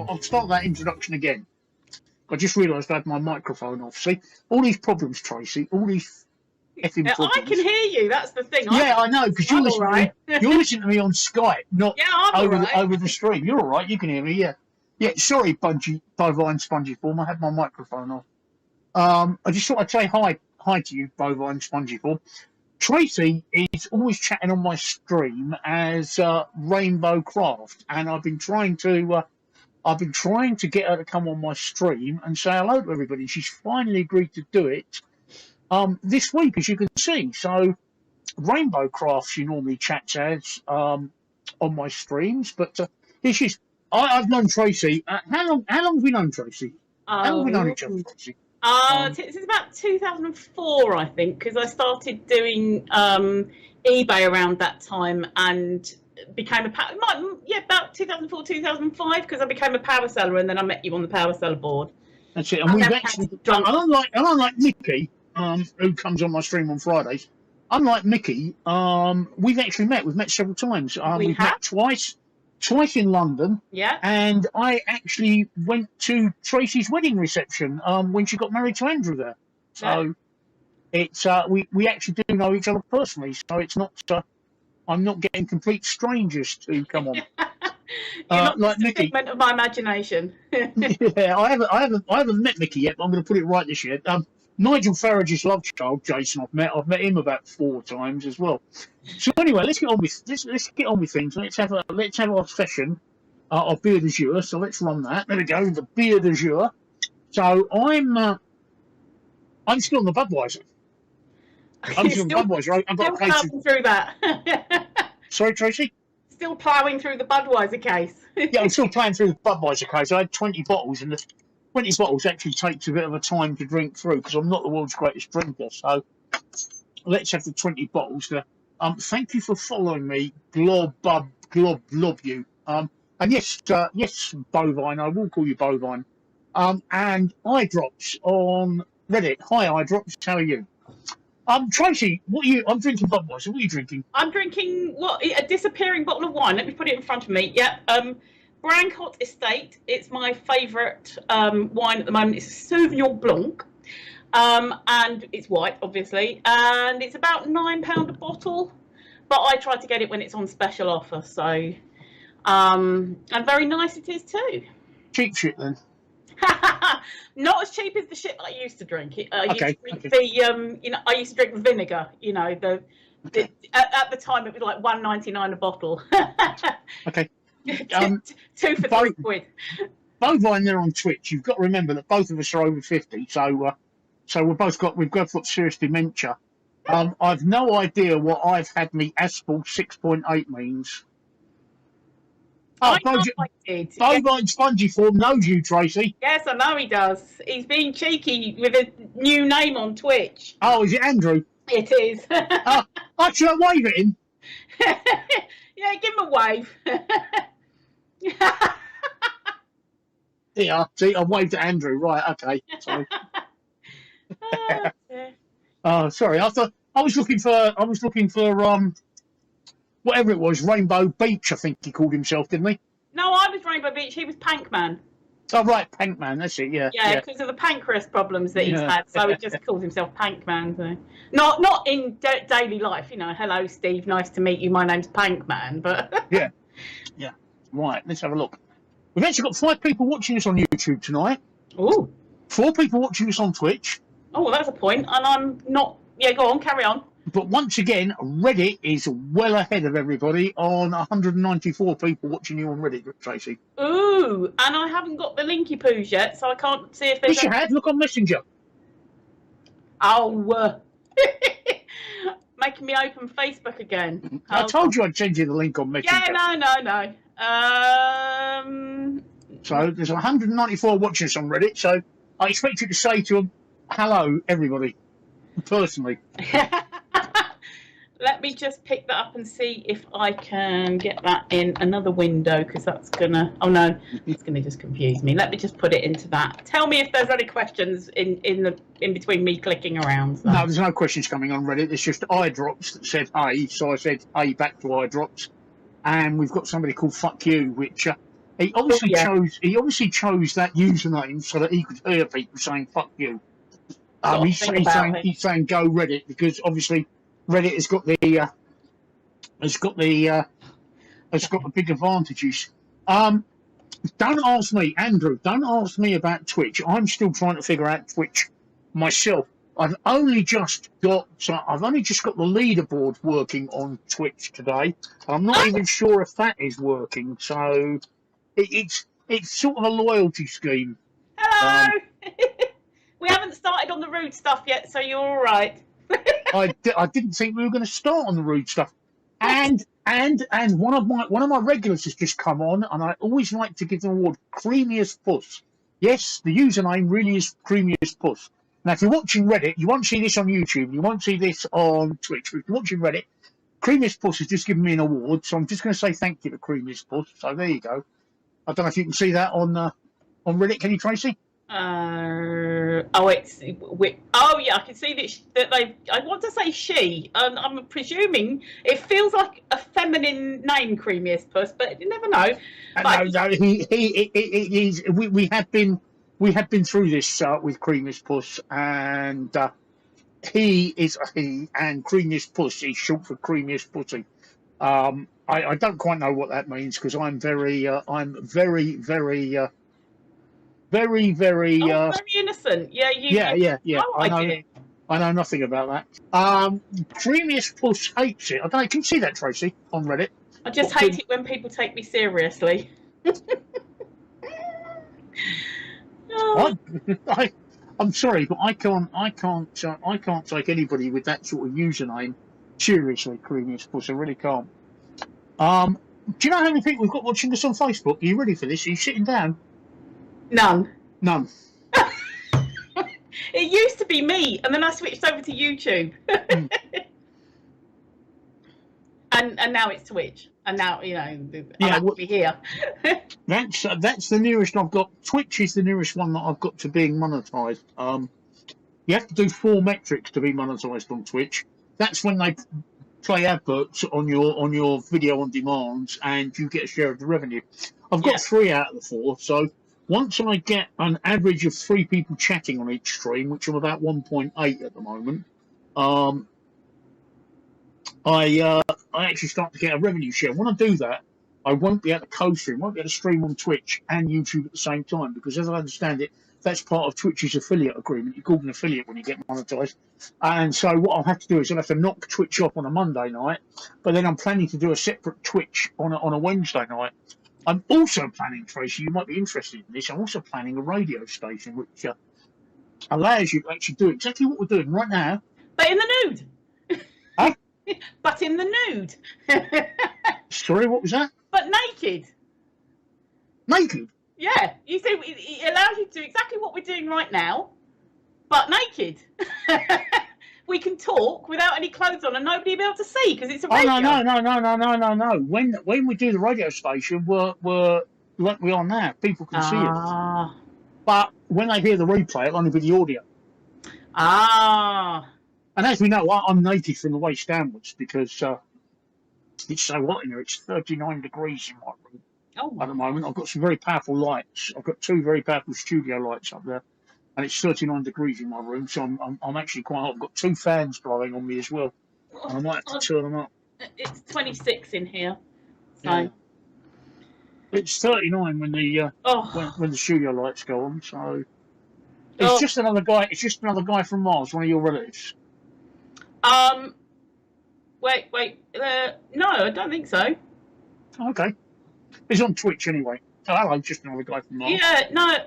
I'll start that introduction again. I just realised I had my microphone off. See, all these problems, Tracey, all these effing problems. I can hear you, that's the thing. Yeah, I know, because you're listening to me on Skype, not over the stream. You're all right, you can hear me, yeah. Yeah, sorry, Bovine Spongy Form, I had my microphone off. I just thought I'd say hi to you, Bovine Spongy Form. Tracey is always chatting on my stream as Rainbow Craft, and I've been trying to get her to come on my stream and say hello to everybody. She's finally agreed to do it this week, as you can see. So Rainbow Craft she normally chats as on my streams, but here she's. I've known Tracey. How long have we known Tracey? How long have we known each other, Tracey? Since about 2004, I think, because I started doing eBay around that time and became about 2004, 2005, because I became a power seller, and then I met you on the power seller board. That's it. And we've actually done. Unlike Micky, who comes on my stream on Fridays. Unlike Micky, we've actually met. We've met several times. We've met twice in London. Yeah. And I actually went to Tracey's wedding reception when she got married to Andrew there. So it's we actually do know each other personally. So it's not I'm not getting complete strangers to come on. You're not like just a Micky. figment of my imagination. Yeah, I haven't met Micky yet, but I'm going to put it right this year. Nigel Farage's love child, Jason. I've met him about 4 times as well. So anyway, let's get on with things. Let's have our session of beer du jour. So let's run that. There we go, the beer du jour. So I'm still on the Budweiser. I'm still on the Budweiser. I've got a case through that. Sorry, Tracey. Still ploughing through the Budweiser case. Yeah, I'm still playing through the Budweiser case. I had 20 bottles, and the 20 bottles actually takes a bit of a time to drink through because I'm not the world's greatest drinker. So let's have the 20 bottles there. Thank you for following me, glob you. And yes, Bovine, I will call you Bovine. And iDrops on Reddit. Hi, iDrops, how are you? Tracey, I'm drinking Budweiser. What are you drinking? I'm drinking a disappearing bottle of wine. Let me put it in front of me. Yeah. Brancott Estate. It's my favourite wine at the moment. It's a Sauvignon Blanc, and it's white, obviously, and it's about £9 a bottle. But I try to get it when it's on special offer. So, and very nice it is too. Cheap shit then. Not as cheap as the shit I used to drink. I used to drink vinegar. At the time it was like £1.99 a bottle. Okay. Two for £3. Bovine there on Twitch. You've got to remember that both of us are over 50, so we've both got serious dementia. I've no idea what I've had me Aspal 6.8 means. I did. Bovine Spongy Form knows you, Tracey. Yes, I know he does. He's being cheeky with a new name on Twitch. Oh, is it Andrew? It is. Should I wave at him? Yeah, give him a wave. Yeah, see, I waved at Andrew. Right, okay. Sorry. Sorry. I was looking for whatever it was, Rainbow Beach, I think he called himself, didn't he? No, I was Rainbow Beach. He was Pankman. Oh, right, Pankman, that's it, yeah. Yeah, because of the pancreas problems that he's had, so he just calls himself Pankman. So. Not in daily life, hello, Steve, nice to meet you, my name's Pankman, but... Yeah. Right, let's have a look. We've actually got 5 people watching us on YouTube tonight. Ooh. 4 people watching us on Twitch. Oh, well, that's a point, and I'm not... Yeah, go on, carry on. But once again, Reddit is well ahead of everybody on 194 people watching you on Reddit, Tracey. Ooh, and I haven't got the linky poos yet, so I can't see if there's... Yes, you have. Look on Messenger. Oh, making me open Facebook again. I told you I'd send you the link on Messenger. Yeah, no. So there's 194 watching us on Reddit, so I expect you to say to them, hello, everybody, personally. Let me just pick that up and see if I can get that in another window, because that's gonna... Oh no, it's gonna just confuse me. Let me just put it into that. Tell me if there's any questions in between me clicking around. So. No, there's no questions coming on Reddit. It's just iDrops that said hey, so I said hey back to iDrops, and we've got somebody called Fuck You, which He obviously chose. He obviously chose that username so that he could hear people saying "fuck you." He's saying go Reddit because obviously Reddit has got the big advantages. Don't ask me, Andrew. Don't ask me about Twitch. I'm still trying to figure out Twitch myself. I've only just got the leaderboard working on Twitch today. I'm not even sure if that is working. So it's sort of a loyalty scheme. Hello. We haven't started on the rude stuff yet, so you're all right. I didn't think we were going to start on the rude stuff. And one of my regulars has just come on, and I always like to give the award creamiest puss. Yes, the username really is creamiest puss. Now, if you're watching Reddit, you won't see this on YouTube, you won't see this on Twitch. But if you're watching Reddit, creamiest puss has just given me an award, so I'm just going to say thank you to creamiest puss. So there you go. I don't know if you can see that on Reddit. Can you, Tracey? Yeah, I can see that they. I want to say she. I'm presuming it feels like a feminine name, creamiest puss, but you never know. No, we have been through this with creamiest puss, and he is a he, and creamiest puss is short for creamiest pussy. I don't quite know what that means because I'm very very innocent. I know nothing about that. Creamiest puss hates it. I don't know. Can you see that, Tracey, on Reddit? I just hate it when people take me seriously. I'm sorry, but I can't take anybody with that sort of username seriously. Creamiest puss, I really can't. Do you know how many people we've got watching this on Facebook? Are you ready for this? Are you sitting down? None. It used to be me, and then I switched over to YouTube. And now it's Twitch, and now I'm actually here. That's the nearest I've got. Twitch is the nearest one that I've got to being monetized. You have to do 4 metrics to be monetized on Twitch. That's when they play adverts on your video on demand, and you get a share of the revenue. I've got 3 out of the 4, so. Once I get an average of 3 people chatting on each stream, which I'm about 1.8 at the moment, I actually start to get a revenue share. When I do that, I won't be able to co-stream, won't be able to stream on Twitch and YouTube at the same time, because as I understand it, that's part of Twitch's affiliate agreement. You're called an affiliate when you get monetized. And so what I'll have to do is I'll have to knock Twitch off on a Monday night, but then I'm planning to do a separate Twitch on a Wednesday night. I'm also planning, Tracey, you might be interested in this, I'm also planning a radio station which allows you to actually do exactly what we're doing right now. But in the nude. Huh? But in the nude. Sorry, what was that? But naked. Naked? Yeah. You see, it allows you to do exactly what we're doing right now, but naked. We can talk without any clothes on and nobody will be able to see because it's a radio. No. When we do the radio station, we're like we are now. People can see us. But when they hear the replay, it'll only be the audio. And as we know, I'm naked from the waist downwards because it's so hot in here. It's 39 degrees in my room at the moment. I've got some very powerful lights. I've got 2 very powerful studio lights up there. And it's 39 degrees in my room, so I'm actually quite hot. I've got 2 fans blowing on me as well, and I might have to turn them up. It's 26 in here, so yeah. It's 39 when the when the studio lights go on. So it's just another guy. It's just another guy from Mars, one of your relatives. Wait. No, I don't think so. Okay, he's on Twitch anyway. Oh, hello, just another guy from Mars. Yeah, no.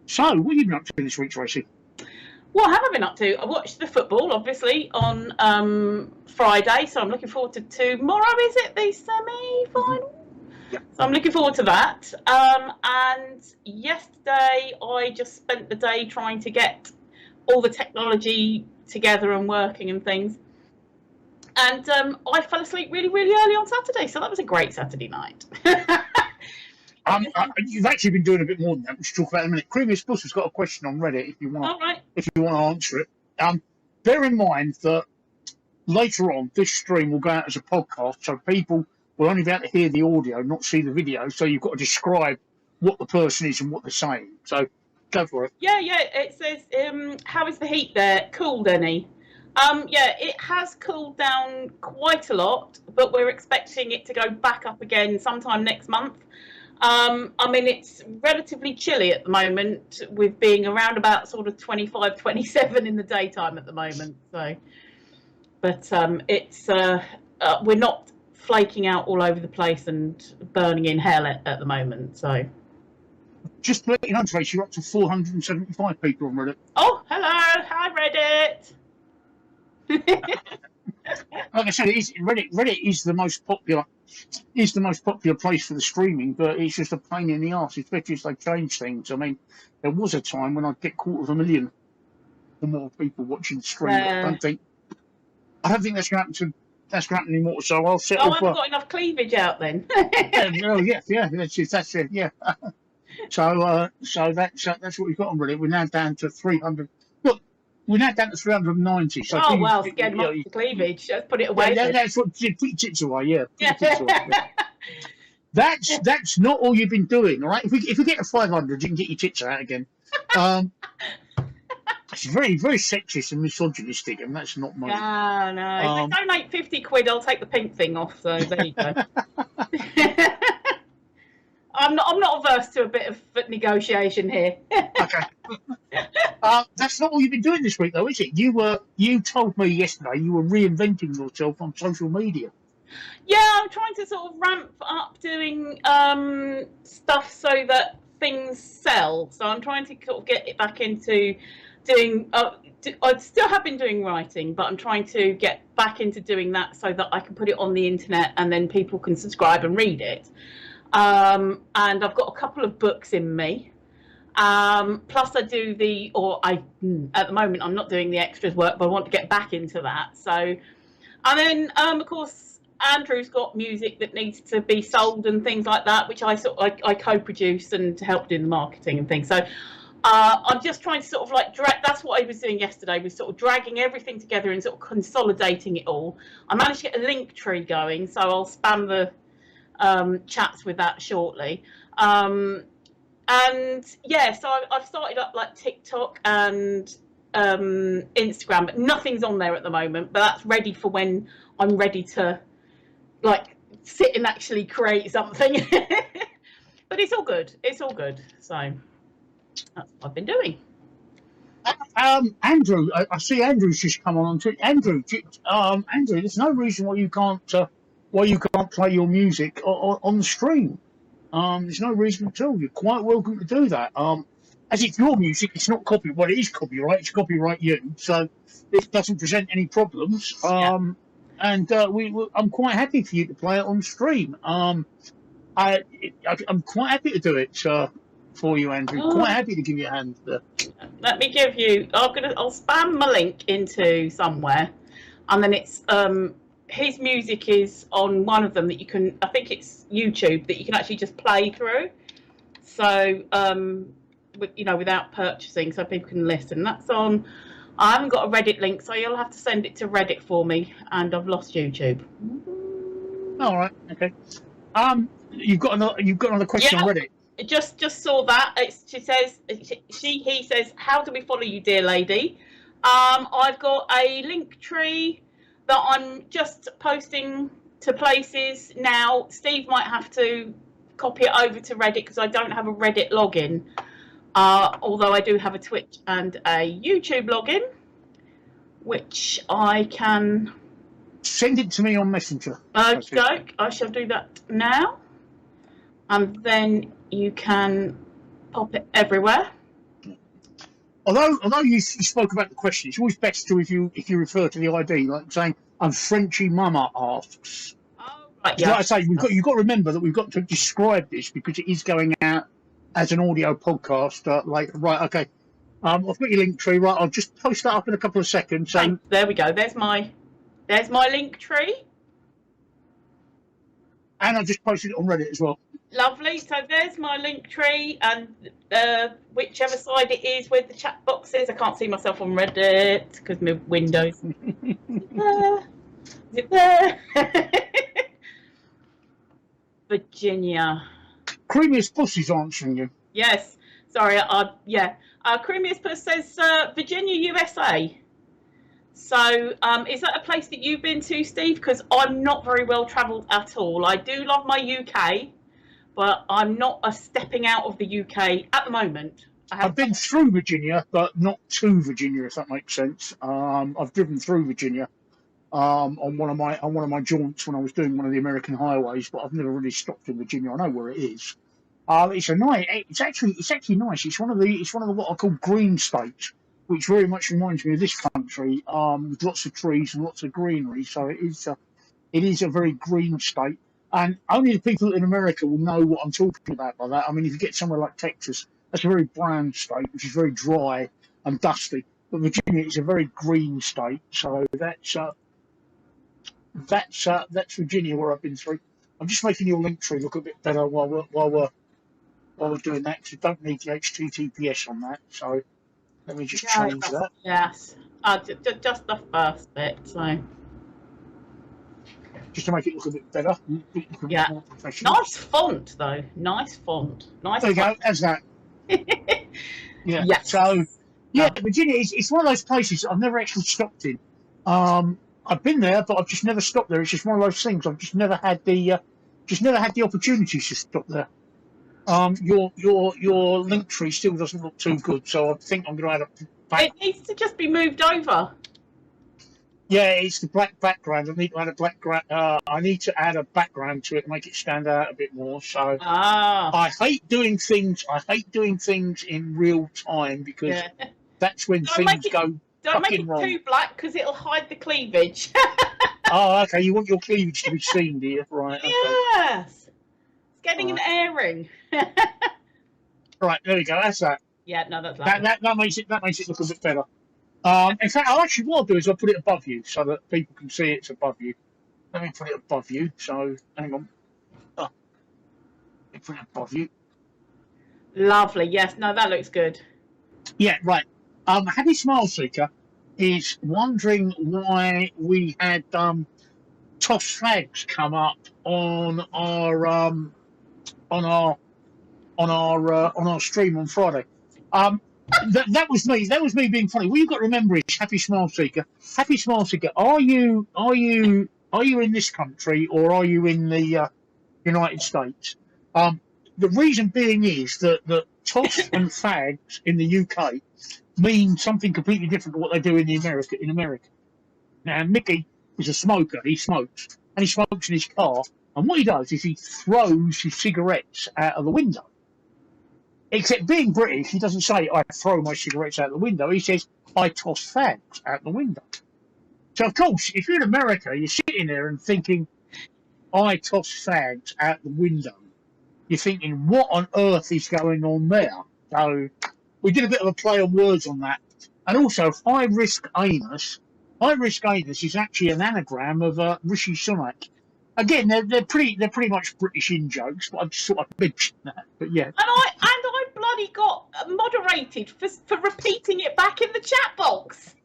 So, what have you been up to this week, Tracey? What have I been up to? I watched the football, obviously, on Friday, so I'm looking forward to tomorrow. Is it the semi-final? Yeah. So I'm looking forward to that. And yesterday, I just spent the day trying to get all the technology together and working and things. And I fell asleep really, really early on Saturday, so that was a great Saturday night. You've actually been doing a bit more than that. We'll talk about it in a minute. Creamiest Puss has got a question on Reddit if you want. If you want to answer it. Bear in mind that later on this stream will go out as a podcast, so people will only be able to hear the audio, not see the video. So you've got to describe what the person is and what they're saying. So go for it. Yeah, it says, how is the heat there? Cooled any? Yeah, it has cooled down quite a lot, but we're expecting it to go back up again sometime next month. I mean, it's relatively chilly at the moment, with being around about sort of 25, 27 in the daytime at the moment. So, but it's we're not flaking out all over the place and burning in hell at the moment. So, just to let you know, Tracey, you're up to 475 people on Reddit. Oh, hello, hi Reddit. Like I said, Reddit is the most popular place for the streaming, but it's just a pain in the arse, especially as they change things. I mean, there was a time when I'd get 250,000 or more people watching the stream. I don't think that's going to happen anymore. So I'll set I haven't got enough cleavage out then. yeah, that's it. Yeah. So that's what we've got on Reddit. We're now down to 300. Look, we're now down to 390. So well, again, the cleavage. Let's put it away. Yeah, that's what. Put your tits away. Yeah. That's not all you've been doing, all right? If we get to 500, you can get your tits out again. It's very, very sexist and misogynistic, and that's not my. No. If they donate 50 quid, I'll take the pink thing off. So there you go. I'm not averse to a bit of negotiation here. Okay. That's not all you've been doing this week, though, is it? You told me yesterday you were reinventing yourself on social media. Yeah, I'm trying to sort of ramp up doing stuff so that things sell. So I'm trying to sort of get it back into doing. I still have been doing writing, but I'm trying to get back into doing that so that I can put it on the internet and then people can subscribe and read it. And I've got a couple of books in me. Plus I do at the moment I'm not doing the extras work, but I want to get back into that. So, and then of course Andrew's got music that needs to be sold and things like that, which I co-produce and to help do the marketing and things. So I'm just trying to sort of like that's what I was doing yesterday, was sort of dragging everything together and sort of consolidating it all. I managed to get a link tree going, so I'll spam the chats with that shortly. And yeah, so I've started up like TikTok and Instagram, but nothing's on there at the moment, but that's ready for when I'm ready to like sit and actually create something. But it's all good, so that's what I've been doing. Andrew, I see Andrew's just come on to Andrew, there's no reason why you can't play your music on the stream. There's no reason at all. You're quite welcome to do that. As it's your music, it's not copyright. Well, it is copyright. It's copyright you, so it doesn't present any problems. And I'm quite happy for you to play it on stream. I'm quite happy to do it for you, Andrew. Quite happy to give you a hand. Let me give you. I'll spam my link into somewhere, and then it's his music is on one of them that you can. I think it's YouTube that you can actually just play through. So without purchasing, so people can listen. That's on. I haven't got a Reddit link, so you'll have to send it to Reddit for me, and I've lost YouTube. All right, okay. You've got another question on Reddit. Just saw that. He says, how do we follow you, dear lady? I've got a link tree that I'm just posting to places now. Steve might have to copy it over to Reddit because I don't have a Reddit login. Although I do have a Twitch and a YouTube login, which I can send it to me on Messenger. Okay, I shall do that now, and then you can pop it everywhere. Although you spoke about the question, it's always best to if you refer to the ID, like saying I'm Frenchy Mama asks. Oh, right, yeah. Like I say, you've got to remember that we've got to describe this because it is going out as an audio podcast later. Right, okay. I've got your link tree. Right, I'll just post that up in a couple of seconds. There we go. There's my link tree. And I just posted it on Reddit as well. Lovely. So there's my link tree, and whichever side it is where the chat box is. I can't see myself on Reddit because my Windows. Is it there? Virginia. Creamiest Pussy's answering you. Yes. Sorry. Yeah. Creamiest Puss says Virginia, USA. So, is that a place that you've been to, Steve? Because I'm not very well travelled at all. I do love my UK, but I'm not stepping out of the UK at the moment. I've been through Virginia, but not to Virginia, if that makes sense. I've driven through Virginia on one of my jaunts when I was doing one of the American highways, but I've never really stopped in Virginia. I know where it is. It's a nice. It's actually nice. It's one of the what I call green states, which very much reminds me of this country, with lots of trees and lots of greenery. So it is a very green state, and only the people in America will know what I'm talking about by that. I mean, if you get somewhere like Texas, that's a very brown state, which is very dry and dusty. But Virginia is a very green state, so that's Virginia, where I've been through. I'm just making your link tree look a bit better while we're doing that, because you don't need the HTTPS on that. So let me just change that. Yes, just the first bit. So just to make it look a bit better. Yeah. Nice font though. Nice font. Nice. There you go. That's that. Yeah. Yes. So yeah, Virginia is one of those places I've never actually stopped in. I've been there, but I've just never stopped there. It's just one of those things. I've just never had the opportunity to stop there. Your link tree still doesn't look too good, so I think I'm going to add a back. It needs to just be moved over. Yeah, it's the black background. I need to add a background to it to make it stand out a bit more. So I hate doing things. In real time, because that's when things go. Don't make it wrong. Too black, because it'll hide the cleavage. Oh, okay. You want your cleavage to be seen, do you? Right. Okay. Yes. It's getting an airing. Right. There we go. That's that. Yeah. No, that's lovely. That makes it look a bit better. In fact, what I'll do is I'll put it above you so that people can see it's above you. Let me put it above you. So, hang on. Let me put it above you. Lovely. Yes. No, that looks good. Yeah. Right. Happy Smile Seeker is wondering why we had Toss Fags come up on our stream on Friday. That was me. That was me being funny. What you've got to remember is Happy Smile Seeker. Happy Smile Seeker. Are you in this country, or are you in the United States? The reason being is that toss and fags in the UK mean something completely different to what they do in America. Now, Micky is a smoker. He smokes, and he smokes in his car. And what he does is he throws his cigarettes out of the window. Except being British, he doesn't say, I throw my cigarettes out the window. He says, I toss fags out the window. So, of course, if you're in America, you're sitting there and thinking, I toss fags out the window. You're thinking, what on earth is going on there? So we did a bit of a play on words on that. And also, high risk anus. High risk anus is actually an anagram of Rishi Sunak. Again, they're pretty much British in jokes, but I just thought I'd mention that. But yeah. And I bloody got moderated for repeating it back in the chat box.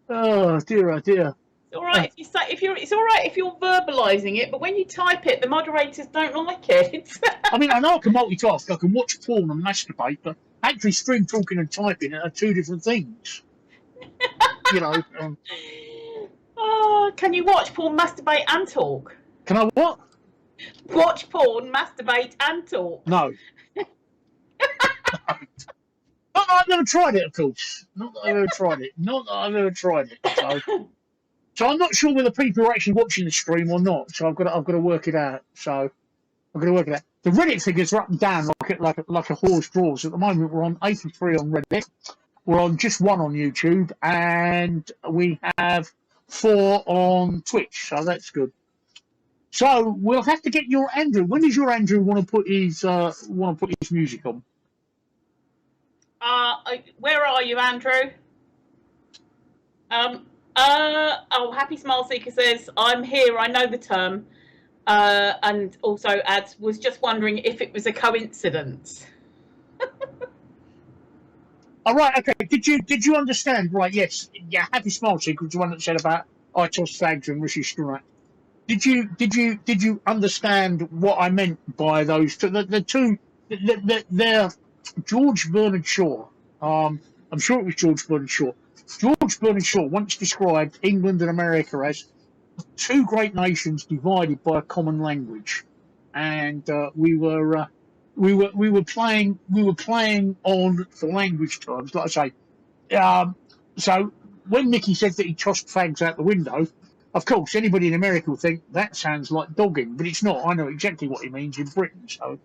Oh dear, oh dear. It's all right if you say it's all right if you're verbalising it, but when you type it, the moderators don't like it. I mean, I know I can multitask. I can watch porn and masturbate, but actually stream talking and typing are two different things. You know. Oh, can you watch porn, masturbate, and talk? Can I what? Watch porn, masturbate, and talk. No. I've never tried it, of course. Not that I've ever tried it. So I'm not sure whether people are actually watching the stream or not. So I've got to work it out. The Reddit figures are up and down like a horse draws. At the moment, we're on 83 on Reddit. We're on just 1 on YouTube, and we have 4 on Twitch. So that's good. So we'll have to get your Andrew. When does your Andrew want to put his music on? Where are you, Andrew? Happy Smile Seeker says, I'm here, I know the term. And also adds, was just wondering if it was a coincidence. All right, okay. Did you understand? Right, yes. Yeah, Happy Smile Seeker was the one that said about I tossed fags and Rishi Sunak. Did you understand what I meant by those two? The two, they're George Bernard Shaw. I'm sure it was George Bernard Shaw. George Bernard Shaw once described England and America as two great nations divided by a common language, and we were playing on the language terms, like I say. So when Micky said that he tossed fags out the window, of course anybody in America will think that sounds like dogging, but it's not. I know exactly what he means in Britain. So,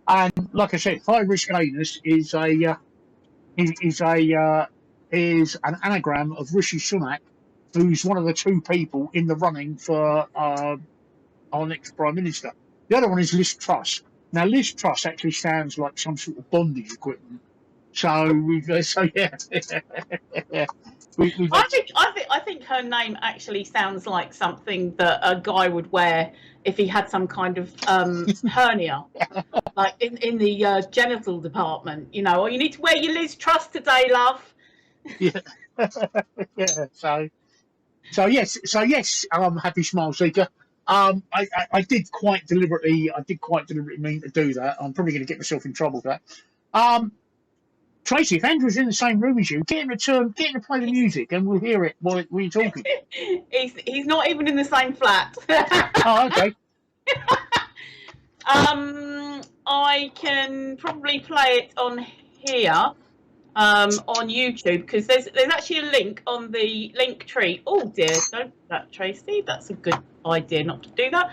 and like I said, high risk anus is an anagram of Rishi Sunak, who's one of the two people in the running for our next Prime Minister. The other one is Liz Truss. Now, Liz Truss actually sounds like some sort of bondage equipment. So, yeah. I think her name actually sounds like something that a guy would wear if he had some kind of hernia, like in the genital department, you know. Or you need to wear your Liz Truss today, love. Yeah. Yeah. So yes. Happy Smile Seeker. I did quite deliberately mean to do that. I'm probably going to get myself in trouble for that. Tracey, if Andrew's in the same room as you, get him to play the music, and we'll hear it while you're talking. He's not even in the same flat. Oh, okay. I can probably play it on here, on YouTube, because there's actually a link on the link tree. Oh dear, don't do that, Tracey. That's a good idea not to do that.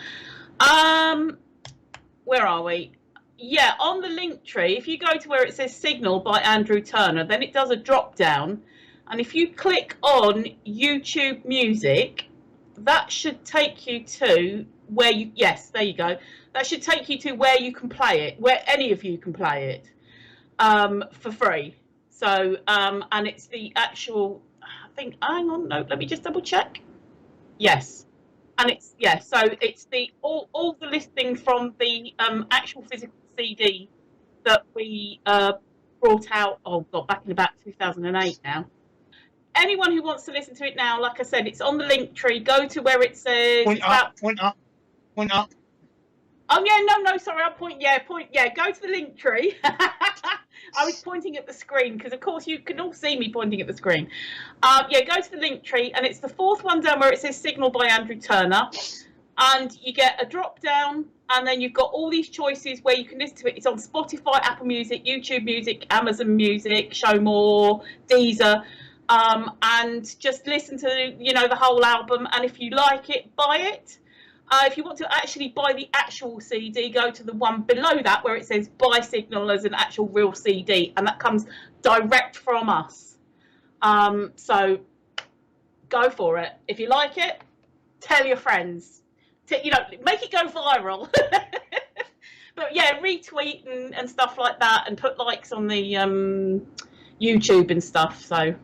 Where are we? Yeah, on the link tree, if you go to where it says Signal by Andrew Turner, then it does a drop down. And if you click on YouTube Music, that should take you to where you, yes, there you go. That should take you to where you can play it, where any of you can play it for free. So, and it's the actual, I think, hang on, no, let me just double check. Yes. And it's, yeah, so it's the all the listing from the actual physical CD that we brought out, oh God, back in about 2008 now. Anyone who wants to listen to it now, like I said, it's on the link tree. Go to where it says... Point up. Oh, yeah, no, sorry, I'll point, go to the link tree. I was pointing at the screen because, of course, you can all see me pointing at the screen. Yeah, go to the link tree, and it's the fourth one down where it says Signal by Andrew Turner. And you get a drop down, and then you've got all these choices where you can listen to it. It's on Spotify, Apple Music, YouTube Music, Amazon Music, Show More, Deezer. And just listen to, you know, the whole album. And if you like it, buy it. If you want to actually buy the actual CD, go to the one below that where it says buy Signal as an actual real CD, and that comes direct from us. So go for it. If you like it, tell your friends. You know, make it go viral. But yeah, retweet and stuff like that, and put likes on the YouTube and stuff. So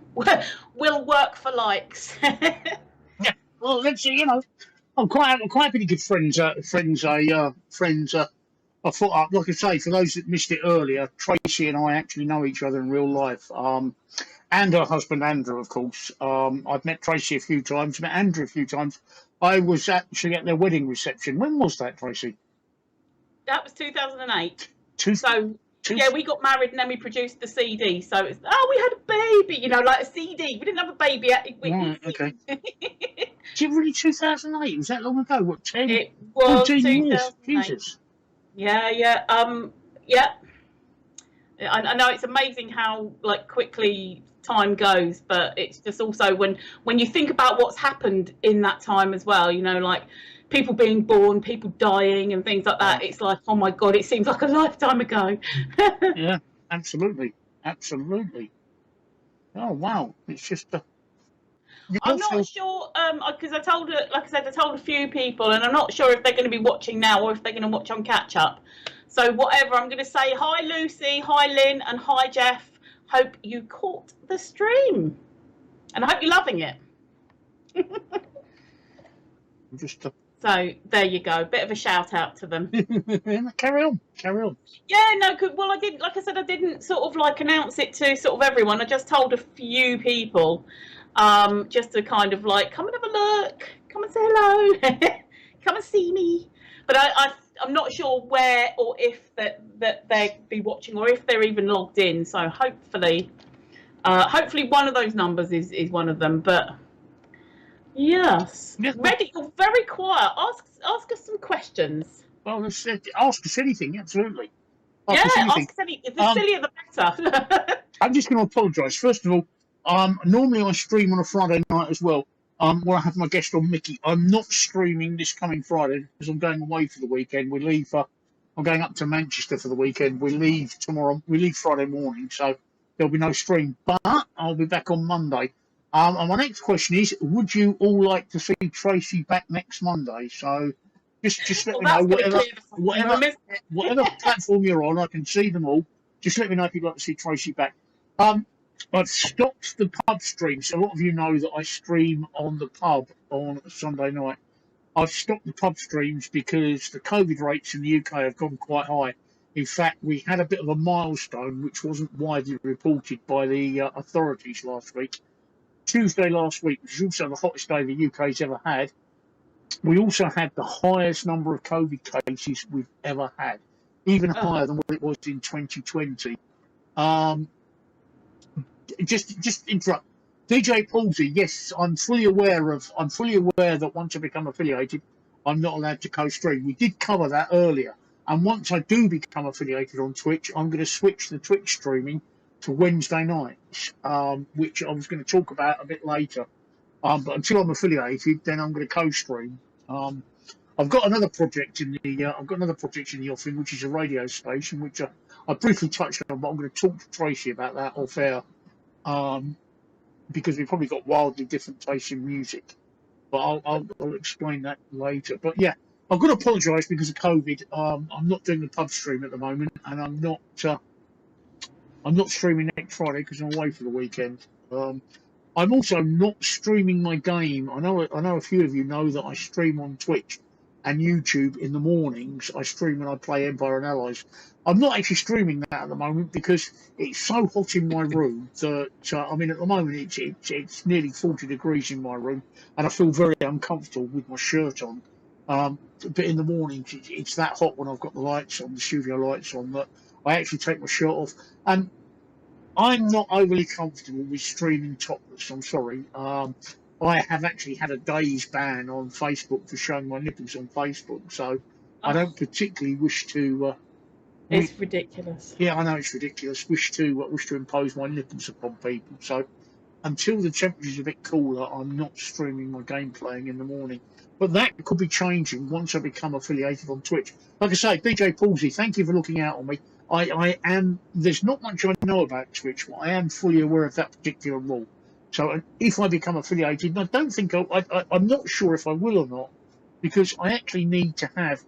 we'll work for likes. Yeah. Well, let's see. You know. I'm quite pretty good friends. I thought up, like I say, for those that missed it earlier, Tracey and I actually know each other in real life. And her husband Andrew, of course. I've met Tracey a few times, met Andrew a few times. I was actually at their wedding reception. When was that, Tracey? That was 2008. Yeah, we got married and then we produced the CD. So it's, we had a baby, you know, like a CD. We didn't have a baby yet. Right, okay. Is it really 2008? Was that long ago? What, 10? It was 14 years. Jesus. Yeah. Yeah. I know it's amazing how like quickly time goes, but it's just also when you think about what's happened in that time as well, you know, like people being born, people dying and things like that. It's like, oh my God, it seems like a lifetime ago. Yeah, absolutely. Oh, wow. It's just I'm not sure, because I told a few people, and I'm not sure if they're going to be watching now or if they're going to watch on catch up. So whatever, I'm going to say hi Lucy, hi Lynn, and hi Jeff. Hope you caught the stream, and I hope you're loving it. So there you go, bit of a shout out to them. Carry on. Yeah, no, well, I didn't, like I said, I didn't sort of like announce it to sort of everyone. I just told a few people. just to kind of like come and have a look, come and say hello, come and see me. But I'm not sure where or if that they'll be watching or if they're even logged in. So hopefully one of those numbers is one of them. But yes, Ready, you're very quiet. Ask us some questions. Well, ask us anything, absolutely. Ask us anything. The sillier the better. I'm just going to apologise. First of all, normally I stream on a Friday night as well, where I have my guest on, Micky. I'm not streaming this coming Friday because I'm going away for the weekend. I'm going up to Manchester for the weekend. We leave Friday morning, so there'll be no stream. But I'll be back on Monday. And my next question is, would you all like to see Tracey back next Monday? So just let me know, whatever platform you're on, I can see them all. Just let me know if you'd like to see Tracey back. I've stopped the pub stream. So a lot of you know that I stream on the pub on Sunday night. I've stopped the pub streams because the COVID rates in the UK have gone quite high. In fact, we had a bit of a milestone which wasn't widely reported by the authorities last week. Tuesday last week, which is also the hottest day the UK's ever had. We also had the highest number of COVID cases we've ever had, even higher than what it was in 2020. Just interrupt. DJ Palsy, yes, I'm fully aware that once I become affiliated, I'm not allowed to co-stream. We did cover that earlier. And once I do become affiliated on Twitch, I'm going to switch the Twitch streaming to Wednesday nights, which I was going to talk about a bit later. But until I'm affiliated, then I'm going to co-stream. I've got another project in the offing, which is a radio station, which I briefly touched on, but I'm going to talk to Tracey about that off air, because we've probably got wildly different tastes in music. But I'll explain that later. But yeah, I've got to apologise because of COVID. I'm not doing the pub stream at the moment, and I'm not streaming next Friday because I'm away for the weekend. I'm also not streaming my game. I know a few of you know that I stream on Twitch and YouTube in the mornings. I stream when I play Empire and Allies. I'm not actually streaming that at the moment because it's so hot in my room that I mean, at the moment it's nearly 40 degrees in my room, and I feel very uncomfortable with my shirt on. But in the mornings it's that hot when I've got the lights on, the studio lights on, that I actually take my shirt off. And I'm not overly comfortable with streaming topless, I'm sorry. I have actually had a day's ban on Facebook for showing my nipples on Facebook, so I don't particularly wish to... it's ridiculous. Yeah, I know it's ridiculous. Wish to impose my nipples upon people. So until the temperature's a bit cooler, I'm not streaming my game playing in the morning. But that could be changing once I become affiliated on Twitch. Like I say, DJ Palsy, thank you for looking out on me. I am. There's not much I know about Twitch, but I am fully aware of that particular rule. So if I become affiliated, and I don't think I'm not sure if I will or not, because I actually need to have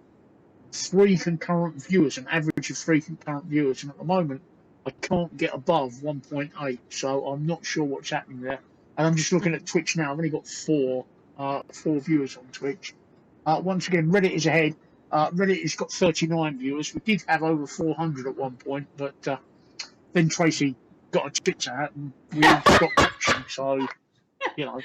3 concurrent viewers, an average of 3 concurrent viewers, and at the moment I can't get above 1.8. So I'm not sure what's happening there. And I'm just looking at Twitch now. I've only got 4 viewers on Twitch. Once again, Reddit is ahead. Reddit has got 39 viewers. We did have over 400 at one point, but then Tracey got her tits out and we all stopped watching. So, you know.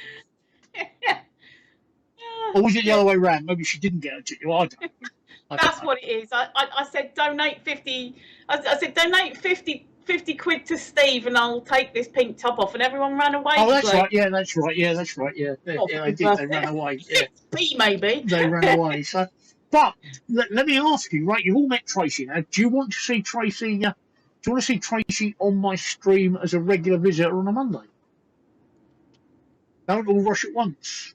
Or was it the other way around? Maybe she didn't get her tits. Well, I don't know. That's what it is. I said donate 50. I said donate 50 quid to Steve, and I'll take this pink top off, and everyone ran away. Oh, that's right. Yeah, that's right. Yeah, that's right. Yeah, they did. They ran away. Yeah. B maybe. They ran away. So, but let me ask you, right? You've all met Tracey now. Do you want to see Tracey? Do you want to see Tracey on my stream as a regular visitor on a Monday? Don't all rush at once.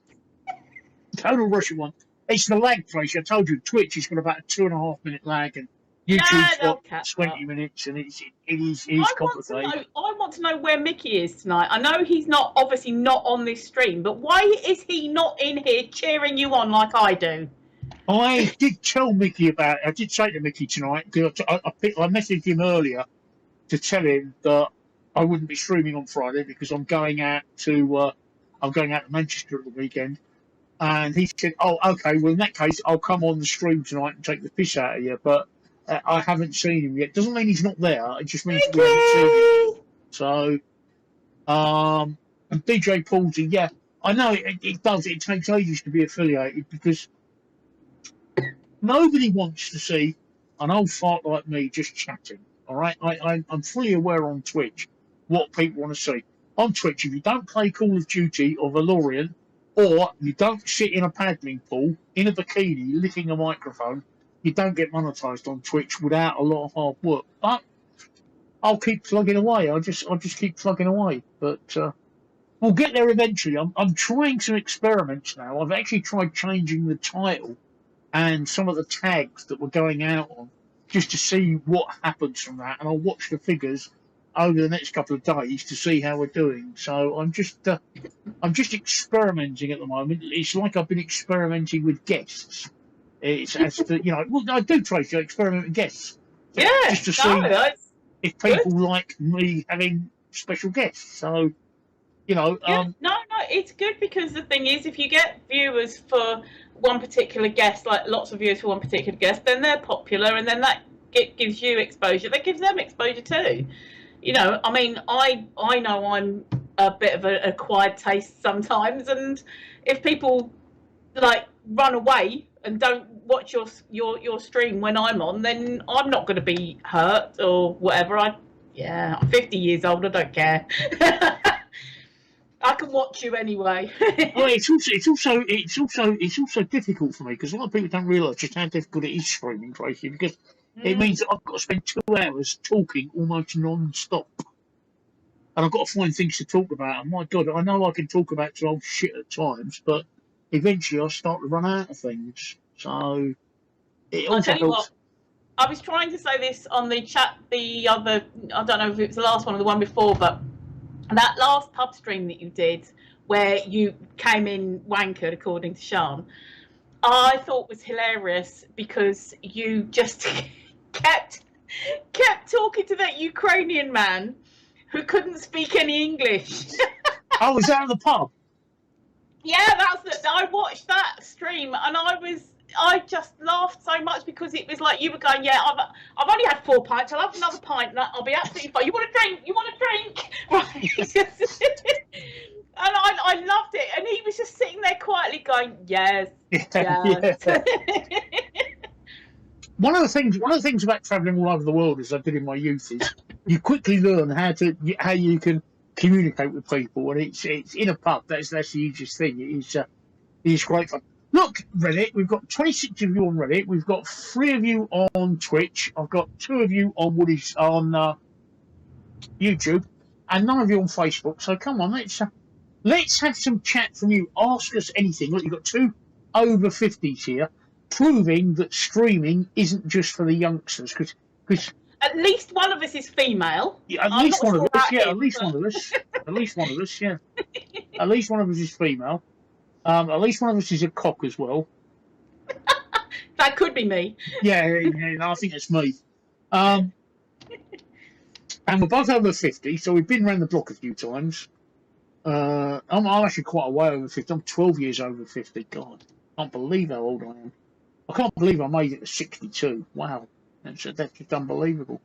Don't all rush at once. It's the lag, Tracey. I told you, Twitch has got about a 2.5 minute lag, and YouTube's got 20 minutes, and it is complicated. I want to know where Micky is tonight. I know he's obviously not on this stream, but why is he not in here cheering you on like I do? I did tell Micky about it. I did say to Micky tonight, because I messaged him earlier to tell him that I wouldn't be streaming on Friday because I'm going out to Manchester at the weekend. And he said, "Oh, okay. Well, in that case, I'll come on the stream tonight and take the piss out of you." But I haven't seen him yet. Doesn't mean he's not there. It just means we haven't seen him. So, And DJ Palsy, yeah, I know it does. It takes ages to be affiliated because nobody wants to see an old fart like me just chatting. All right, I'm fully aware on Twitch what people want to see. On Twitch, if you don't play Call of Duty or Valorant, or you don't sit in a paddling pool in a bikini licking a microphone, you don't get monetized on Twitch without a lot of hard work. But I'll keep plugging away. I'll just keep plugging away. But we'll get there eventually. I'm trying some experiments now. I've actually tried changing the title and some of the tags that we're going out on just to see what happens from that. And I'll watch the figures over the next couple of days to see how we're doing. So I'm just experimenting at the moment. It's like I've been experimenting with guests. It's as to, well, I do try to experiment with guests. Yeah, just to see if people like me having special guests. So, no, it's good because the thing is, if you get viewers for one particular guest, like lots of viewers for one particular guest, then they're popular, and then it gives you exposure. That gives them exposure too. I mean, I know I'm a bit of an acquired taste sometimes, and if people like run away and don't watch your stream when I'm on, then I'm not going to be hurt or whatever. I'm 50 years old. I don't care. I can watch you anyway. Well, it's also difficult for me because a lot of people don't realise just how difficult it is streaming, Tracey, because it means that I've got to spend 2 hours talking almost non-stop. And I've got to find things to talk about. And my God, I know I can talk about some old shit at times, but eventually I start to run out of things. So it also I'll tell you what, I was trying to say this on the chat I don't know if it was the last one or the one before, but that last pub stream that you did where you came in wankered, according to Sean, I thought was hilarious because you just kept talking to that Ukrainian man who couldn't speak any English. Oh, was that at the pub? Yeah, I watched that stream and I just laughed so much because it was like you were going, yeah, I've only had 4 pints. I'll have another pint and I'll be absolutely fine. You want a drink? You want a drink? Right. And I loved it. And he was just sitting there quietly going, yes, yes. Yeah. One of the things about travelling all over the world, as I did in my youth, is you quickly learn how you can communicate with people, and it's in a pub. That's the easiest thing. It is great fun. Look, Reddit, we've got 26 of you on Reddit. We've got 3 of you on Twitch. I've got 2 of you on YouTube, and none of you on Facebook. So come on, let's have some chat from you. Ask us anything. Look, you've got 2 over 50s here, proving that streaming isn't just for the youngsters. Because at least one of us is female. Yeah, at least one of us. Yeah, at least one of us. At least one of us. Yeah, at least one of us is female. At least one of us is a cock as well. That could be me. Yeah, I think it's me. And we're both over 50, so we've been around the block a few times. I'm actually quite a way over 50. I'm 12 years over 50. God, I can't believe how old I am. I can't believe I made it to 62. Wow, that's just unbelievable.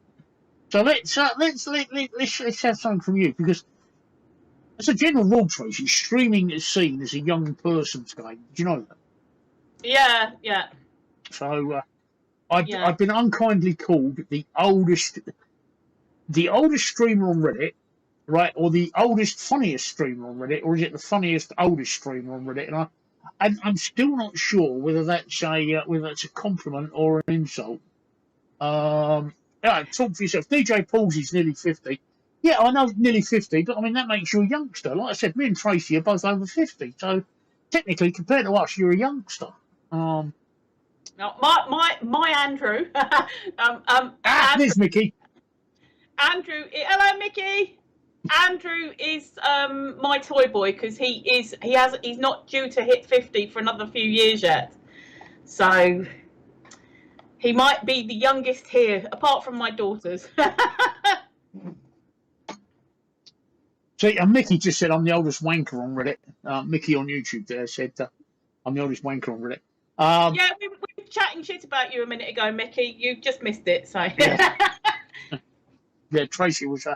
So let's have something from you, because as a general rule, Tracey, streaming is seen as a young person's game. Do you know that? Yeah. So I've been unkindly called the oldest streamer on Reddit, right, or the oldest funniest streamer on Reddit, or is it the funniest oldest streamer on Reddit? And I'm still not sure whether that's a compliment or an insult. Talk for yourself. DJ Palsy's nearly 50. Yeah, I know, nearly 50, but I mean, that makes you a youngster. Like I said, me and Tracey are both over 50, so technically, compared to us, you're a youngster. No, my Andrew. There's Micky. Andrew, hello, Micky. Andrew is my toy boy because he's not due to hit 50 for another few years yet, so he might be the youngest here, apart from my daughters. See, Micky just said I'm the oldest wanker on Reddit. Micky on YouTube there said I'm the oldest wanker on Reddit. Yeah, we were chatting shit about you a minute ago, Micky. You just missed it, so. Yeah, Tracey was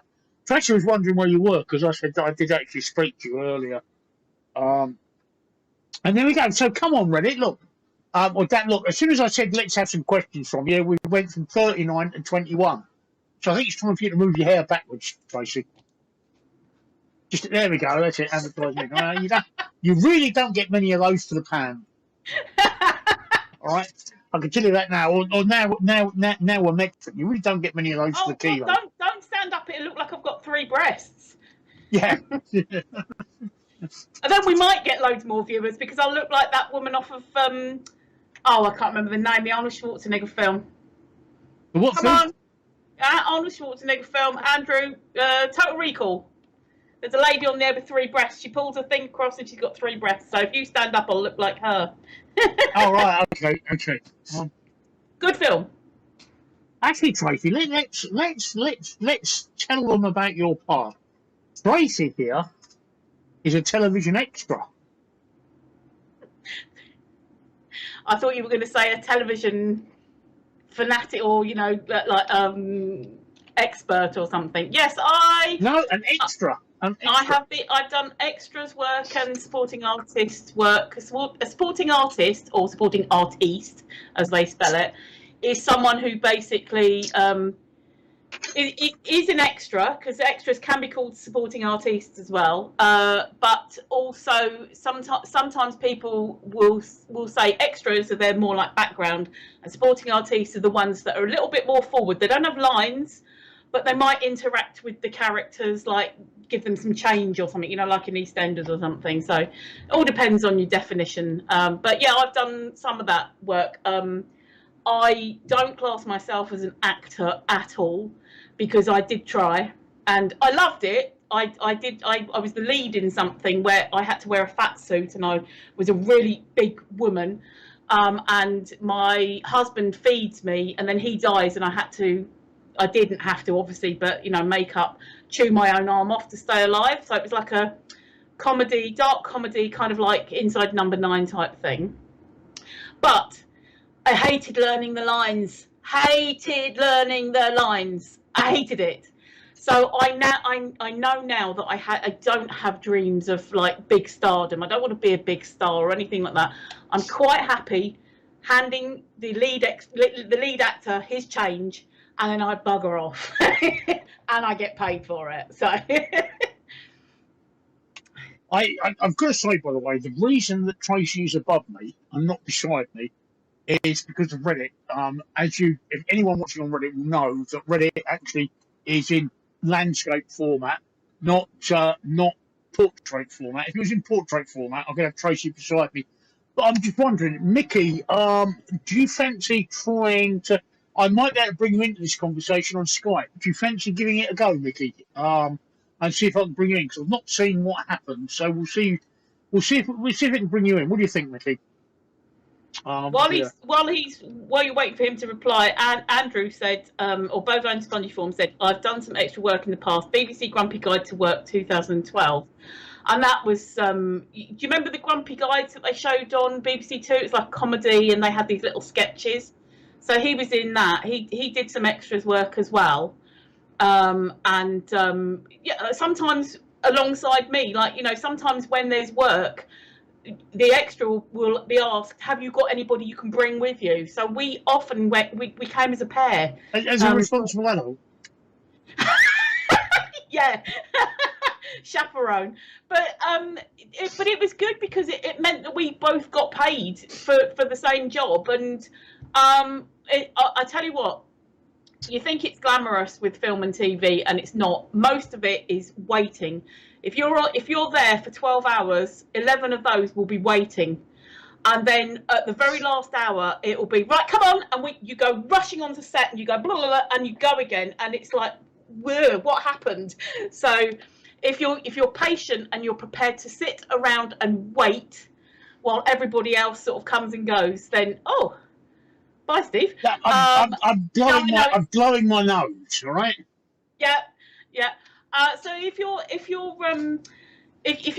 Tracey was wondering where you were because I said that I did actually speak to you earlier. And there we go. So come on, Reddit. Look, or Dan, look. As soon as I said let's have some questions from you, we went from 39 to 21. So I think it's time for you to move your hair backwards, Tracey. Just there we go. That's it. Advertising. You really don't get many of those to the pan. All right. I can tell you that now. Or now we're metric. You really don't get many of those to the kilo. Well, don't stand up. It'll look like I've got 3 breasts. Yeah. And then we might get loads more viewers because I'll look like that woman off of I can't remember the name, the Arnold Schwarzenegger film. What Come film? on. Arnold Schwarzenegger film, Andrew, Total Recall. There's a lady on there with 3 breasts. She pulls her thing across and she's got 3 breasts. So if you stand up, I'll look like her. Oh, right. Okay. Good film. Actually, Tracey, let's tell them about your part. Tracey here is a television extra. I thought you were going to say a television fanatic or, expert or something. Yes, No, an extra. I've done extras work and supporting artist work. A supporting artist, or supporting artiste, as they spell it, is someone who basically is an extra, because extras can be called supporting artists as well. But also sometimes people will say extras are they're more like background, and supporting artists are the ones that are a little bit more forward. They don't have lines, but they might interact with the characters, like give them some change or something, like in EastEnders or something. So it all depends on your definition. But yeah, I've done some of that work. I don't class myself as an actor at all, because I did try and I loved it. I was the lead in something where I had to wear a fat suit and I was a really big woman. And my husband feeds me and then he dies and I didn't have to, obviously, but chew my own arm off to stay alive. So it was like a comedy, dark comedy, kind of like Inside Number 9 type thing. But I hated learning the lines. I hated it. So I know now that I don't have dreams of like big stardom. I don't want to be a big star or anything like that. I'm quite happy handing the lead actor his change, and then I bugger off and I get paid for it. So I've got to say, by the way, the reason that Tracey is above me and not beside me is because of Reddit. If anyone watching on Reddit will know that Reddit actually is in landscape format, not portrait format. If it was in portrait format, I'm going to have Tracey beside me. But I'm just wondering, Micky, do you fancy trying to? I might be able to bring you into this conversation on Skype. Do you fancy giving it a go, Micky? And see if I can bring you in, because I've not seen what happened. So we'll see if we can bring you in. What do you think, Micky? While you're waiting for him to reply, Andrew said, or Bodie Spongiform said, I've done some extra work in the past. BBC Grumpy Guide to Work 2012. And that was, do you remember the Grumpy Guides that they showed on BBC Two? It was like comedy and they had these little sketches. So he was in that. He did some extras work as well. Sometimes alongside me, sometimes when there's work, the extra will be asked, have you got anybody you can bring with you? So we often we came as a pair. As a responsible adult? Yeah. Chaperone. But it was good because it meant that we both got paid for the same job. And I tell you what, you think it's glamorous with film and TV, and it's not. Most of it is waiting. If you're there for 12 hours, 11 of those will be waiting. And then at the very last hour, it will be, right, come on, and you go rushing onto set, and you go, blah, blah, blah, and you go again, and it's like, whoa, what happened? So if you're patient and you're prepared to sit around and wait while everybody else sort of comes and goes, then, oh, bye, Steve. I'm blowing my nose, all right? Yeah. So if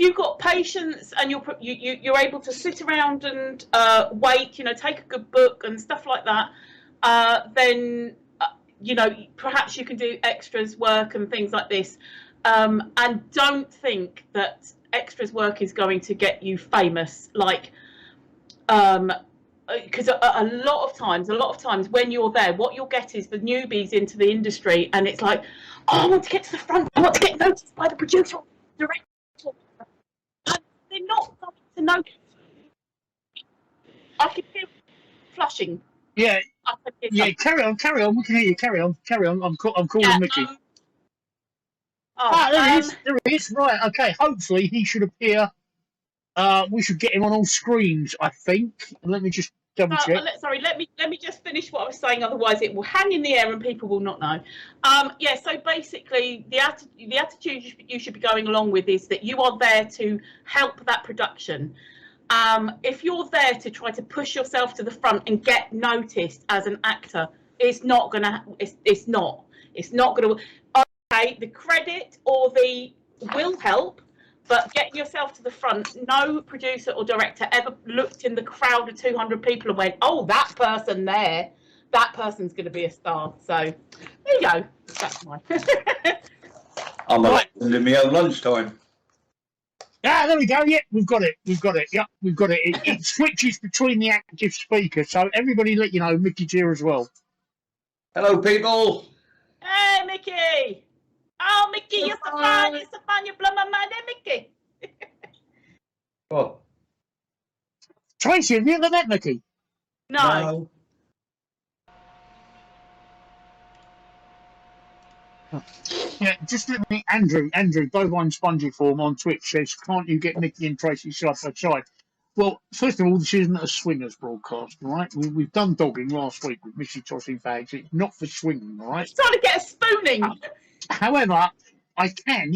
you've got patience and you're able to sit around and wait, take a good book and stuff like that, then you know, perhaps you can do extras work and things like this. And don't think that extras work is going to get you famous. Like, because a lot of times when you're there, what you'll get is the newbies into the industry, and it's like, oh, I want to get to the front, I want to get noticed by the producer, the director, and they're not going to notice. I can feel flushing. Yeah, yeah. Carry on. We can hear you. Carry on. I'm calling Micky. There he is. Right. Okay. Hopefully he should appear. We should get him on all screens, I think. Let me just double check. Sorry, let me just finish what I was saying. Otherwise, it will hang in the air and people will not know. Yeah. So basically, the attitude you should be going along with is that you are there to help that production. If you're there to try to push yourself to the front and get noticed as an actor, it's not gonna. It's not gonna. Okay, the credit or the will help. But getting yourself to the front, no producer or director ever looked in the crowd of 200 people and went, oh, that person there, that person's going to be a star. So there you go. That's mine. I'm right. In my own lunchtime. Ah, there we go. Yeah, we've got it. Yeah, we've got it. It switches between the active speakers. So everybody let you know, Micky's here as well. Hello, people. Hey, Micky. Oh, Micky, you're so fun. You blow my mind, Micky. What? Tracey, have you ever met Micky? No. Yeah, just let me. Andrew, bovine spongy form on Twitch says, can't you get Micky and Tracey side by side? Well, first of all, this isn't a swingers broadcast, right? We've done dogging last week with Missy tossing bags. It's not for swinging, right? He's trying to get a spooning. However, I can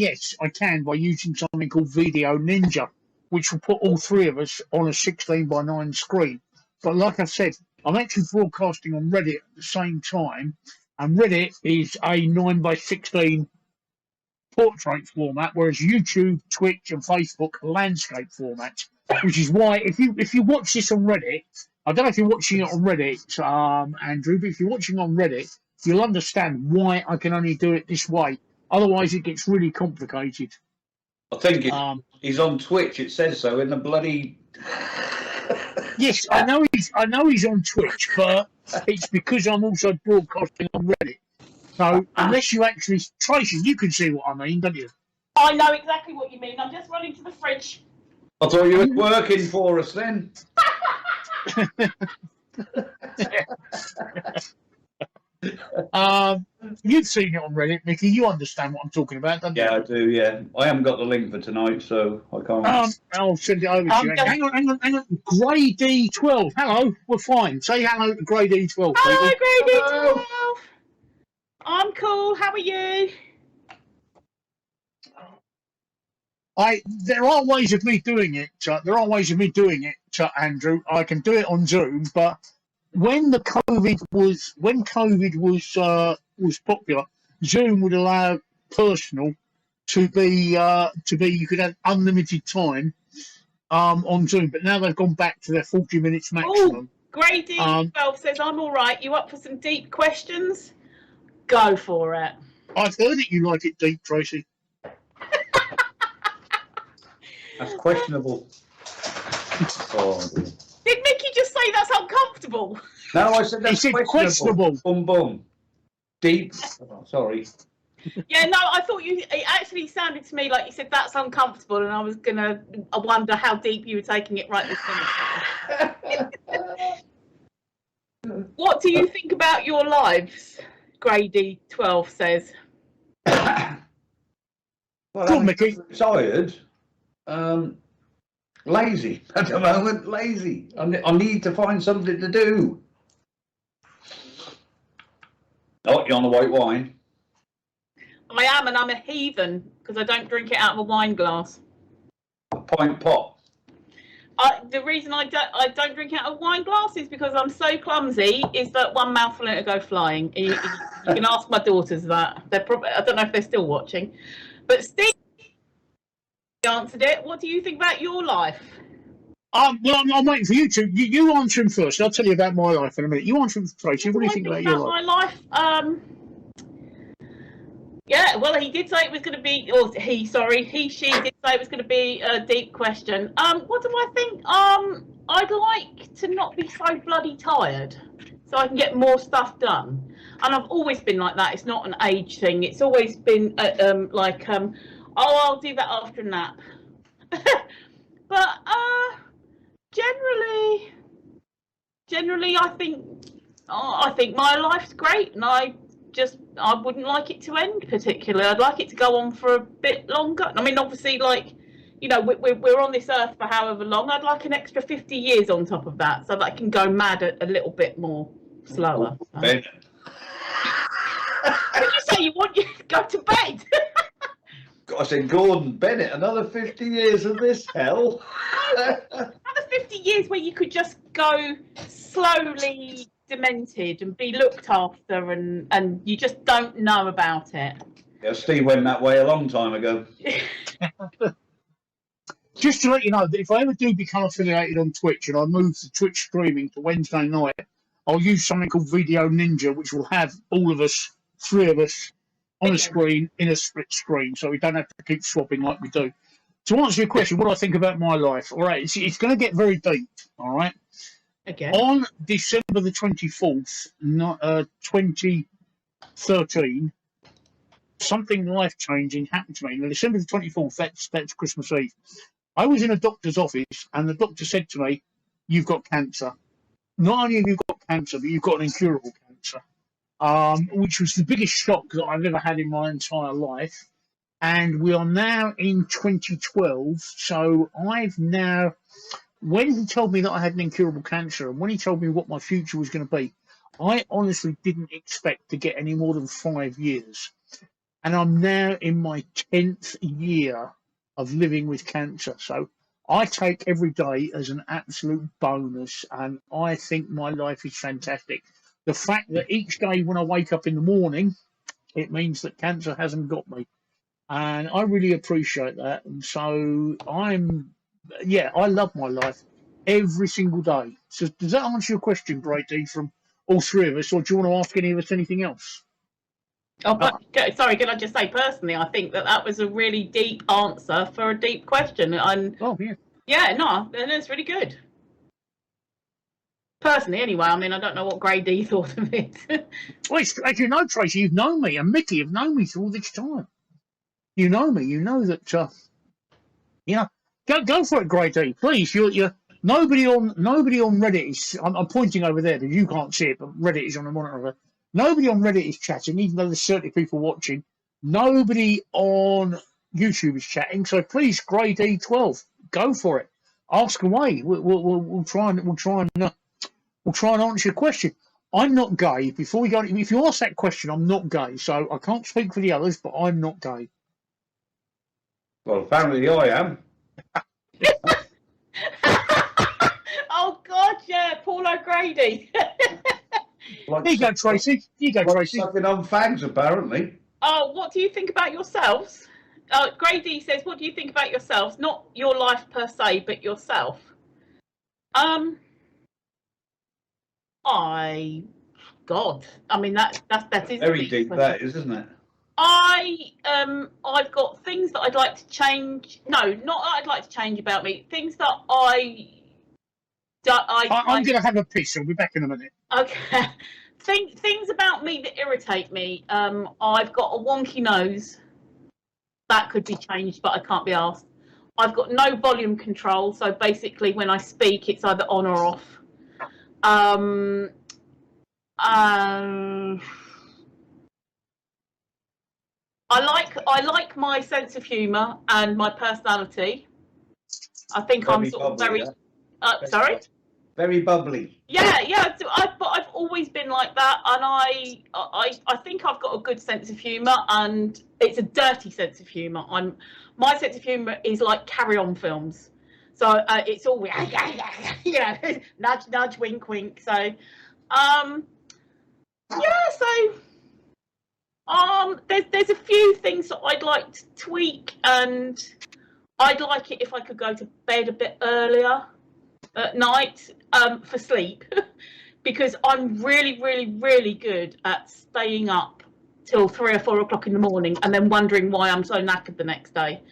by using something called Video Ninja, which will put all three of us on a 16:9 screen. But like I said, I'm actually broadcasting on Reddit at the same time, and Reddit is a 9:16 portrait format, whereas YouTube, Twitch, and Facebook are landscape formats. Which is why if you watch this on Reddit, I don't know if you're watching it on Reddit, Andrew, but if you're watching on Reddit, you'll understand why I can only do it this way. Otherwise, it gets really complicated. I think he's on Twitch. It says so in the bloody. Yes, I know he's on Twitch, but it's because I'm also broadcasting on Reddit. So unless you actually, Tracey, you can see what I mean, don't you? I know exactly what you mean. I'm just running to the fridge. I thought you were working for us then. You've seen it on Reddit, Micky. You understand what I'm talking about, don't you? Yeah, I do. Yeah, I haven't got the link for tonight, so I can't. I'll send it over to you. Hang on. Grey D12. Hello, we're fine. Say hello to Grey D12. Hello, Grey D12. I'm cool. How are you? There are ways of me doing it. Andrew. I can do it on Zoom, but when COVID was popular, Zoom would allow personal to be you could have unlimited time on Zoom, but now they've gone back to their 40 minutes maximum. Grey D12 says, I'm all right. You up for some deep questions? Go for it. I've heard it. You like it deep, Tracey. That's questionable. Oh, did Micky just say that's uncomfortable? No, I said that's questionable. Boom, boom. Deep. Oh, sorry. Yeah, no, I thought it actually sounded to me like you said that's uncomfortable, and I wonder how deep you were taking it right this minute. What do you think about your lives? Grey D12 says. Well, Go on, Micky. Tired. Lazy at the moment. Lazy. I need to find something to do. Oh, you're on the white wine. I am, and I'm a heathen because I don't drink it out of a wine glass. A pint pot. The reason I don't drink it out of a wine glass is because I'm so clumsy. Is that one mouthful and it'll go flying. You can ask my daughters that. They're probably, I don't know if they're still watching, but Steve answered it. What do you think about your life? Well, I'm waiting for you to. You answer him first. I'll tell you about my life in a minute. You answer him, Tracey. What do you think about your life? My life. Yeah, well, he did say it was going to be, or he, sorry, she did say it was going to be a deep question. What do I think? I'd like to not be so bloody tired, so I can get more stuff done. And I've always been like that. It's not an age thing. It's always been oh, I'll do that after a nap. But generally, I think my life's great, and I wouldn't like it to end particularly. I'd like it to go on for a bit longer. I mean, obviously, like, you know, we're on this earth for however long. I'd like an extra 50 years on top of that, so that I can go mad a little bit more slower. So. Did you say you want to go to bed? I said, Gordon Bennett, another 50 years of this hell. Another 50 years where you could just go slowly demented and be looked after, and you just don't know about it. Yeah, Steve went that way a long time ago. Just to let you know that if I ever do become affiliated on Twitch and I move the Twitch streaming to Wednesday night, I'll use something called Video Ninja, which will have all of us, 3 of us, on a screen, in a split screen, so we don't have to keep swapping like we do. To answer your question, what do I think about my life? All right, it's going to get very deep, all right? Okay. On December the 24th, 2013, something life-changing happened to me. Now, December the 24th, that's Christmas Eve. I was in a doctor's office, and the doctor said to me, "You've got cancer. Not only have you got cancer, but you've got an incurable cancer." Which was the biggest shock that I've ever had in my entire life. And we are now in 2012, so I've now, when he told me that I had an incurable cancer and when he told me what my future was going to be, I honestly didn't expect to get any more than 5 years. And I'm now in my 10th year of living with cancer. So I take every day as an absolute bonus, and I think my life is fantastic. The fact that each day when I wake up in the morning, it means that cancer hasn't got me. And I really appreciate that. And so I love my life every single day. So does that answer your question, Brady, from all 3 of us, or do you want to ask any of us anything else? Oh, but sorry, can I just say personally, I think that was a really deep answer for a deep question. And yeah, no, it's really good. Personally, anyway, I mean, I don't know what Grady thought of it. Well, as you know, Tracey, you've known me, and Micky have known me through all this time. You know me. You know that. Go for it, Grady, please. You're nobody on Reddit is. I'm pointing over there, but you can't see it. But Reddit is on the monitor. Nobody on Reddit is chatting, even though there's certainly people watching. Nobody on YouTube is chatting. So please, Grady 12, go for it. Ask away. We'll try and answer your question. I'm not gay. Before we go, if you ask that question, I'm not gay. So I can't speak for the others, but I'm not gay. Well, apparently I am. Oh God, yeah, Paul O'Grady. Here you go, Tracey. Here you go, Tracey. Sucking on fags, apparently. Oh, what do you think about yourselves? Grady says, "What do you think about yourselves? Not your life per se, but yourself." God, I mean that is very deep. That is, isn't it? I've got things that I'd like to change. No, not that I'd like to change about me. Things that I'm going to have a piss. I'll be back in a minute. Okay. Things about me that irritate me. I've got a wonky nose. That could be changed, but I can't be asked. I've got no volume control, so basically when I speak, it's either on or off. I like my sense of humour and my personality. I think I'm sort of very. Sorry. Very bubbly. Yeah. But I've always been like that, and I think I've got a good sense of humour, and it's a dirty sense of humour. My sense of humour is like Carry On films, so it's all nudge nudge, wink wink. So, there's a few things that I'd like to tweak, and I'd like it if I could go to bed a bit earlier at night for sleep, because I'm really, really, really good at staying up till 3 or 4 o'clock in the morning, and then wondering why I'm so knackered the next day.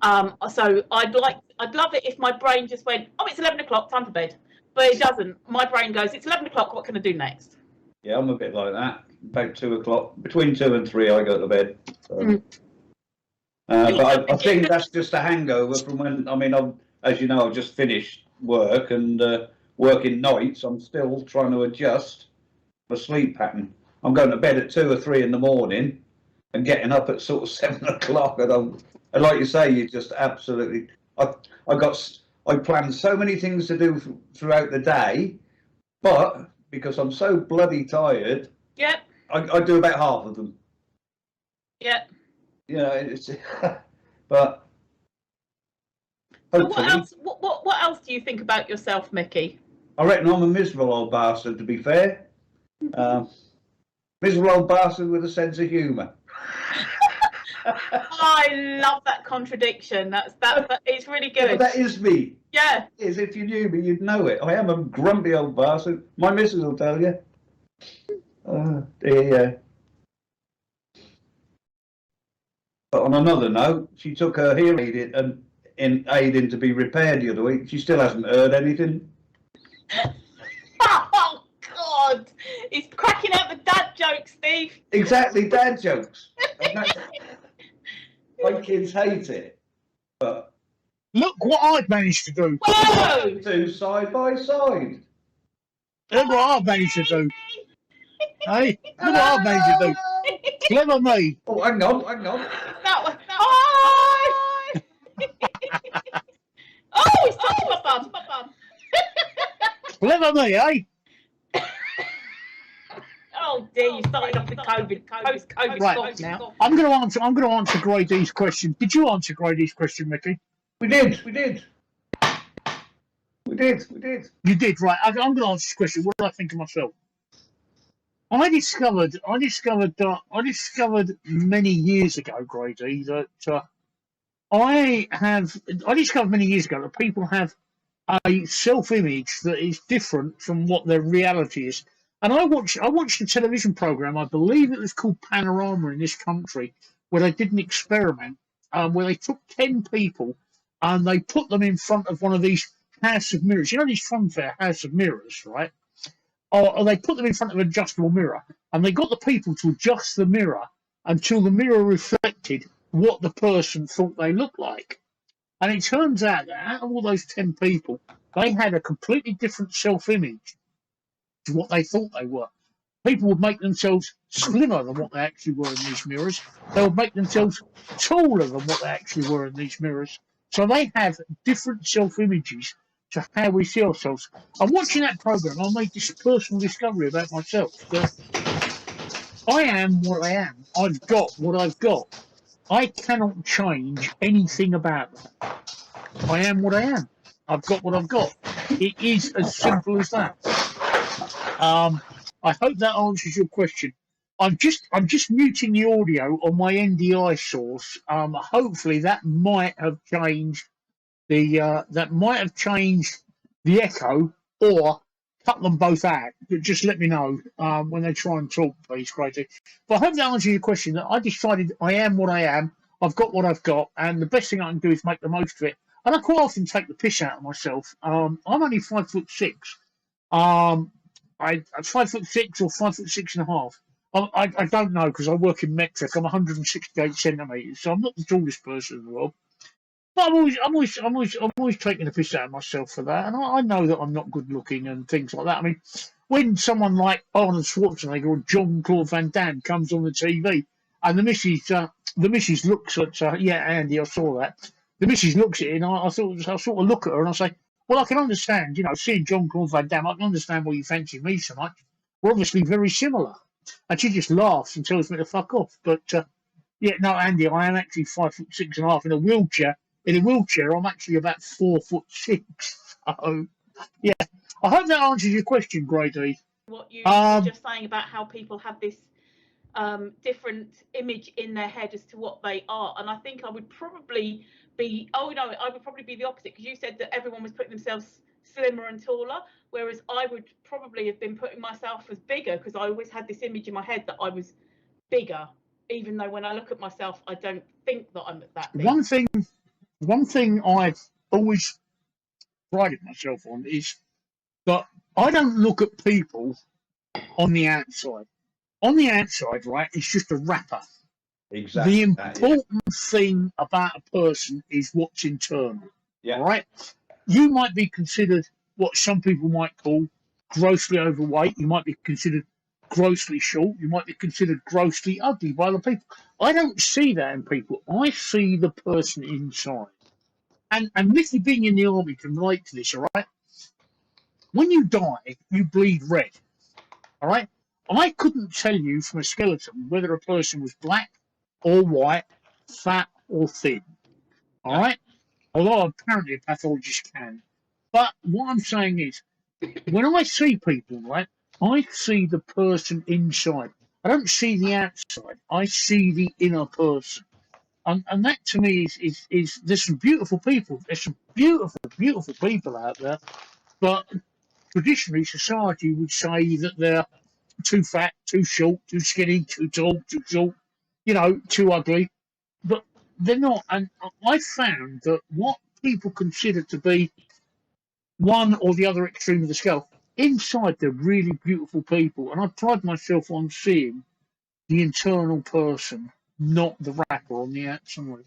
So I'd love it if my brain just went, oh, it's 11 o'clock, time for bed. But it doesn't. My brain goes, it's 11 o'clock, what can I do next? Yeah, I'm a bit like that. About 2 o'clock, between 2 and 3, I go to bed. So. But I think that's just a hangover from when, I mean, as you know, I've just finished work and working nights. I'm still trying to adjust my sleep pattern. I'm going to bed at 2 or 3 in the morning and getting up at sort of 7 o'clock. And like you say, you just absolutely. I planned so many things to do throughout the day, but because I'm so bloody tired, yep, I do about half of them. Yep. You know, it's but. So what else? What else do you think about yourself, Micky? I reckon I'm a miserable old bastard, to be fair. Miserable old bastard with a sense of humour. I love that contradiction. That it's really good. Yeah, but that is me. Yeah. It is. If you knew me, you'd know it. I am a grumpy old bastard. My missus will tell you. But on another note, she took her hearing aid in to be repaired the other week. She still hasn't heard anything. Oh God! He's cracking out the dad jokes, Steve. Exactly, dad jokes. My kids hate it. But look what I've managed to do. Whoa! Two side by side. Look what I've managed to do. Hey, look what I've managed to do. Clever me. Oh, hang on. That one. Hi! Oh, he's touching my bum. Clever me, eh? Oh dear, you started off with COVID Right. now. I'm going to answer Grady's question. Did you answer Grady's question, Micky? We did. You did, right. I'm going to answer this question. What do I think of myself? I discovered many years ago, Grady, that I discovered many years ago that people have a self-image that is different from what their reality is. And I watched a television program, I believe it was called Paranormal in this country, where they did an experiment, where they took 10 people and they put them in front of one of these house of mirrors. You know these funfair house of mirrors, right? Or they put them in front of an adjustable mirror, and they got the people to adjust the mirror until the mirror reflected what the person thought they looked like. And it turns out that out of all those 10 people, they had a completely different self-image to what they thought they were. People would make themselves slimmer than what they actually were in these mirrors. They would make themselves taller than what they actually were in these mirrors. So they have different self-images to how we see ourselves. And watching that program, I made this personal discovery about myself. That I am what I am. I've got what I've got. I cannot change anything about that. I am what I am. I've got what I've got. It is as simple as that. I hope that answers your question. I'm just muting the audio on my NDI source. Hopefully that might have changed the echo, or cut them both out. Just let me know when they try and talk, please, Crazy. But I hope that answers your question. That I decided I am what I am. I've got what I've got, and the best thing I can do is make the most of it. And I quite often take the piss out of myself. I'm only 5'6". I'm 5'6" or 5'6.5". I don't know, because I work in metric. I'm 168 centimetres, so I'm not the tallest person in the world. But I'm always taking the piss out of myself for that, and I know that I'm not good looking and things like that. I mean, when someone like Arnold Schwarzenegger or Jean-Claude Van Damme comes on the TV, and the missus looks at yeah, Andy, I saw that. The missus looks at it, and I sort of look at her and I say, well, I can understand, seeing Jean-Claude Van Damme, I can understand why you fancy me so much. We're obviously very similar. And she just laughs and tells me to fuck off. But yeah, no, Andy, I am actually 5'6.5" in a wheelchair. In a wheelchair, I'm actually about 4'6". So, yeah, I hope that answers your question, Grady. What you were just saying about how people have this different image in their head as to what they are, and I think I would probably be. Oh no, I would probably be the opposite, because you said that everyone was putting themselves slimmer and taller, whereas I would probably have been putting myself as bigger, because I always had this image in my head that I was bigger, even though when I look at myself, I don't think that I'm that big. One thing I've always prided myself on is that I don't look at people on the outside. On the outside, right, it's just a wrapper. Exactly. The important thing about a person is what's internal. Yeah. All right. You might be considered what some people might call grossly overweight. You might be considered grossly short. You might be considered grossly ugly by other people. I don't see that in people. I see the person inside. And Micky being in the army can relate to this, all right? When you die, you bleed red. All right? I couldn't tell you from a skeleton whether a person was black or white, fat or thin. All right? Although apparently a pathologist can. But what I'm saying is, when I see people, right, I see the person inside. I don't see the outside. I see the inner person. And that to me is there's some beautiful people. There's some beautiful people out there. But traditionally, society would say that they're too fat, too short, too skinny, too tall, too short, too ugly. But they're not. And I found that what people consider to be one or the other extreme of the scale, inside they're really beautiful people. And I pride myself on seeing the internal person, not the wrapper on the outside.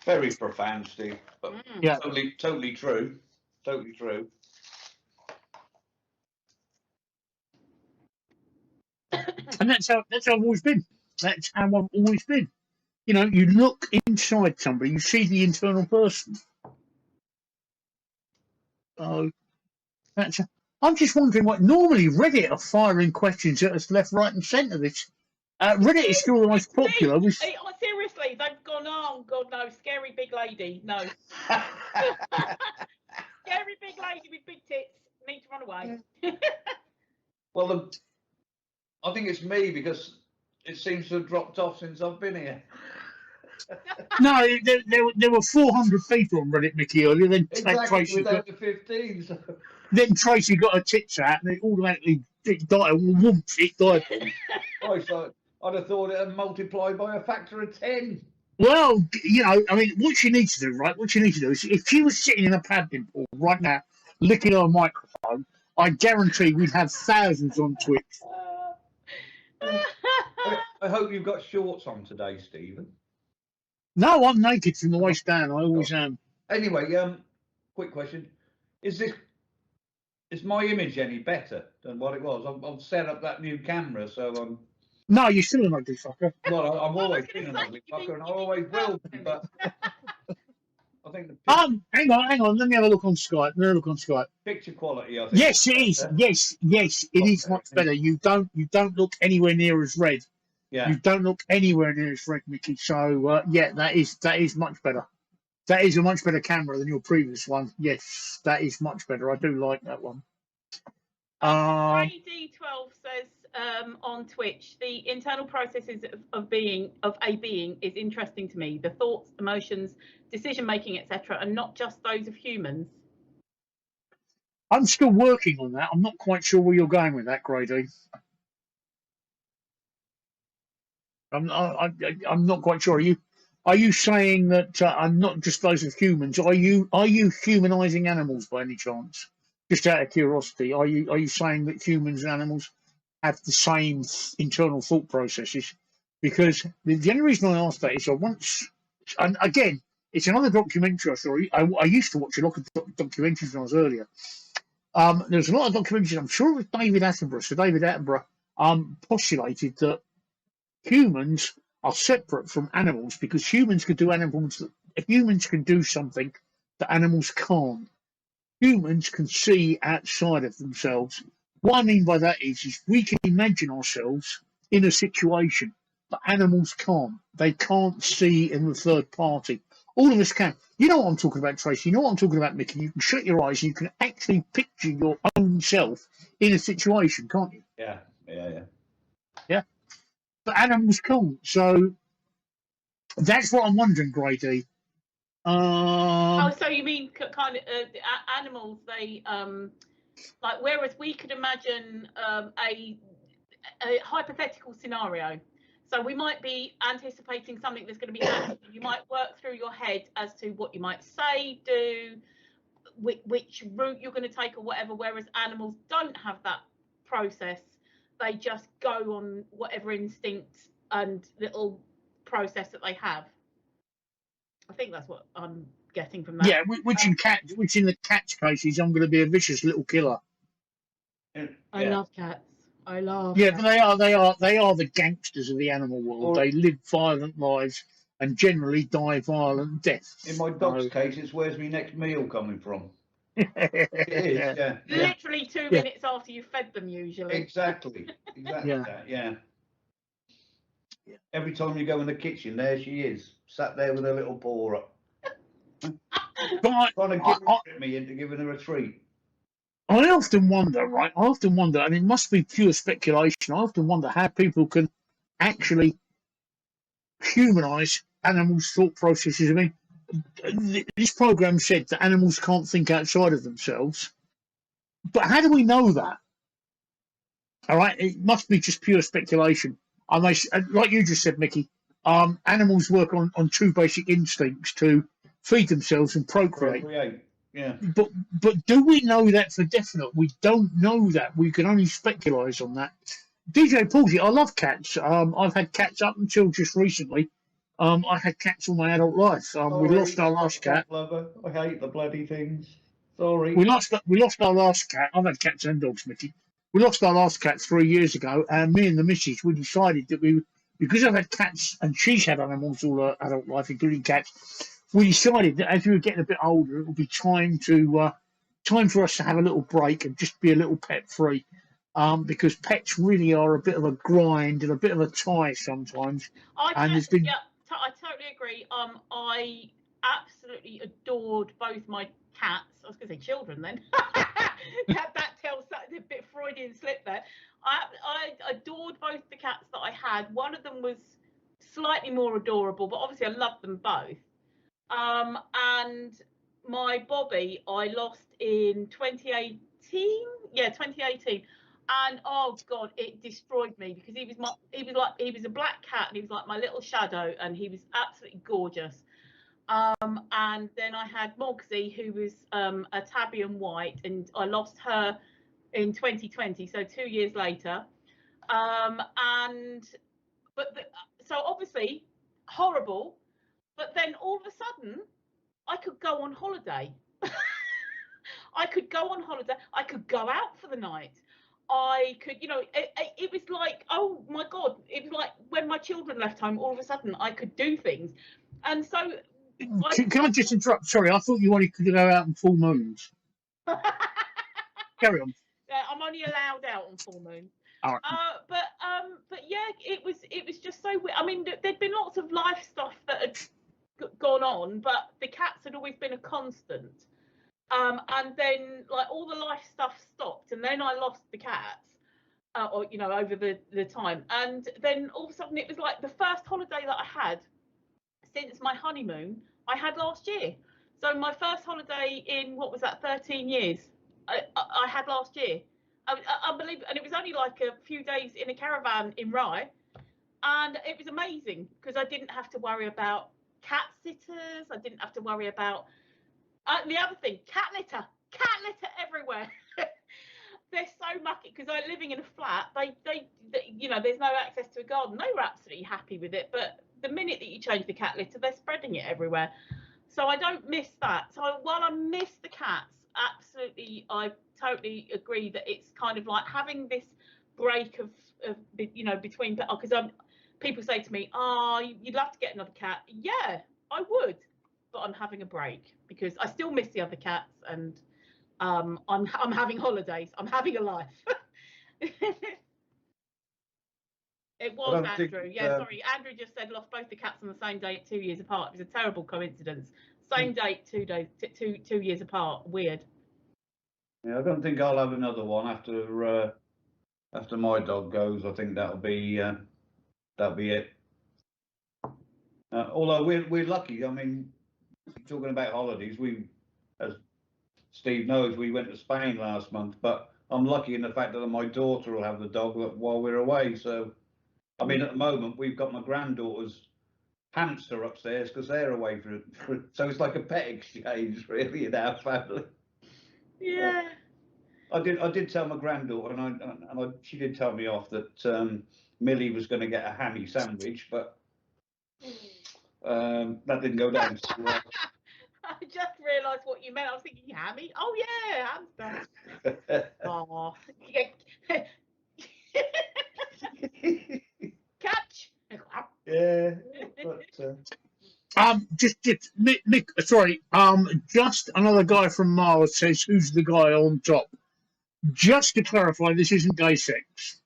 Very profound, Steve. But yeah, totally true. Totally true. And that's how I've always been. That's how I've always been. You look inside somebody, you see the internal person. So that's. I'm just wondering what normally Reddit are firing questions at us left, right, and centre. This Reddit is still the most popular. Seriously, they've gone. Oh God, no! Scary big lady, no. Scary big lady with big tits. Need to run away. Well, I think it's me because it seems to have dropped off since I've been here. No, there were 400 people on Reddit, Micky, earlier. Then Tracy without the 15. So. Then Tracey got her tits out, and it automatically died. It died. I'd have thought it had multiplied by a factor of 10. Well, what you need to do, right? What you need to do is, if she was sitting in a paddling pool right now, licking her microphone, I guarantee we'd have thousands on Twitch. I hope you've got shorts on today, Stephen. No, I'm naked from the waist down. I always am. Anyway, quick question: Is my image any better than what it was? I've set up that new camera, so No, you're still an ugly fucker. Well, I've always been an ugly fucker, and I always will be. But I think the hang on. Let me have a look on Skype. Picture quality, I think. Yes, it is. Yes, it is much better. You don't look anywhere near as red. Yeah. You don't look anywhere near as red, Micky. So that is much better. That is a much better camera than your previous one. Yes, that is much better. I do like that one. D12 says on Twitch, the internal processes of a being is interesting to me. The thoughts, emotions, decision making, etc., and not just those of humans. I'm still working on that. I'm not quite sure where you're going with that, Grady. I'm not quite sure. Are you saying that I'm not just those of humans? Are you humanizing animals by any chance? Just out of curiosity, are you saying that humans and animals have the same internal thought processes? Because the only reason I asked that is and again, it's another documentary I saw. I used to watch a lot of documentaries when I was earlier. There's a lot of documentaries. I'm sure it was David Attenborough. So David Attenborough postulated that humans are separate from animals because humans can do something that animals can't. Humans can see outside of themselves. What I mean by that is we can imagine ourselves in a situation, but animals can't. They can't see in the third party. All of us can. You know what I'm talking about, Tracey. You know what I'm talking about, Micky. You can shut your eyes and you can actually picture your own self in a situation, can't you? Yeah. Yeah. But animals can't. So that's what I'm wondering, Grady. So you mean kind of animals? They like, whereas we could imagine a hypothetical scenario. So we might be anticipating something that's going to be happening. You might work through your head as to what you might say, do, which route you're going to take or whatever, whereas animals don't have that process. They just go on whatever instinct and little process that they have. I think that's what I'm getting from that. Yeah, which in the cat's cases, I'm going to be a vicious little killer. Yeah. I love cats. I love. Yeah, cats. but they are the gangsters of the animal world. They live violent lives and generally die violent deaths. In my dog's case, it's where's my next meal coming from? It is, yeah. Literally 2 minutes after you fed them, usually. Exactly that, yeah. Every time you go in the kitchen, there she is, sat there with her little paw up. Trying to get me into giving her a treat. I often wonder, right? And it must be pure speculation. I often wonder how people can actually humanise animals' thought processes. I mean, this program said that animals can't think outside of themselves, but how do we know that? All right, it must be just pure speculation. And like you just said, Micky, animals work on two basic instincts: to feed themselves and procreate. Yeah. But do we know that for definite? We don't know that. We can only speculise on that. DJ Palsy, I love cats. I've had cats up until just recently. I had cats all my adult life. We lost our last cat. Lover. I hate the bloody things. Sorry. We lost our last cat. I've had cats and dogs, Micky. We lost our last cat 3 years ago, and me and the missus, we decided that because I've had cats and she's had animals all her adult life, including cats. We decided that as we were getting a bit older, it would be time for us to have a little break and just be a little pet free, because pets really are a bit of a grind and a bit of a tie sometimes. I totally agree. I absolutely adored both my cats. I was going to say children then. that tells a bit Freudian slip there. I adored both the cats that I had. One of them was slightly more adorable, but obviously I loved them both. And my Bobby I lost in 2018. Yeah, 2018. And oh god, it destroyed me because he was a black cat and he was like my little shadow and he was absolutely gorgeous. And then I had Mogsy, who was a tabby and white, and I lost her in 2020, so 2 years later. So obviously horrible. But then all of a sudden, I could go on holiday. I could go on holiday. I could go out for the night. I could, it was like, oh my God, it was like when my children left home, all of a sudden I could do things. And so. Can I just interrupt? Sorry, I thought you wanted to go out on full moons. Carry on. I'm only allowed out on full moon. All right. But yeah, it was just so weird. I mean, there'd been lots of life stuff that had gone on, but the cats had always been a constant. And then like all the life stuff stopped, and then I lost the cats, over the time. And then all of a sudden, it was like the first holiday that I had since my honeymoon I had last year. So my first holiday in 13 years I had last year. Unbelievable. And it was only like a few days in a caravan in Rye, and it was amazing because I didn't have to worry about cat sitters. I didn't have to worry about the other thing, cat litter everywhere. They're so mucky because I'm living in a flat. They there's no access to a garden. They were absolutely happy with it, but the minute that you change the cat litter, they're spreading it everywhere. So I don't miss that. So while I miss the cats, absolutely, I totally agree that it's kind of like having this break of between, because people say to me, you'd love to get another cat. Yeah, I would, but I'm having a break because I still miss the other cats, and I'm having holidays. I'm having a life. It was Andrew. Sorry. Andrew just said lost both the cats on the same day 2 years apart. It was a terrible coincidence. Same date, 2 days, 2 years apart. Weird. Yeah, I don't think I'll have another one after my dog goes. I think that'll be it. Although we're lucky. I mean, talking about holidays, as Steve knows, we went to Spain last month, but I'm lucky in the fact that my daughter will have the dog while we're away. So, I mean, at the moment we've got my granddaughter's hamster upstairs because they're away so it's like a pet exchange really in our family. Yeah. I did tell my granddaughter, and she did tell me off that Millie was going to get a hammy sandwich, but that didn't go down so well. I just realised what you meant. I was thinking hammy. Oh yeah, hamster. Oh, catch. Yeah, but Nick, sorry, just another guy from Mars says, who's the guy on top? Just to clarify, this isn't gay sex.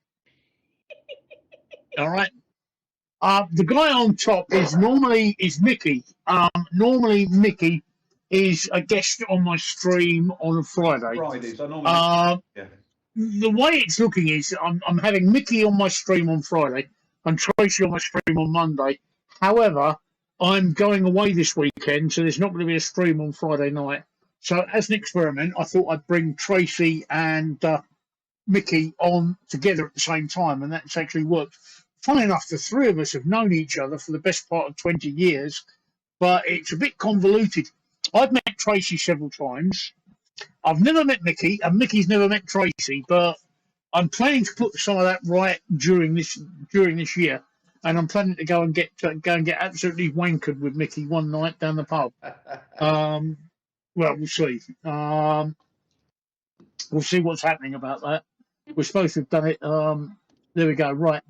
All right. The guy on top is Micky. Normally Micky is a guest on my stream on a Friday. Fridays, I normally. Yeah. The way it's looking is I'm having Micky on my stream on Friday and Tracey on my stream on Monday. However, I'm going away this weekend, so there's not going to be a stream on Friday night. So as an experiment, I thought I'd bring Tracey and Micky on together at the same time, and that's actually worked. Funny enough, the three of us have known each other for the best part of 20 years, but it's a bit convoluted. I've met Tracey several times. I've never met Micky, and Micky's never met Tracey, but I'm planning to put some of that right during this year, and I'm planning to go and get absolutely wankered with Micky one night down the pub. Well, we'll see. We'll see what's happening about that. We're supposed to have done it. There we go. Right.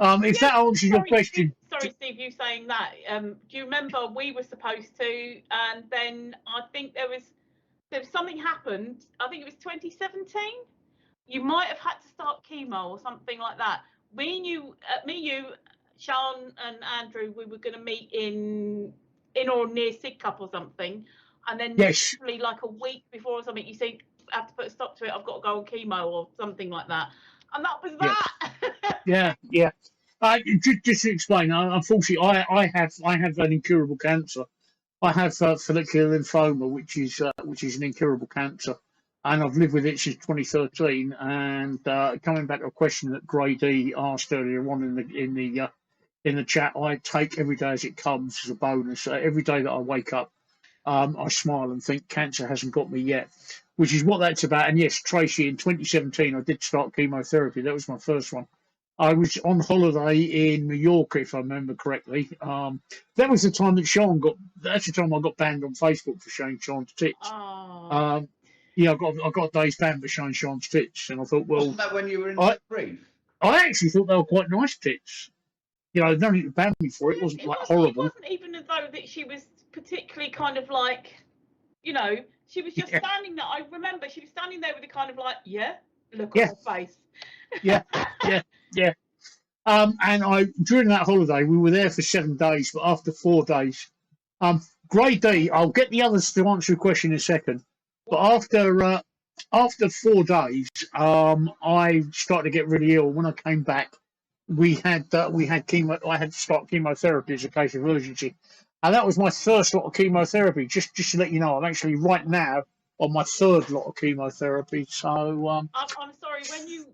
If that answers your question. Sorry, Steve, you saying that. Do you remember we were supposed to, and then I think there was something happened. I think it was 2017. You might have had to start chemo or something like that. You, Sean and Andrew, we were going to meet in or near Sidcup or something, and then literally like a week before or something, you said I have to put a stop to it. I've got to go on chemo or something like that, and that was that. Yeah. Just to explain, unfortunately, I have an incurable cancer. I have follicular lymphoma, which is an incurable cancer, and I've lived with it since 2013. And coming back to a question that Grady asked earlier on in the chat, I take every day as it comes as a bonus. Every day that I wake up, I smile and think cancer hasn't got me yet, which is what that's about. And yes, Tracey, in 2017, I did start chemotherapy. That was my first one. I was on holiday in Mallorca, if I remember correctly. That was the time that that's the time I got banned on Facebook for showing Sean's tits. Oh. Yeah, I got a day's ban for showing Sean's tits, and I thought, well, wasn't that when you were in the brief? I actually thought they were quite nice tits. You know, no need to ban me for it. It wasn't horrible. It wasn't even as though that she was particularly kind of like, you know, she was just standing there. I remember she was standing there with a kind of like, look on her face. Yeah. And during that holiday, we were there for 7 days, but after 4 days, Grade D, I'll get the others to answer your question in a second. But after 4 days, I started to get really ill. When I came back, we had chemo. I had to start chemotherapy as a case of urgency, and that was my first lot of chemotherapy. Just to let you know, I'm actually right now on my 3rd lot of chemotherapy. So I'm sorry,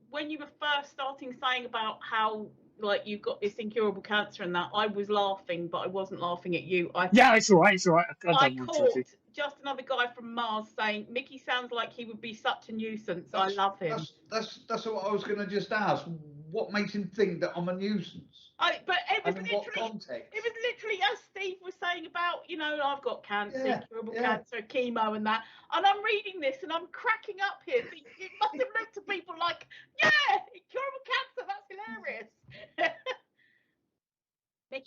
when you were first starting saying about how like you've got this incurable cancer and that, I was laughing, but I wasn't laughing at you. It's all right. I caught just another guy from Mars saying Micky sounds like he would be such a nuisance. I love him. That's what I was going to just ask. What makes him think that I'm a nuisance? But it was what context? It was literally as Steve was saying about, you know, I've got cancer, incurable cancer, chemo and that. And I'm reading this and I'm cracking up here. It must have looked to people like, incurable cancer, that's hilarious.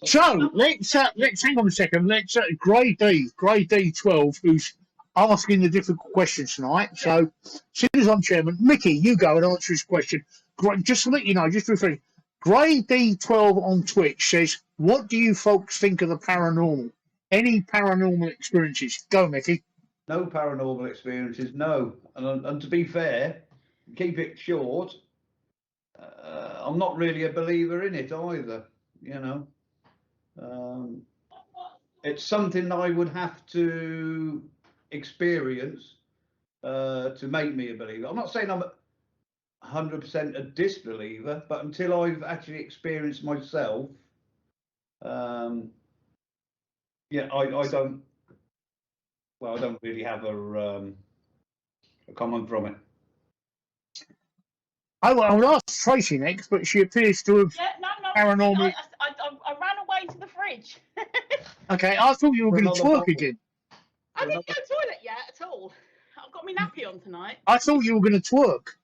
So let's hang on a second. Let's Grade D 12, who's asking the difficult questions tonight. So as soon as I'm chairman, Micky, you go and answer his question. Just to let you know, just to refresh, Grade D12 on Twitch says, "What do you folks think of the paranormal? Any paranormal experiences?" Go, Micky. No paranormal experiences, no. And to be fair, keep it short. I'm not really a believer in it either. You know, it's something I would have to experience to make me a believer. I'm not saying 100% a disbeliever, but until I've actually experienced myself, yeah, I don't. Well, I don't really have a comment from it. I will ask Tracey next, but she appears to have paranormal. I ran away to the fridge. Okay, I thought you were going to twerk again. I didn't go to the toilet yet at all. I've got my nappy on tonight. I thought you were going to twerk.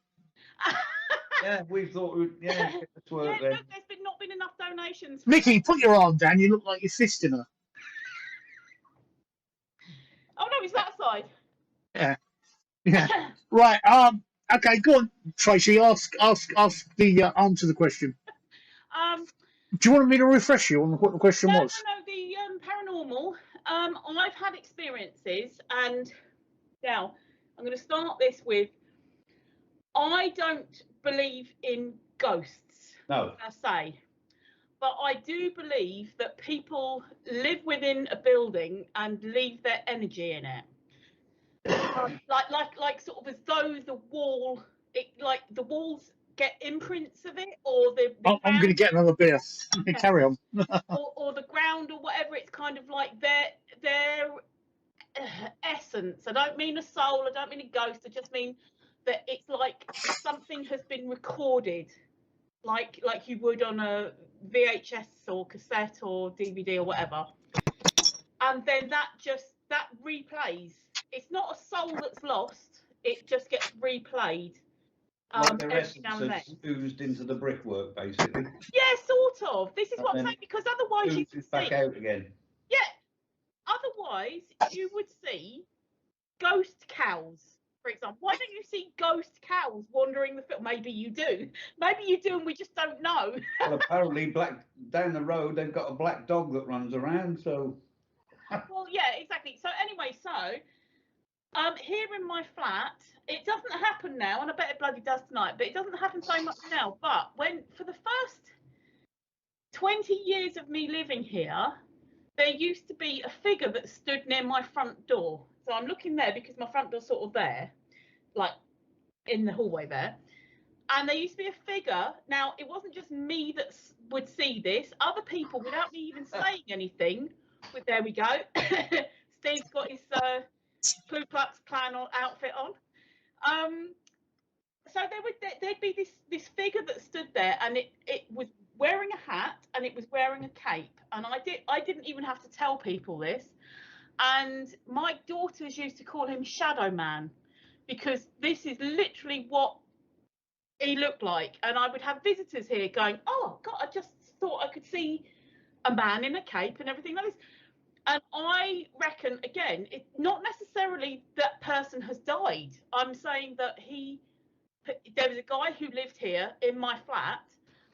Yeah, we thought, yeah, twerk then. Look, there's not been enough donations. Micky, put your arm down. You look like you're fisting her. Oh no, it's that side. Yeah, yeah. Right. Okay, go on, Tracey. Ask the answer the question. Do you want me to refresh you on what the question was? No. The paranormal. I've had experiences, and now I'm going to start this with. I don't believe in ghosts, per se, but I do believe that people live within a building and leave their energy in it. like sort of as though the wall, like the walls get imprints of it, or I'm going to get another beer. Carry on. or the ground, or whatever. It's kind of like their essence. I don't mean a soul. I don't mean a ghost. I just mean that it's like something has been recorded, like you would on a VHS or cassette or DVD or whatever, and then that replays. It's not a soul that's lost. It just gets replayed. Like their essence has oozed into the brickwork, basically. Yeah, sort of. This is what I'm saying, because otherwise you would back out again. Yeah. Otherwise, you would see ghost cows, for example. Why don't you see ghost cows wandering the field? Maybe you do. Maybe you do, and we just don't know. Well, apparently, down the road, they've got a black dog that runs around. So. Well, yeah, exactly. So anyway, here in my flat, it doesn't happen now, and I bet it bloody does tonight, but it doesn't happen so much now. But for the first 20 years of me living here, there used to be a figure that stood near my front door. So I'm looking there because my front door's sort of there, like in the hallway there. And there used to be a figure. Now, it wasn't just me that would see this. Other people, without me even saying anything, there we go. Steve's got his Ku Klux Klan outfit on. So there'd be this figure that stood there, and it was wearing a hat and it was wearing a cape, and I didn't even have to tell people this. And my daughters used to call him Shadow Man, because this is literally what he looked like. And I would have visitors here going, "Oh God, I just thought I could see a man in a cape and everything like this." And I reckon, again, it's not necessarily that person has died. I'm saying that there was a guy who lived here in my flat,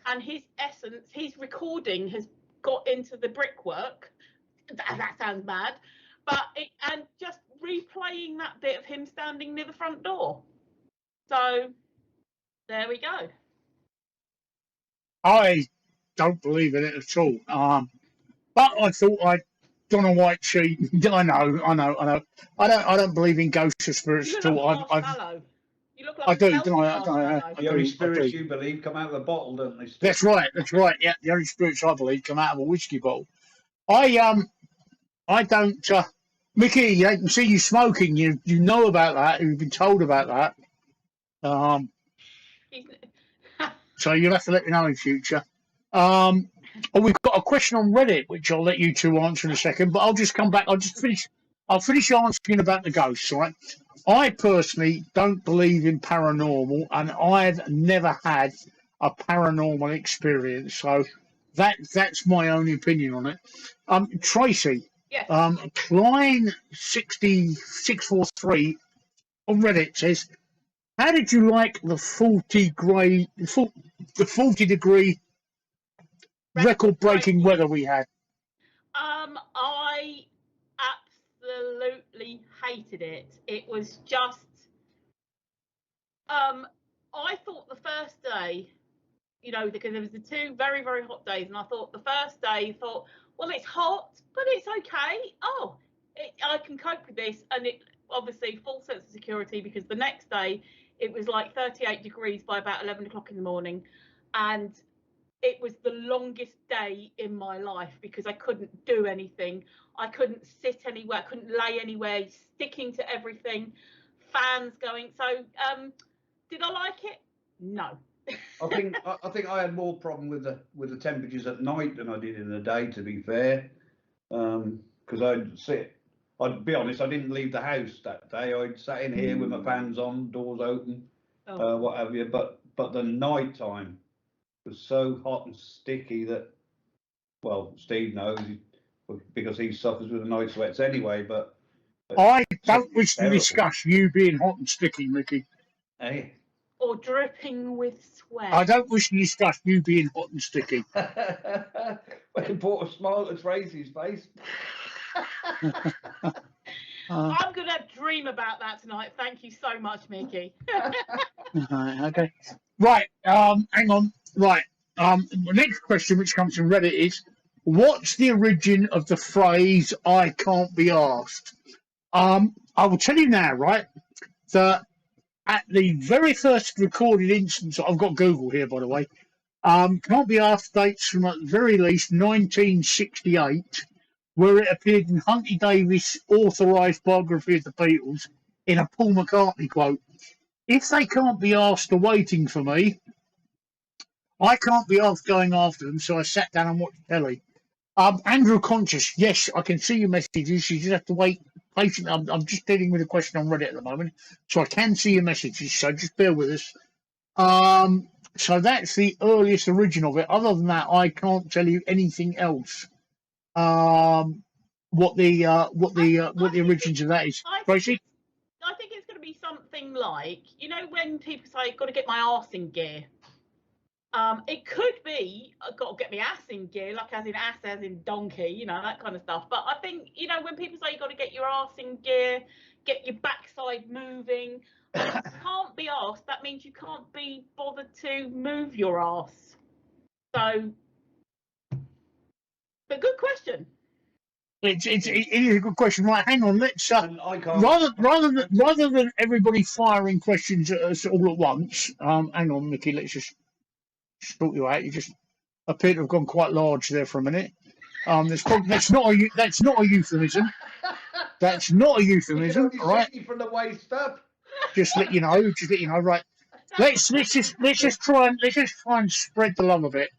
and his essence, his recording has got into the brickwork. That sounds mad, and just replaying that bit of him standing near the front door. So there we go. I don't believe in it at all. But I thought I'd done a white sheet. I know. I don't believe in ghosts or spirits at all. You look like I do, don't I? The only spirits you believe come out of the bottle, don't they? That's right. Yeah, the only spirits I believe come out of a whiskey bottle. I don't. Micky, I can see you smoking. You know about that. You've been told about that. So you'll have to let me know in future. We've got a question on Reddit, which I'll let you two answer in a second. But I'll just come back. I'll finish answering about the ghosts. Right. I personally don't believe in paranormal, and I've never had a paranormal experience. So that's my own opinion on it. Tracey, yes. Klein 6643 on Reddit says, "How did you like the 40-degree record-breaking weather we had?" I absolutely hated it. It was just, I thought the first day, because there was the 2 very, very hot days, and I thought the first day, well, it's hot, but it's okay. I can cope with this. And obviously full sense of security, because the next day it was like 38 degrees by about 11 o'clock in the morning, and it was the longest day in my life because I couldn't do anything. I couldn't sit anywhere, I couldn't lay anywhere, sticking to everything, fans going. So did I like it? No. I think I had more problem with the temperatures at night than I did in the day, to be fair. Because I'd be honest, I didn't leave the house that day. I sat in here with my fans on, doors open, what have you. But the night time was so hot and sticky that, well, Steve knows because he suffers with the night sweats anyway. But I don't wish to discuss you being hot and sticky, Micky. Hey. Or dripping with sweat. I don't wish to discuss you being hot and sticky. I can put a smile to Tracey's face. I'm going to dream about that tonight. Thank you so much, Micky. Okay. Right. Hang on. Right. The next question, which comes from Reddit, is what's the origin of the phrase "I can't be asked"? I will tell you now, right? That at the very first recorded instance, I've got Google here, by the way. Can't be asked dates from at the very least 1968, where it appeared in Hunty Davis' authorised biography of the Beatles in a Paul McCartney quote. If they can't be asked are waiting for me, I can't be asked going after them, so I sat down and watched telly. Andrew Conscious, yes, I can see your messages. You just have to wait patiently. I'm just dealing with a question on Reddit at the moment, so I can see your messages, so just bear with us. So that's the earliest origin of it. Other than that, I can't tell you anything else. What the origins of that is, Tracy? I think it's going to be something like, you know, when people say, "Got to get my arse in gear." It could be, "I've got to get my ass in gear," like as in donkey, you know, that kind of stuff. But I think, you know, when people say you've got to get your ass in gear, get your backside moving, can't be asked, that means you can't be bothered to move your ass. So, but good question. It is a good question. Right, hang on. Let's rather than everybody firing questions at us all at once. Hang on, Micky. Let's just sort you out. You just appear to have gone quite large there for a minute. That's not a euphemism. That's not a euphemism, right? From the waist up. Just let you know. Right. Let's just try and spread the love a bit.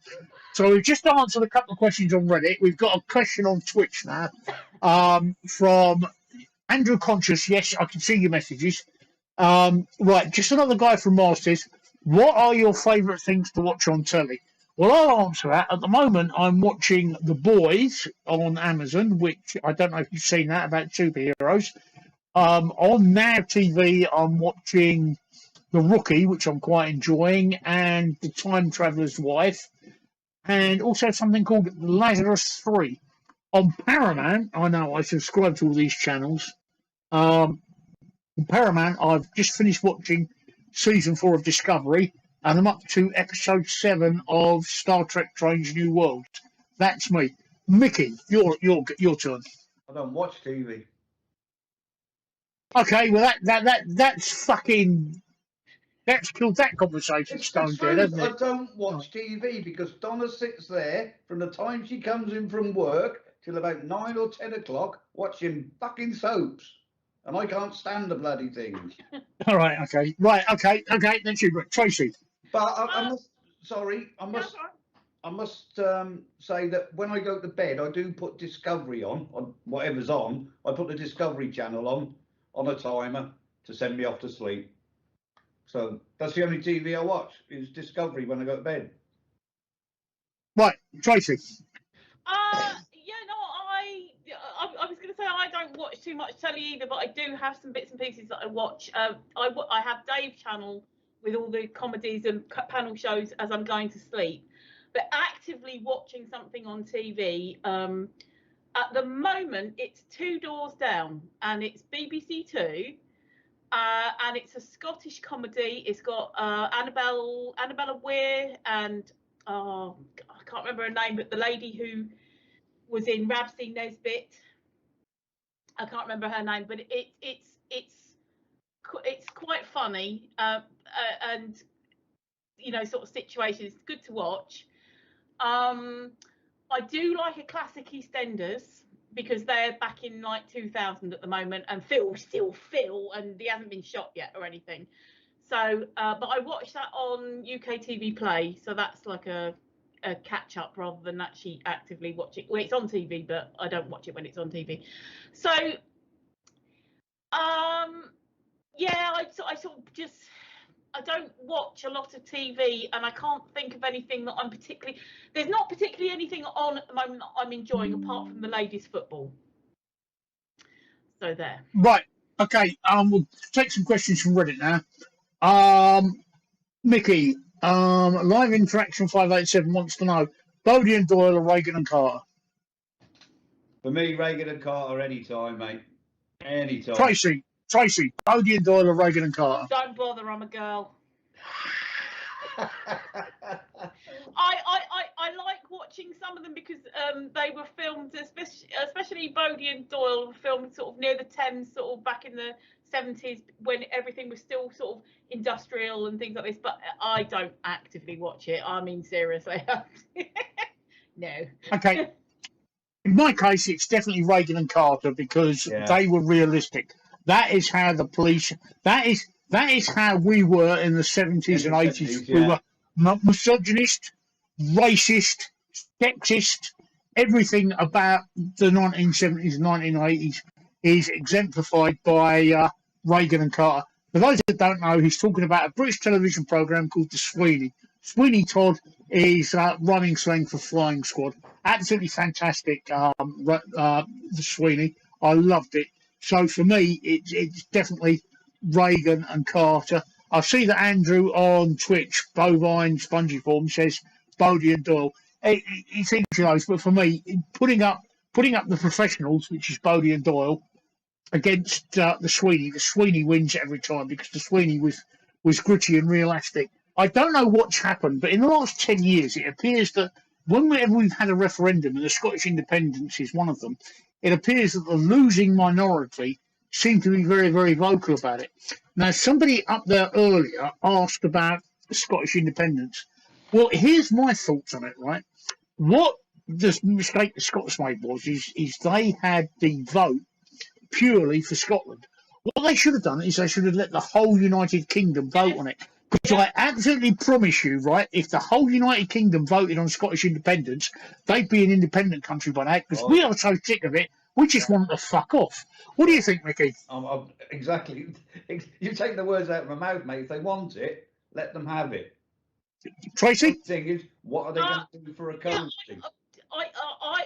So we've just answered a couple of questions on Reddit. We've got a question on Twitch now from Andrew Conscious. Yes, I can see your messages. Right, just another guy from Mars says, what are your favourite things to watch on telly? Well, I'll answer that. At the moment, I'm watching The Boys on Amazon, which I don't know if you've seen that, about superheroes. On Now TV, I'm watching The Rookie, which I'm quite enjoying, and The Time Traveller's Wife, and also something called Lazarus 3. On Paramount, I know I subscribe to all these channels. On Paramount, I've just finished watching season 4 of Discovery, and I'm up to episode 7 of Star Trek: Strange New Worlds. That's me. Micky, your turn. I don't watch TV. Okay, well that's fucking. That's killed that conversation stone dead, hasn't it? I don't watch TV because Donna sits there from the time she comes in from work till about 9 or 10 o'clock watching fucking soaps, and I can't stand the bloody things. All right, okay, that's you, Tracey. But I must say that when I go to bed, I do put Discovery on whatever's on. I put the Discovery channel on a timer to send me off to sleep. So that's the only TV I watch is Discovery when I go to bed. Right, Tracey. I was going to say I don't watch too much telly either, but I do have some bits and pieces that I watch. I have Dave's channel with all the comedies and panel shows as I'm going to sleep. But actively watching something on TV, at the moment, it's Two Doors Down, and it's BBC Two. And it's a Scottish comedy. It's got Annabella Weir and I can't remember her name, but the lady who was in Rabsy Nesbitt. I can't remember her name, but it's quite funny, and you know, sort of situations. It's good to watch. I do like a classic EastEnders because they're back in like 2000 at the moment, and Phil's still Phil, and he hasn't been shot yet or anything. So, but I watched that on UK TV Play, so that's like a catch up rather than actually actively watch it. Well, it's on TV, but I don't watch it when it's on TV. So, yeah, I sort of just, I don't watch a lot of TV, and I can't think of anything that I'm particularly. There's not particularly anything on at the moment that I'm enjoying apart from the ladies' football. So there. Right. Okay. We'll take some questions from Reddit now. Micky, live interaction 587 wants to know: Bodie and Doyle or Regan and Carter? For me, Regan and Carter anytime, mate. Anytime. Tracey, Bodie and Doyle or Regan and Carter? Don't bother, I'm a girl. I like watching some of them because they were filmed, especially Bodie and Doyle were filmed sort of near the Thames, sort of back in the 70s when everything was still sort of industrial and things like this. But I don't actively watch it. I mean, seriously. No. Okay. In my case, it's definitely Regan and Carter because they were realistic. That is how the police. That is how we were in the 70s and 80s. We were misogynist, racist, sexist. Everything about the 1970s and 1980s is exemplified by Regan and Carter. For those that don't know, he's talking about a British television programme called The Sweeney. Sweeney Todd is running Slang for Flying Squad. Absolutely fantastic, The Sweeney. I loved it. So for me, it's definitely Regan and Carter. I see that Andrew on Twitch, bovine spongiform, says Bodie and Doyle. It's each of those, but for me, putting up the professionals, which is Bodie and Doyle, against the Sweeney wins every time because the Sweeney was gritty and realistic. I don't know what's happened, but in the last 10 years, it appears that whenever we've had a referendum, and the Scottish independence is one of them, it appears that the losing minority seem to be very, very vocal about it. Now, somebody up there earlier asked about the Scottish independence. Well, here's my thoughts on it, right? What the mistake the Scots made is they had the vote purely for Scotland. What they should have done is they should have let the whole United Kingdom vote on it. Because I absolutely promise you, right, if the whole United Kingdom voted on Scottish independence, they'd be an independent country by now, because we are so sick of it, we just want to fuck off. What do you think, Micky? Exactly. You take the words out of my mouth, mate. If they want it, let them have it. Tracey? The thing is, what are they going to do for a currency?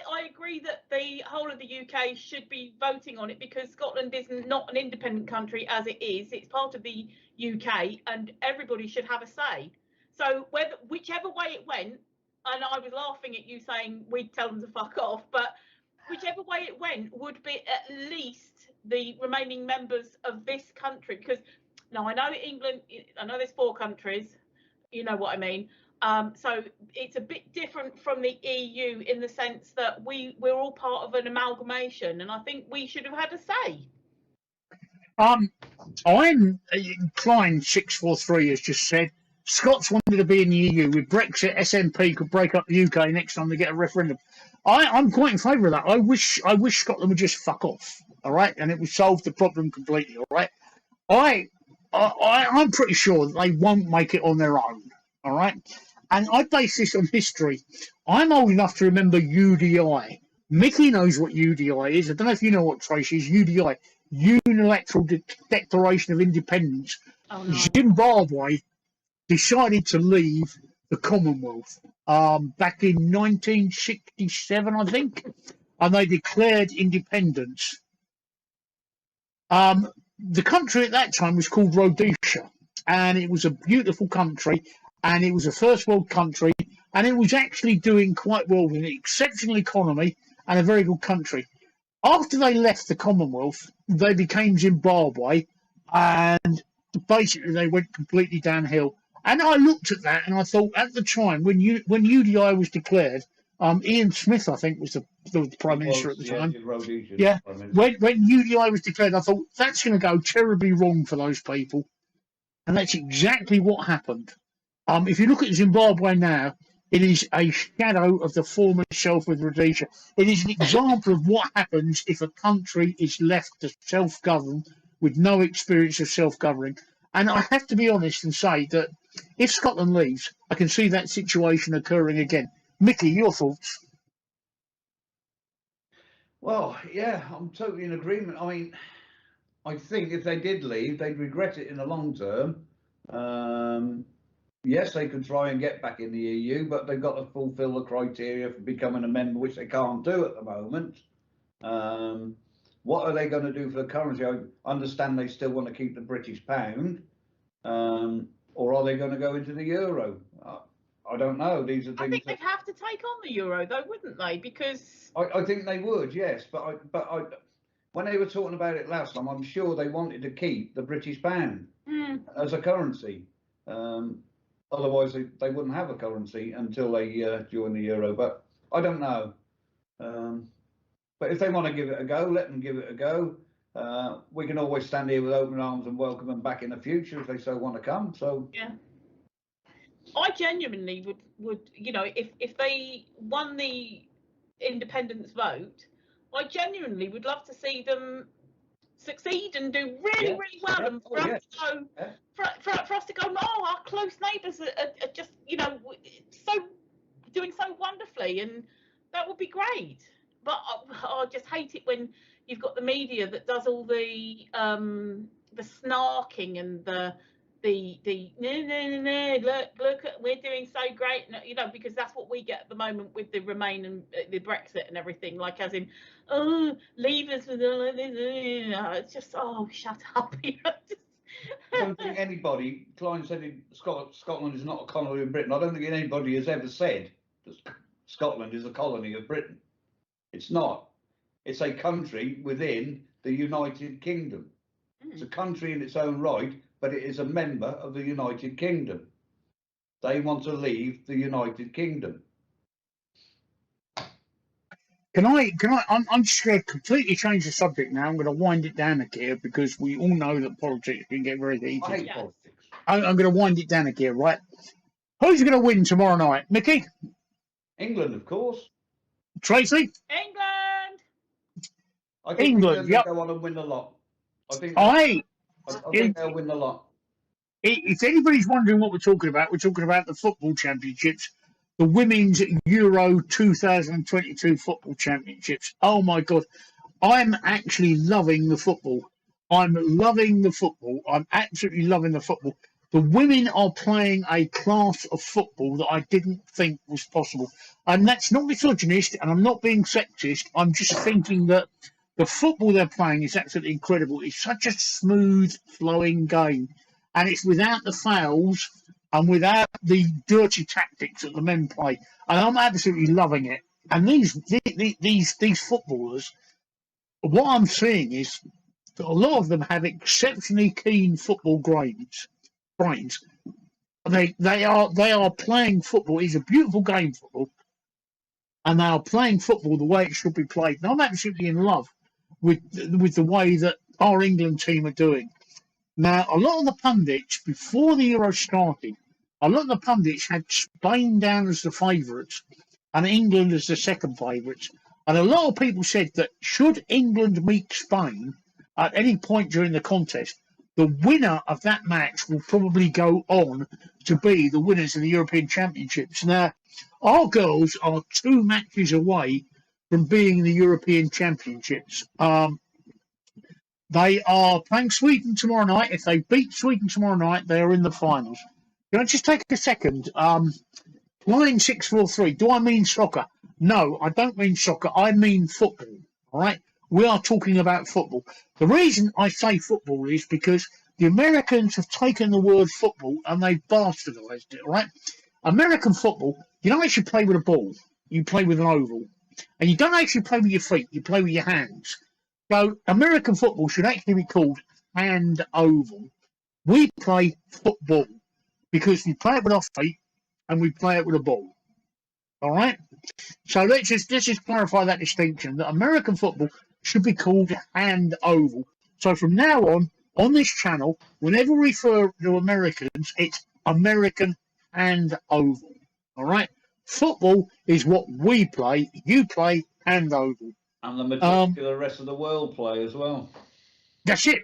I agree that the whole of the UK should be voting on it because Scotland is not an independent country as it is. It's part of the UK and everybody should have a say. So whichever way it went, and I was laughing at you saying we'd tell them to fuck off, but whichever way it went would be at least the remaining members of this country. Because now I know England, I know there's 4 countries, you know what I mean. So it's a bit different from the EU in the sense that we're all part of an amalgamation, and I think we should have had a say. I'm Klein 643 has just said Scots wanted to be in the EU. With Brexit, SNP could break up the UK next time they get a referendum. I'm quite in favour of that. I wish Scotland would just fuck off, all right, and it would solve the problem completely, all right. I'm pretty sure that they won't make it on their own, all right. And I base this on history. I'm old enough to remember UDI. Micky knows what UDI is. I don't know if you know what Tracey is. UDI, Unilateral Declaration of Independence. Oh, no. Zimbabwe decided to leave the Commonwealth back in 1967, I think, and they declared independence. The country at that time was called Rhodesia, and it was a beautiful country. And it was a first world country, and it was actually doing quite well with an exceptional economy and a very good country. After they left the Commonwealth, they became Zimbabwe, and basically they went completely downhill. And I looked at that, and I thought at the time when UDI was declared, Ian Smith, I think, was the Prime Minister at the time. Rhodesian Yeah, Prime Minister. when UDI was declared, I thought that's going to go terribly wrong for those people, and that's exactly what happened. If you look at Zimbabwe now, it is a shadow of the former self with Rhodesia. It is an example of what happens if a country is left to self-govern with no experience of self-governing. And I have to be honest and say that if Scotland leaves, I can see that situation occurring again. Micky, your thoughts? Well, yeah, I'm totally in agreement. I mean, I think if they did leave, they'd regret it in the long term. Yes, they could try and get back in the EU, but they've got to fulfil the criteria for becoming a member, which they can't do at the moment. What are they going to do for the currency? I understand they still want to keep the British pound, or are they going to go into the euro? I don't know. These are things. I think they'd have to take on the euro, though, wouldn't they? Because I think they would, yes. But when they were talking about it last time, I'm sure they wanted to keep the British pound as a currency. Otherwise, they wouldn't have a currency until they join the euro. But I don't know. But if they want to give it a go, let them give it a go. We can always stand here with open arms and welcome them back in the future if they so want to come. So yeah, I genuinely would if they won the independence vote, I genuinely would love to see them succeed and do really well, and for us to go, no, our close neighbours are just doing so wonderfully, and that would be great. But I just hate it when you've got the media that does all the snarking and the no, look, we're doing so great, because that's what we get at the moment with the Remain and the Brexit and everything, like as in, oh, leave us with all of this, it's just, oh, shut up. I don't think anybody, Klein said Scotland is not a colony of Britain. I don't think anybody has ever said that Scotland is a colony of Britain. It's not. It's a country within the United Kingdom. It's a country in its own right, but it is a member of the United Kingdom. They want to leave the United Kingdom. I'm just going to completely change the subject now. I'm going to wind it down again because we all know that politics can get very heated. I hate politics. I'm going to wind it down again, right? Who's going to win tomorrow night? Micky? England, of course. Tracey? England! I think England will go on and win the lot. I think they'll win the lot. If anybody's wondering what we're talking about the football championships, the Women's Euro 2022 football championships. Oh my God, I'm actually loving the football. I'm absolutely loving the football. The women are playing a class of football that I didn't think was possible. And that's not misogynist, and I'm not being sexist. I'm just thinking that the football they're playing is absolutely incredible. It's such a smooth, flowing game. And it's without the fouls and without the dirty tactics that the men play. And I'm absolutely loving it. And these footballers, what I'm seeing is that a lot of them have exceptionally keen football brains. They are playing football. It's a beautiful game, football. And they are playing football the way it should be played. And I'm absolutely in love with the way that our England team are doing. Now, a lot of the pundits, before the Euro started, a lot of the pundits had Spain down as the favourites and England as the second favourites. And a lot of people said that should England meet Spain at any point during the contest, the winner of that match will probably go on to be the winners of the European Championships. Now, our girls are 2 matches away from being the European Championships. They are playing Sweden tomorrow night. If they beat Sweden tomorrow night, they are in the finals. Can I just take a second? Line 643, do I mean soccer? No, I don't mean soccer. I mean football, all right? We are talking about football. The reason I say football is because the Americans have taken the word football and they've bastardized it, all right? American football, you don't actually play with a ball. You play with an oval. And you don't actually play with your feet. You play with your hands. So American football should actually be called hand oval. We play football because we play it with our feet and we play it with a ball. All right. So let's just clarify that distinction. That American football should be called hand oval. So from now on this channel, whenever we refer to Americans, it's American hand oval. All right. Football is what we play. You play hand oval. And the majority of the rest of the world play as well. That's it.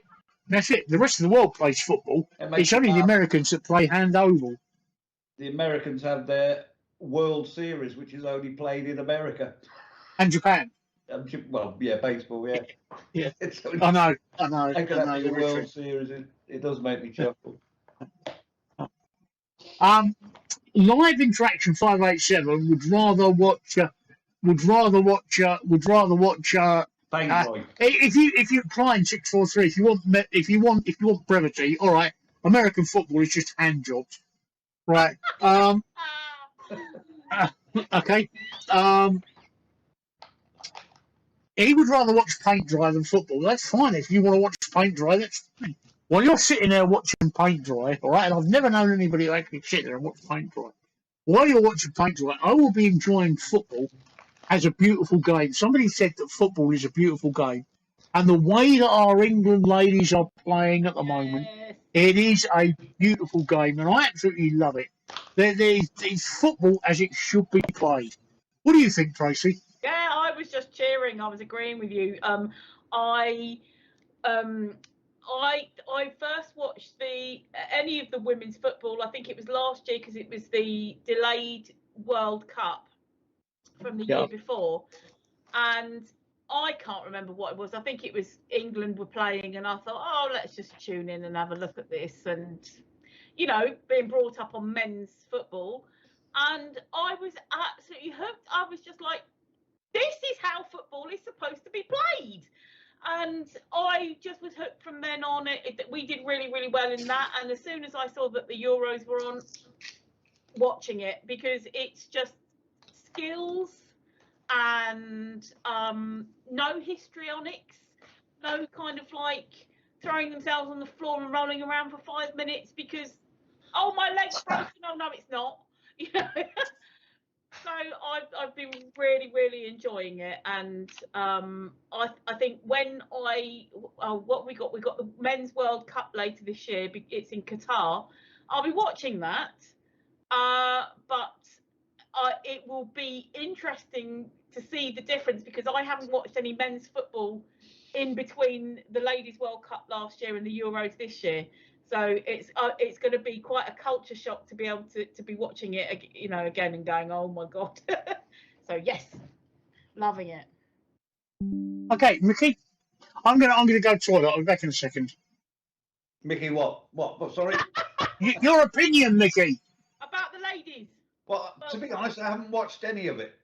That's it. The rest of the world plays football. It's only the Americans that play hand oval. The Americans have their World Series, which is only played in America. And Japan. Well, yeah, baseball, yeah. Yeah. I know. The World Series, it does make me chuckle. Live interaction 587 would rather watch if you Klein 643 if you want brevity, all right. American football is just hand jobs, right? Okay. He would rather watch paint dry than football. That's fine if you want to watch paint dry. That's fine. While you're sitting there watching paint dry, all right, and I've never known anybody who actually sit there and watch paint dry. While you're watching paint dry, I will be enjoying football as a beautiful game. Somebody said that football is a beautiful game, and the way that our England ladies are playing at the moment, it is a beautiful game, and I absolutely love it. There's football as it should be played. What do you think, Tracey? Yeah, I was just cheering. I was agreeing with you. I first watched any of the women's football. I think it was last year because it was the delayed World Cup from the year before, and I can't remember what it was. I think it was England were playing, and I thought, oh, let's just tune in and have a look at this. And you know, being brought up on men's football, and I was absolutely hooked. I was just like, this is how football is supposed to be played. And I just was hooked from then on. We did really, really well in that. And as soon as I saw that the Euros were on, watching it, because it's just skills and no histrionics, no kind of like throwing themselves on the floor and rolling around for 5 minutes because, oh, my leg's broken. Oh, no, it's not. You know. So I've been really, really enjoying it, and I think when what we got the Men's World Cup later this year. It's in Qatar. I'll be watching that, but it will be interesting to see the difference because I haven't watched any men's football in between the Ladies World Cup last year and the Euros this year. So it's going to be quite a culture shock to be able to be watching it, you know, again and going, oh my god. So yes, loving it. Okay, Micky, I'm gonna go toilet. I'll be back in a second. Micky, what? Sorry. Your opinion, Micky. About the ladies. Well, to be honest, I haven't watched any of it.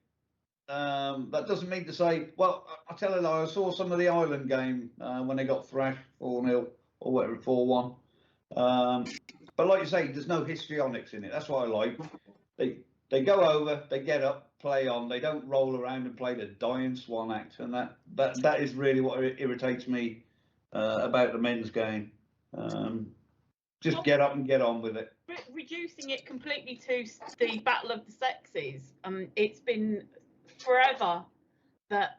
That doesn't mean to say. Well, I tell you, I saw some of the Ireland game when they got thrashed 4-0 or whatever, 4-1. But like you say, there's no histrionics in it. That's what I like. They go over, they get up, play on. They don't roll around and play the dying swan act, and that is really what irritates me about the men's game. Just get up and get on with it. Reducing it completely to the battle of the sexes. It's been forever that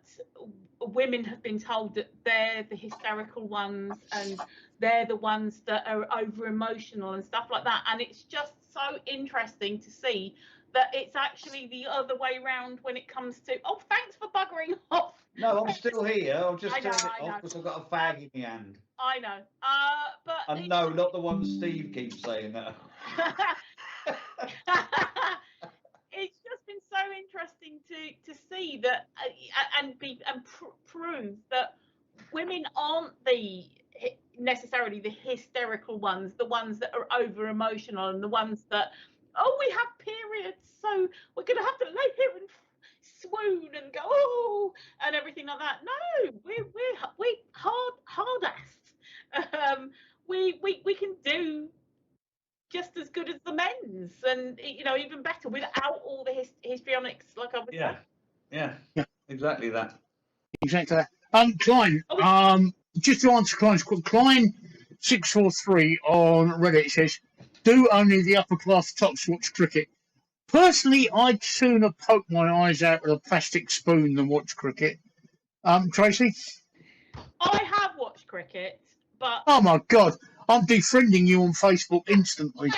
women have been told that they're the hysterical ones and they're the ones that are over emotional and stuff like that, and it's just so interesting to see that it's actually the other way around when it comes to thanks for buggering off. No, I'm still here. I'll just turn it off because I've got a fag in my hand. I know, but and no, not the one Steve keeps saying that. It's just been so interesting to see that and prove that women aren't necessarily the hysterical ones, the ones that are over emotional and the ones that, oh, we have periods, so we're gonna have to lay here and swoon and go and everything like that. No, we're hard assed. We can do just as good as the men's, and you know, even better without all the histrionics, like I was saying. Yeah, exactly that. Exactly that. Klein, just to answer Klein's question, Klein 643 on Reddit says, do only the upper class tops watch cricket? Personally, I'd sooner poke my eyes out with a plastic spoon than watch cricket. Tracey? I have watched cricket, but... Oh, my God. I'm defriending you on Facebook instantly.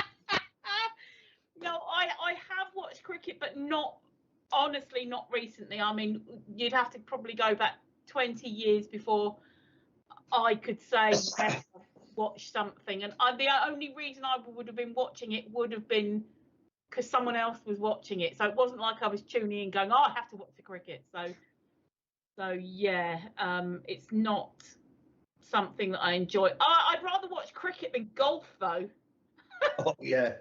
No, I have watched cricket, but not, honestly, not recently. I mean, you'd have to probably go back 20 years before I could say, yes, I've watched something. And the only reason I would have been watching it would have been because someone else was watching it. So it wasn't like I was tuning in going, oh, I have to watch the cricket. So yeah, it's not something that I enjoy. I'd rather watch cricket than golf, though. Oh, yeah.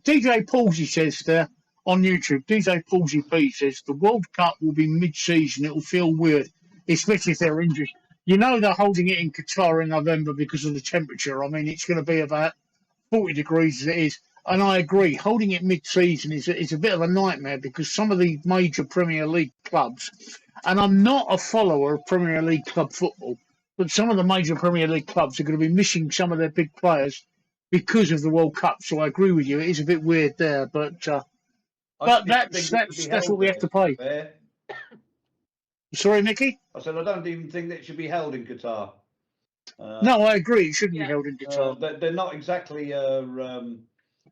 DJ Palsy says there on YouTube, DJ Palsy B says the World Cup will be mid-season. It will feel weird, especially if they're injured. You know they're holding it in Qatar in November because of the temperature. I mean, it's going to be about 40 degrees as it is. And I agree, holding it mid-season is a bit of a nightmare because some of the major Premier League clubs, and I'm not a follower of Premier League club football, but some of the major Premier League clubs are going to be missing some of their big players because of the World Cup. So I agree with you. It is a bit weird there, but that's what we have to pay. Fair. Sorry, Micky? I said I don't even think that it should be held in Qatar. No, I agree. It shouldn't be held in Qatar. They're not exactly a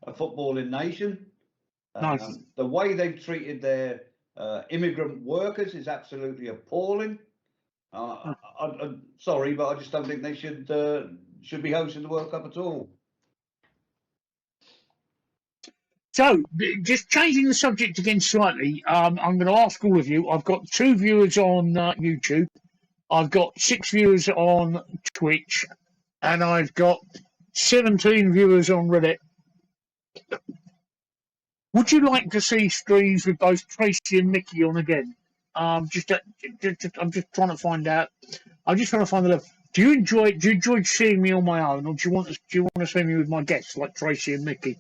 footballing nation. No. The way they've treated their immigrant workers is absolutely appalling. I'm sorry, but I just don't think they should be hosting the World Cup at all. So, just changing the subject again slightly, I'm going to ask all of you. I've got 2 viewers on YouTube. I've got 6 viewers on Twitch. And I've got 17 viewers on Reddit. Would you like to see streams with both Tracey and Micky on again? I'm just trying to find out. I'm just trying to find the level. Do you enjoy seeing me on my own, or do you want to see me with my guests like Tracey and Micky?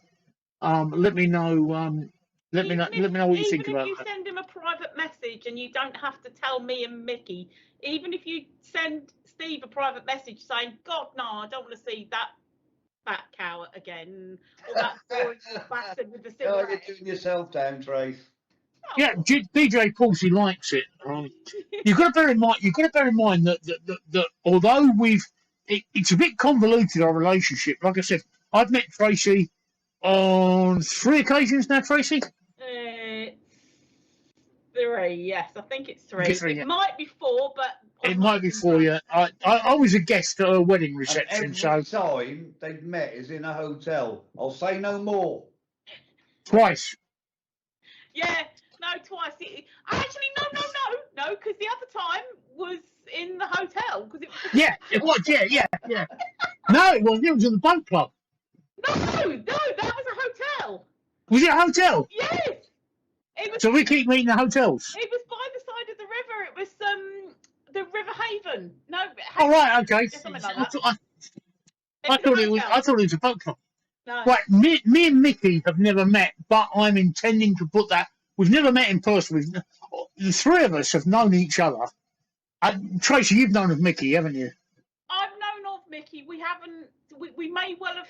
Let me know. Let me know what you think about that. Even if you send him a private message, and you don't have to tell me and Micky. Even if you send Steve a private message saying, "God, no, I don't want to see that fat cow again," or that boring bastard with the cigarette. Oh, you're doing yourself down, Trace. Oh. Yeah, DJ Palsy likes it. You've got to bear in mind that although it's a bit convoluted, our relationship. Like I said, I've met Tracey on 3 occasions now, Tracey? 3, yes. I think it's 3. It might be 4, but... It might be 4, yeah. I was a guest at her wedding reception, and every time they've met is in a hotel. I'll say no more. Twice. Yeah, no, twice. Actually, no, because the other time was in the hotel. Yeah, it was, yeah. No, it wasn't. It was in the boat club. No, that was a hotel. Was it a hotel? Yes. So we keep meeting at hotels? It was by the side of the river. It was the River Haven. No. Oh, right, okay. Something like that. I thought it was a boat club. No. Right, me and Micky have never met, but I'm intending to put that. We've never met in person. The 3 of us have known each other. Tracey, you've known of Micky, haven't you? I've known of Micky. We haven't. We may well have,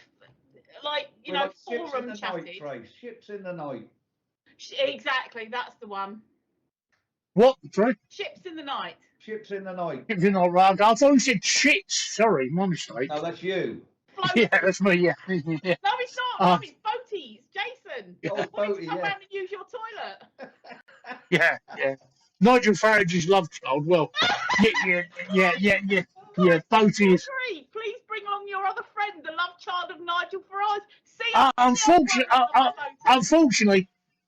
forum chatted. Ships in the night. Exactly, that's the one. What? Sorry? Ships in the night. Ships in the night. Ships in the night. I thought you said shits. Sorry, my mistake. No, that's you. Yeah, that's me, yeah. No, it's not. It's Boaties. Jason. Oh, Bodie, come round and use your toilet. Yeah. Nigel Farage's love child. Well, yeah. Boaties. Please bring along your other friend, the love child of Nigel Farage.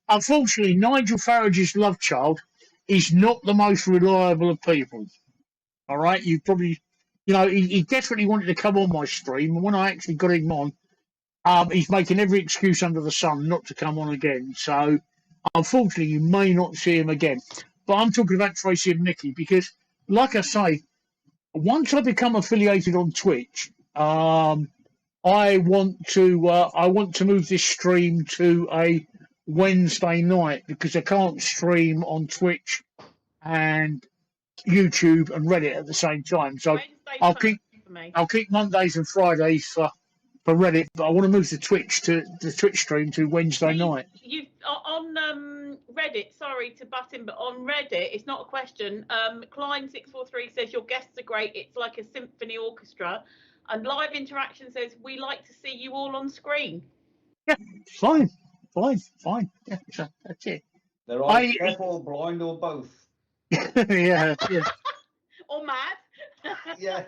Unfortunately, Nigel Farage's love child is not the most reliable of people. All right, you probably, he definitely wanted to come on my stream, and when I actually got him on, he's making every excuse under the sun not to come on again. So, unfortunately, you may not see him again. But I'm talking about Tracey and Micky because, like I say, once I become affiliated on Twitch, I want to move this stream to a Wednesday night because I can't stream on Twitch and YouTube and Reddit at the same time. So I'll keep me. I'll keep Mondays and Fridays for Reddit, but I want to move the Twitch stream to Wednesday night. You on Reddit. Sorry to butt in, but on Reddit, it's not a question. Klein643 says your guests are great. It's like a symphony orchestra, and Live Interaction says we like to see you all on screen. Yeah, fine. Yeah, so that's it. They're either deaf or blind or both. yeah. Or mad. Yeah.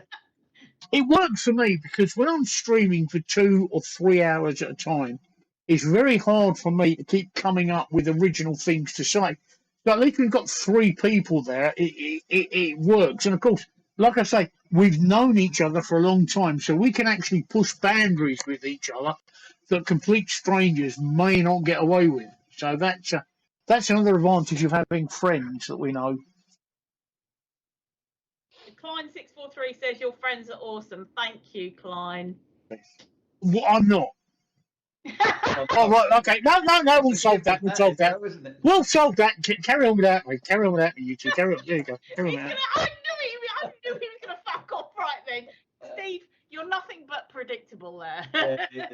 It works for me because when I'm streaming for 2 or 3 hours at a time, it's very hard for me to keep coming up with original things to say. But at least we've got 3 people there. It works. And of course, like I say, we've known each other for a long time, so we can actually push boundaries with each other that complete strangers may not get away with. So that's another advantage of having friends that we know. Klein643 says your friends are awesome. Thank you, Klein. Well, I'm not. Oh, right, okay. No, we'll solve that. We'll solve that. We'll solve that. Carry on without me. Carry on without me, you two. Carry on. There you go. Carry on. I knew he was going to fuck off right then. Steve, you're nothing but predictable there. Yeah,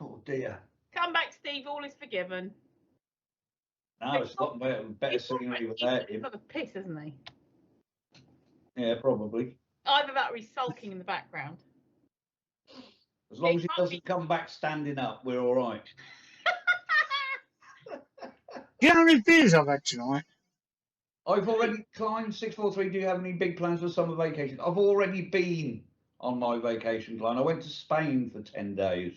oh, dear. Come back, Steve. All is forgiven. No, it's got better scenery without him. He's got a piss, isn't he? Yeah, probably. Either that or he's sulking in the background. As long as he doesn't come back standing up, we're all right. Do you know how many beers I've had tonight? I've already climbed 643. Do you have any big plans for summer vacation? I've already been on my vacation plan. I went to Spain for 10 days.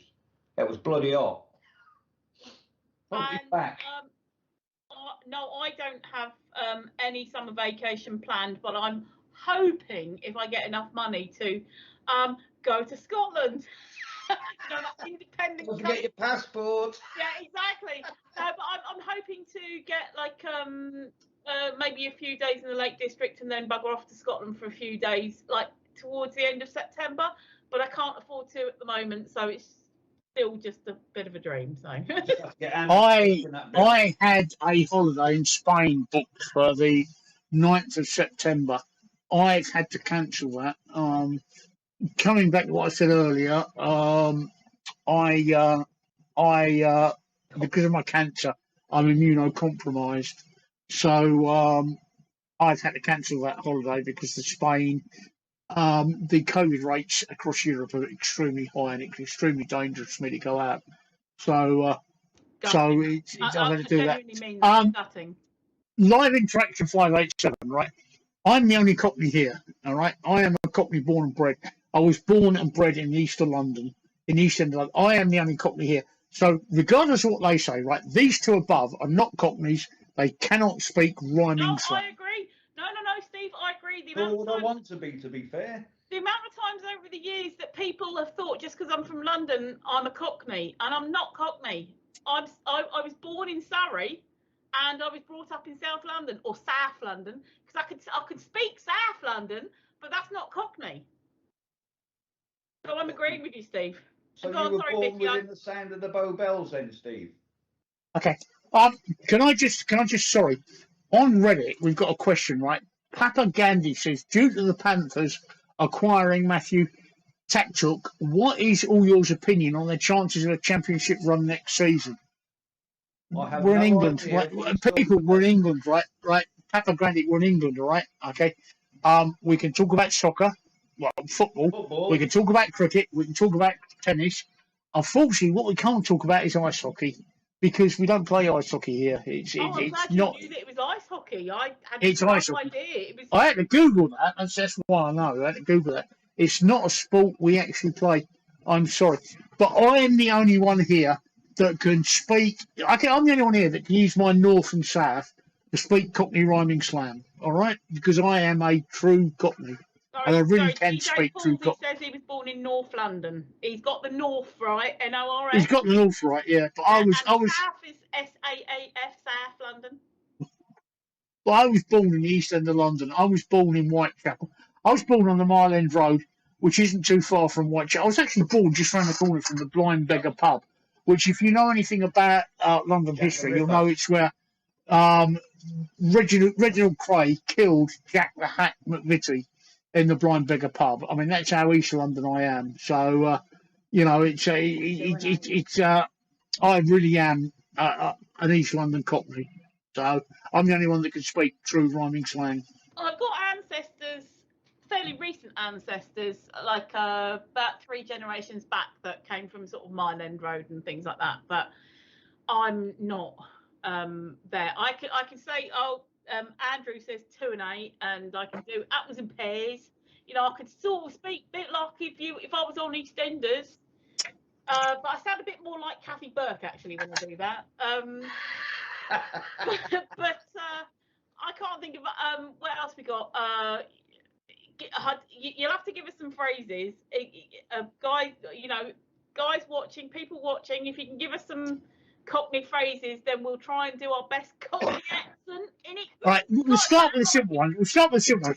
It was bloody hot. Back. No, I don't have any summer vacation planned, but I'm hoping if I get enough money to go to Scotland. You know, that independent. Don't forget your passport. Yeah, exactly. No, but I'm hoping to get like maybe a few days in the Lake District and then bugger off to Scotland for a few days, like towards the end of September. But I can't afford to at the moment, so it's still just a bit of a dream. So I had a holiday in Spain booked for the 9th of September. I've had to cancel that. Coming back to what I said earlier, I because of my cancer, I'm immunocompromised. So I've had to cancel that holiday because of Spain. The COVID rates across Europe are extremely high, and it's extremely dangerous for me to go out. So, I've had to do that. Live Interaction 587, right? I'm the only Cockney here, all right? I am a Cockney born and bred. I was born and bred in the east of London, in the East End of London. I am the only Cockney here. So regardless of what they say, right, these two above are not Cockneys. They cannot speak rhyming slang. I agree. No, Steve, I agree. Well, I want to be fair. The amount of times over the years that people have thought just because I'm from London, I'm a Cockney, and I'm not Cockney. I was born in Surrey, and I was brought up in South London, or South London, because I could speak South London, but that's not Cockney. So I'm agreeing with you, Steve. So you were born within the sound of the Bow Bells then, Steve? Okay. Can I just sorry. On Reddit, we've got a question, right? Papa Gandhi says, due to the Panthers acquiring Matthew Tkachuk, what is all yours opinion on their chances of a championship run next season? We're in England, right? People, we're in England, right? Right. Papa Gandhi, we're in England, all right? Okay. We can talk about soccer. Well, football. We can talk about cricket. We can talk about tennis. Unfortunately, what we can't talk about is ice hockey because we don't play ice hockey here. It's I'm glad not. You knew that it was ice hockey. I had it's no ice idea. Hockey. I had to Google that. That's why I know. I had to Google that. It's not a sport we actually play. I'm sorry, but I am the only one here that can speak. I'm the only one here that can use my north and south to speak Cockney rhyming slang. All right, because I am a true Cockney. And I really can speak true Cockney. He says he was born in North London. He's got the North right, N-O-R-S. He's got the North right, yeah. But I was. South is S-A-A-F, South London. Well, I was born in the East End of London. I was born in Whitechapel. I was born on the Mile End Road, which isn't too far from Whitechapel. I was actually born just round the corner from the Blind Beggar pub, which, if you know anything about London history, you'll know it's where Reginald Cray killed Jack the Hack McVitie in the Blind Beggar pub. I mean, that's how East London I am. So, you know, I really am an East London Cockney. So I'm the only one that can speak true rhyming slang. I've got ancestors, fairly recent ancestors, like about 3 generations back that came from sort of Mile End Road and things like that. But I'm not there. I can say, Andrew says 2 and 8, and I can do apples and pears. You know, I could sort of speak a bit like if I was on EastEnders. But I sound a bit more like Kathy Burke actually when I do that. but I can't think of what else we got. You'll have to give us some phrases, guys. You know, guys watching, people watching. If you can give us some Cockney phrases, then we'll try and do our best Cockney accent in it. Right, we'll start with a simple one.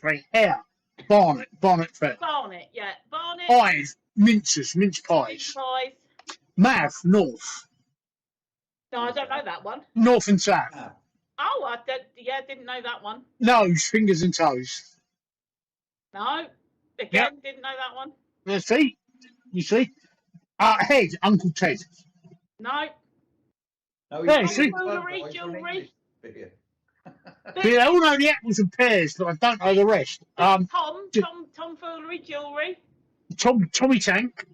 Right? Hair, barnet fair. Barnet, yeah, barnet. Eyes, mince pies. Mince pies. Mouth, north. No, I don't know that one. North and south. Oh, I didn't know that one. Nose, fingers and toes. No, again, didn't know that one. You see? Head, Uncle Ted. No. Yeah, see? Jewellery. They all know the apples and pears, but I don't know the rest. Tomfoolery, jewellery. Tommy Tank.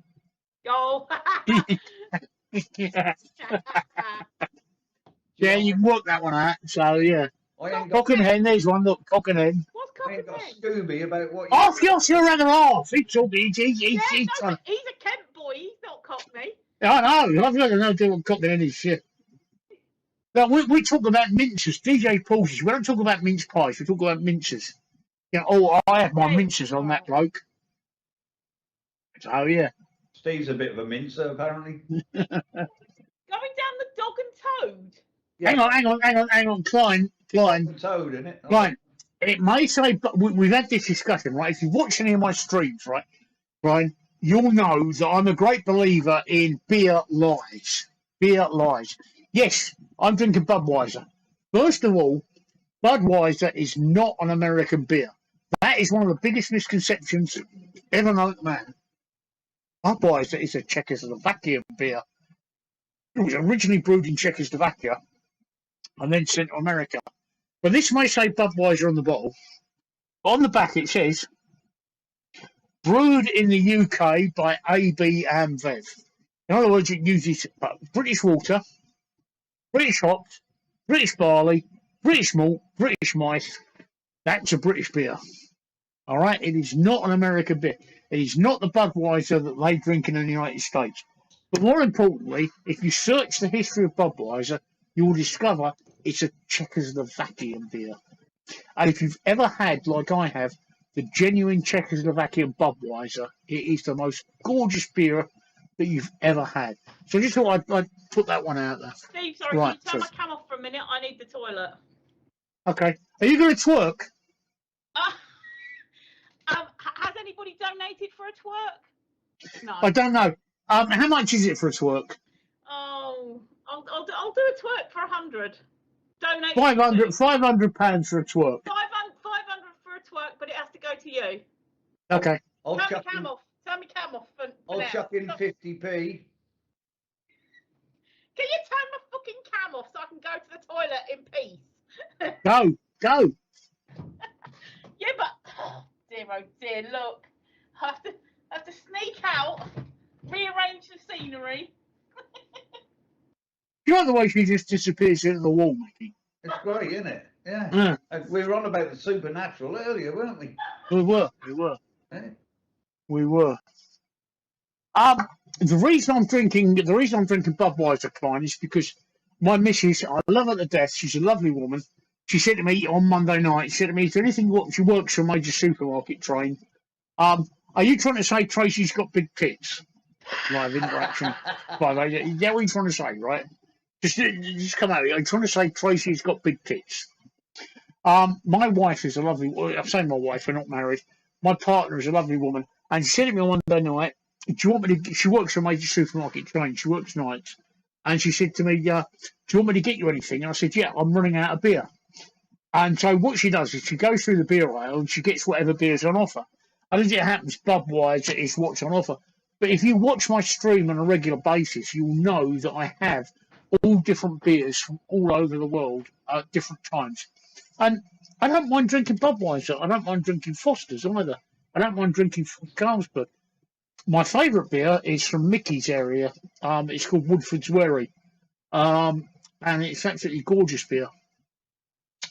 Oh. Yeah, you can work that one out. So yeah. Cock and hen, there's one. Look, cock and hen. What's cock and hen? Scooby about what. Off your rather off. He's talking. He's a Kent boy. He's not Cockney. I know. I've got to know what cock and hen is. Shit. Now we talk about minces. DJ Paul says we don't talk about mince pies. We talk about minces. Yeah. Oh, I have my minces on that bloke. So yeah. Steve's a bit of a mincer, apparently. Going down the Dog and Toad. Yeah. Hang on, Klein. Toad, isn't it? Klein. It may say, but we've had this discussion, right? If you watch any of my streams, right, Brian, you'll know that I'm a great believer in beer lies. Beer lies. Yes, I'm drinking Budweiser. First of all, Budweiser is not an American beer. That is one of the biggest misconceptions ever known to man. Budweiser is a Czechoslovakian beer. It was originally brewed in Czechoslovakia and then sent to America. But this may say Budweiser on the bottle. On the back it says, brewed in the UK by AB AmBev. In other words, it uses British water, British hops, British barley, British malt, British mice. That's a British beer. All right? It is not an American beer. It is not the Budweiser that they drink in the United States. But more importantly, if you search the history of Budweiser, you will discover it's a Czechoslovakian beer. And if you've ever had, like I have, the genuine Czechoslovakian Budweiser, it is the most gorgeous beer that you've ever had. So I just thought I'd put that one out there. Steve, sorry, right, can you turn my cam off for a minute? I need the toilet. Okay. Are you going to twerk? Has anybody donated for a twerk? No. I don't know. How much is it for a twerk? Oh, I'll do a twerk for 100. Donate. £500 for a twerk. 500 for a twerk, but it has to go to you. Okay. Turn my cam off. I'll chuck in 50p. Can you turn my fucking cam off so I can go to the toilet in peace? Go. Yeah, but oh dear, look. I have to sneak out, rearrange the scenery. You know the way she just disappears into the wall, Micky? It's great, isn't it? Yeah. We were on about the supernatural earlier, weren't we? We were. Yeah. We were. The reason I'm drinking Budweiser, Klein, is because my missus, I love her to death. She's a lovely woman. She said to me on Monday night, is there anything you want? She works for a major supermarket chain. Are you trying to say Tracey's got big tits? Live interaction. By the way, is that what you're trying to say, right? Just come out. I'm trying to say Tracey's got big tits. My wife is a lovely. I'm saying my wife. We're not married. My partner is a lovely woman, and she said to me on Monday night, "Do you want me to?" She works for a major supermarket chain. She works nights, and she said to me, "Do you want me to get you anything?" And I said, "Yeah, I'm running out of beer." And so what she does is she goes through the beer aisle and she gets whatever beer's on offer. And as it happens, Budweiser is what's on offer. But if you watch my stream on a regular basis, you'll know that I have all different beers from all over the world at different times. And I don't mind drinking Budweiser. I don't mind drinking Foster's either. I don't mind drinking from Carlsberg. My favourite beer is from Micky's area. It's called Woodford's Wherry. And it's absolutely gorgeous beer.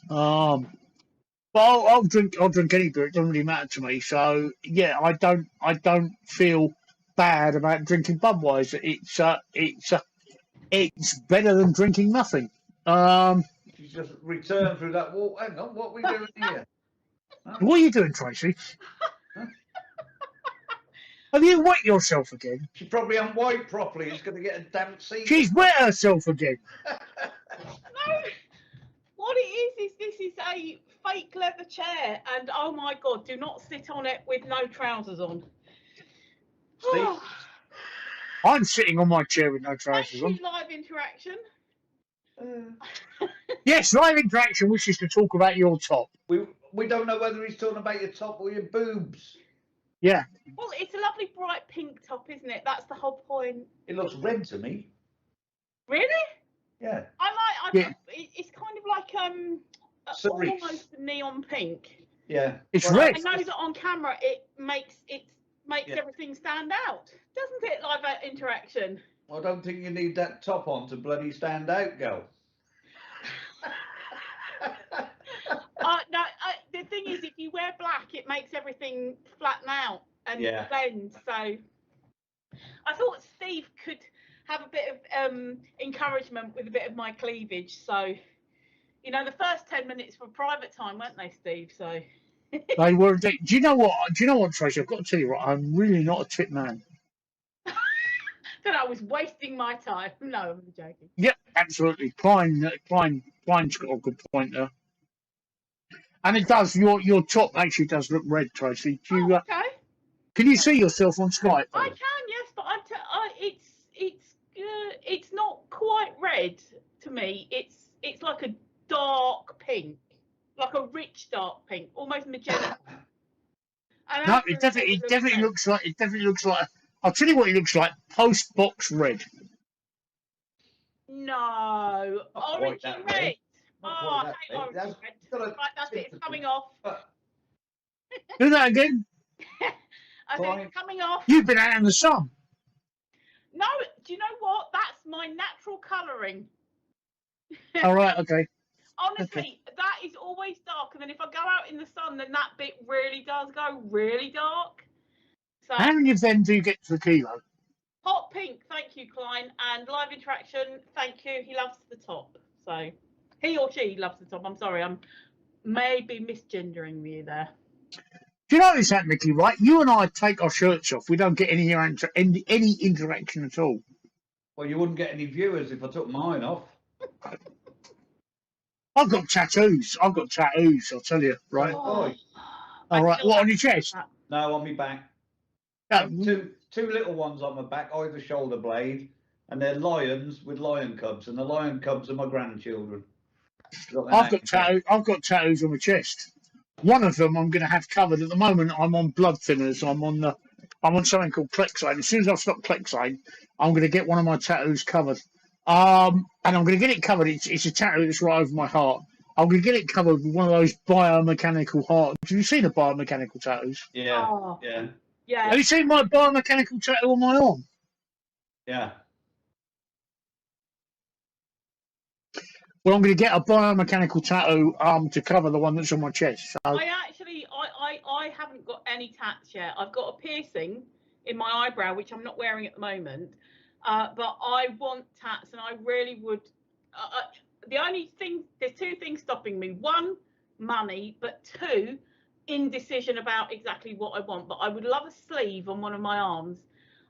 But I'll drink any beer. It doesn't really matter to me. So yeah, I don't feel bad about drinking Budweiser. It's better than drinking nothing. She's just returned through that wall. Hang on, what are we doing here? Huh? What are you doing, Tracey? Huh? Have you wet yourself again? She probably unwiped properly. She's going to get a damp seat. She's wet herself again. No, what it is this is a fake leather chair, and oh my god, do not sit on it with no trousers on. I'm sitting on my chair with no trousers on. Live interaction. Yes, live interaction wishes to talk about your top. We don't know whether he's talking about your top or your boobs. Yeah. Well, it's a lovely bright pink top, isn't it? That's the whole point. It looks red to me. Really? Yeah. It's kind of like almost neon pink. Yeah. It's red. I know that on camera it makes everything stand out, doesn't it? Live interaction. I don't think you need that top on to bloody stand out, girl. No, the thing is, if you wear black, it makes everything flatten out and blend. So I thought Steve could have a bit of encouragement with a bit of my cleavage. So, you know, the first 10 minutes were private time, weren't they, Steve? So they were. Do you know what, Tracy? I've got to tell you what. I'm really not a tit man. That I was wasting my time. No, I'm joking. Yep, absolutely. Klein's got a good point there. And it does. Your top actually does look red, Tracy. Okay. Can you see yourself on Skype? I can, yes, but it's not quite red to me. It's like a dark pink, like a rich dark pink, almost magenta. No, it definitely looks like. I'll tell you what it looks like. Post box red. No, orange and red. Oh, I hate orange and red. Right, that's it. It's coming off. Do that again. I think it's coming off. You've been out in the sun. No, do you know what? That's my natural colouring. All right, okay. Honestly, that is always dark, and then if I go out in the sun, then that bit really does go really dark. So, how many of them do you get to the kilo? Hot pink, thank you, Klein, and live interaction, thank you. He loves the top, so he or she loves the top. I'm sorry, I'm maybe misgendering you there. Do you notice that, Micky? Right, you and I take our shirts off. We don't get any interaction at all. Well, you wouldn't get any viewers if I took mine off. I've got tattoos. I'll tell you, right? Oh. All right, what, on your chest? No, on my back. Two little ones on my back, either shoulder blade, and they're lions with lion cubs, and the lion cubs are my grandchildren. I've got tattoos on my chest. One of them I'm going to have covered. At the moment, I'm on blood thinners. I'm on something called Clexane. As soon as I stop Clexane, I'm going to get one of my tattoos covered. And I'm going to get it covered. It's a tattoo that's right over my heart. I'm going to get it covered with one of those biomechanical heart. Have you seen the biomechanical tattoos? Yeah. Oh. Yeah. Yeah. Have you seen my biomechanical tattoo on my arm? Yeah. Well, I'm going to get a biomechanical tattoo to cover the one that's on my chest. So. I haven't got any tats yet. I've got a piercing in my eyebrow, which I'm not wearing at the moment. But I want tats, and I really would. The only thing, there's two things stopping me. One, money, but two, indecision about exactly what I want. But I would love a sleeve on one of my arms,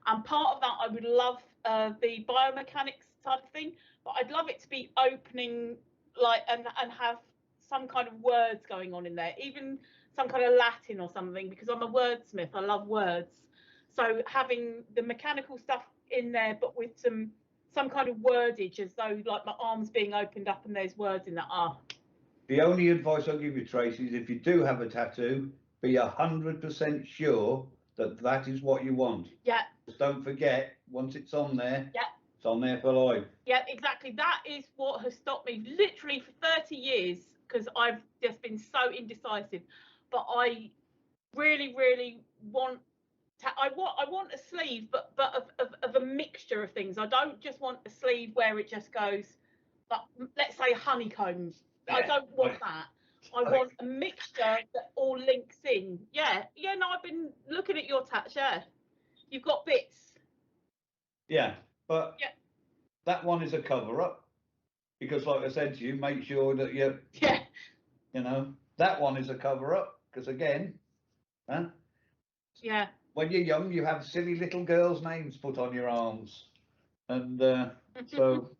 and part of that I would love the biomechanics type of thing. But I'd love it to be opening, like, and have some kind of words going on in there, even some kind of Latin or something, because I'm a wordsmith. I love words. So having the mechanical stuff in there, but with some kind of wordage, as though like my arms being opened up and there's words in that. The only advice I'll give you, Tracey, is if you do have a tattoo, be 100% sure that that is what you want. Yeah. Just don't forget, once it's on there, yeah, it's on there for life. Yeah, exactly. That is what has stopped me literally for 30 years, because I've just been so indecisive. But I really, really want I want a sleeve, but of a mixture of things. I don't just want a sleeve where it just goes, like, let's say honeycombs. Yeah, I don't want that. I want a mixture that all links in. Yeah, no, I've been looking at your tats. Yeah, you've got bits. Yeah, but yeah, that one is a cover up, because, like I said to you, make sure that you know, that one is a cover up, because again, yeah, when you're young, you have silly little girls' names put on your arms, and so.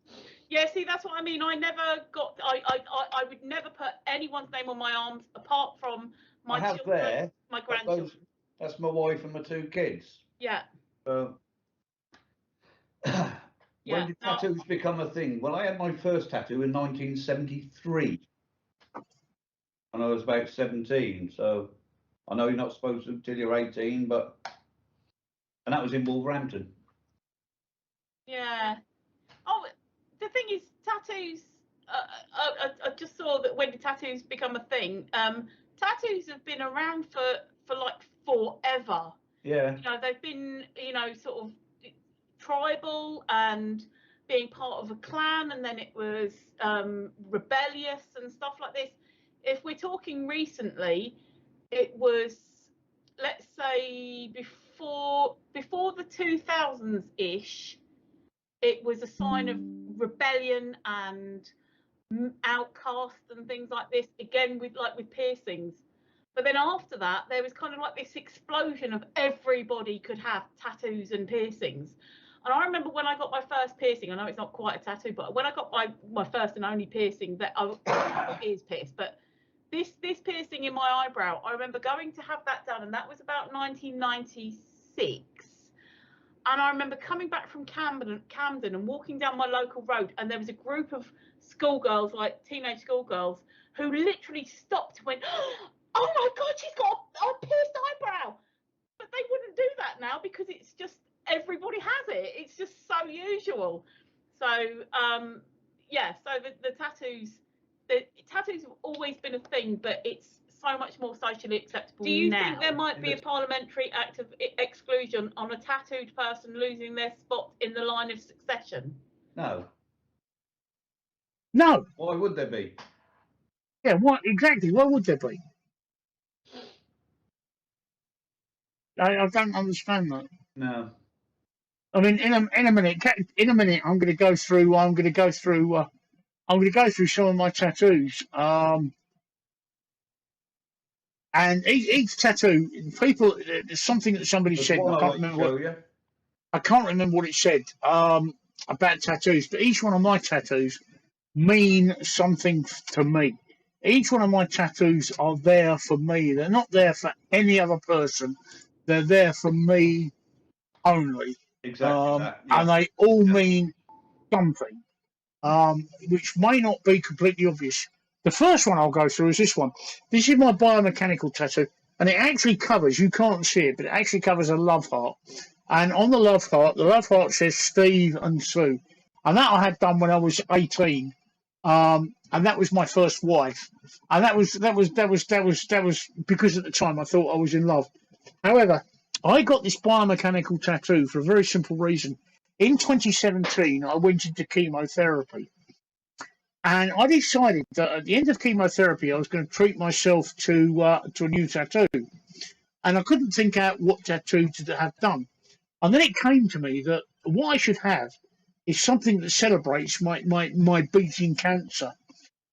Yeah, see, that's what I mean. I never got. I would never put anyone's name on my arms apart from my children, my grandchildren. That's my wife and my 2 kids. Yeah. So. When did tattoos become a thing? Well, I had my first tattoo in 1973, and I was about 17. So I know you're not supposed to until you're 18, but and that was in Wolverhampton. Yeah. Oh, the thing is, tattoos. I just saw that when did tattoos become a thing? Tattoos have been around for like forever. Yeah. You know, they've been, you know, sort of tribal and being part of a clan, and then it was rebellious and stuff like this. If we're talking recently, it was, let's say, before the 2000s ish, it was a sign of rebellion and outcast and things like this, again with piercings. But then after that, there was kind of like this explosion of everybody could have tattoos and piercings. And I remember when I got my first piercing, I know it's not quite a tattoo, but when I got my first and only piercing, that I ears pierced, but this piercing in my eyebrow, I remember going to have that done, and that was about 1996. And I remember coming back from Camden and walking down my local road, and there was a group of schoolgirls, like teenage schoolgirls, who literally stopped and went, "Oh my God, she's got a pierced eyebrow!" But they wouldn't do that now, because it's just, everybody has it. It's just so usual. So yeah, so the tattoos have always been a thing, but it's so much more socially acceptable. Do you think there might be a parliamentary act of exclusion on a tattooed person losing their spot in the line of succession? No. No. Why would there be? Yeah, what exactly? Why would there be? I don't understand that. No. I mean, in a minute, I'm going to go through some of my tattoos. And each tattoo, people, there's something that somebody said. I can't remember what it said about tattoos, but each one of my tattoos mean something to me. Each one of my tattoos are there for me. They're not there for any other person. They're there for me only. Exactly. And they all mean something, which may not be completely obvious. The first one I'll go through is this one. This is my biomechanical tattoo, and it actually covers, you can't see it, but it actually covers a love heart. And on the love heart says Steve and Sue. And that I had done when I was 18. And that was my first wife. And that was because at the time I thought I was in love. However, I got this biomechanical tattoo for a very simple reason. In 2017, I went into chemotherapy. And I decided that at the end of chemotherapy, I was going to treat myself to a new tattoo. And I couldn't think out what tattoo to have done. And then it came to me that what I should have is something that celebrates my beating cancer.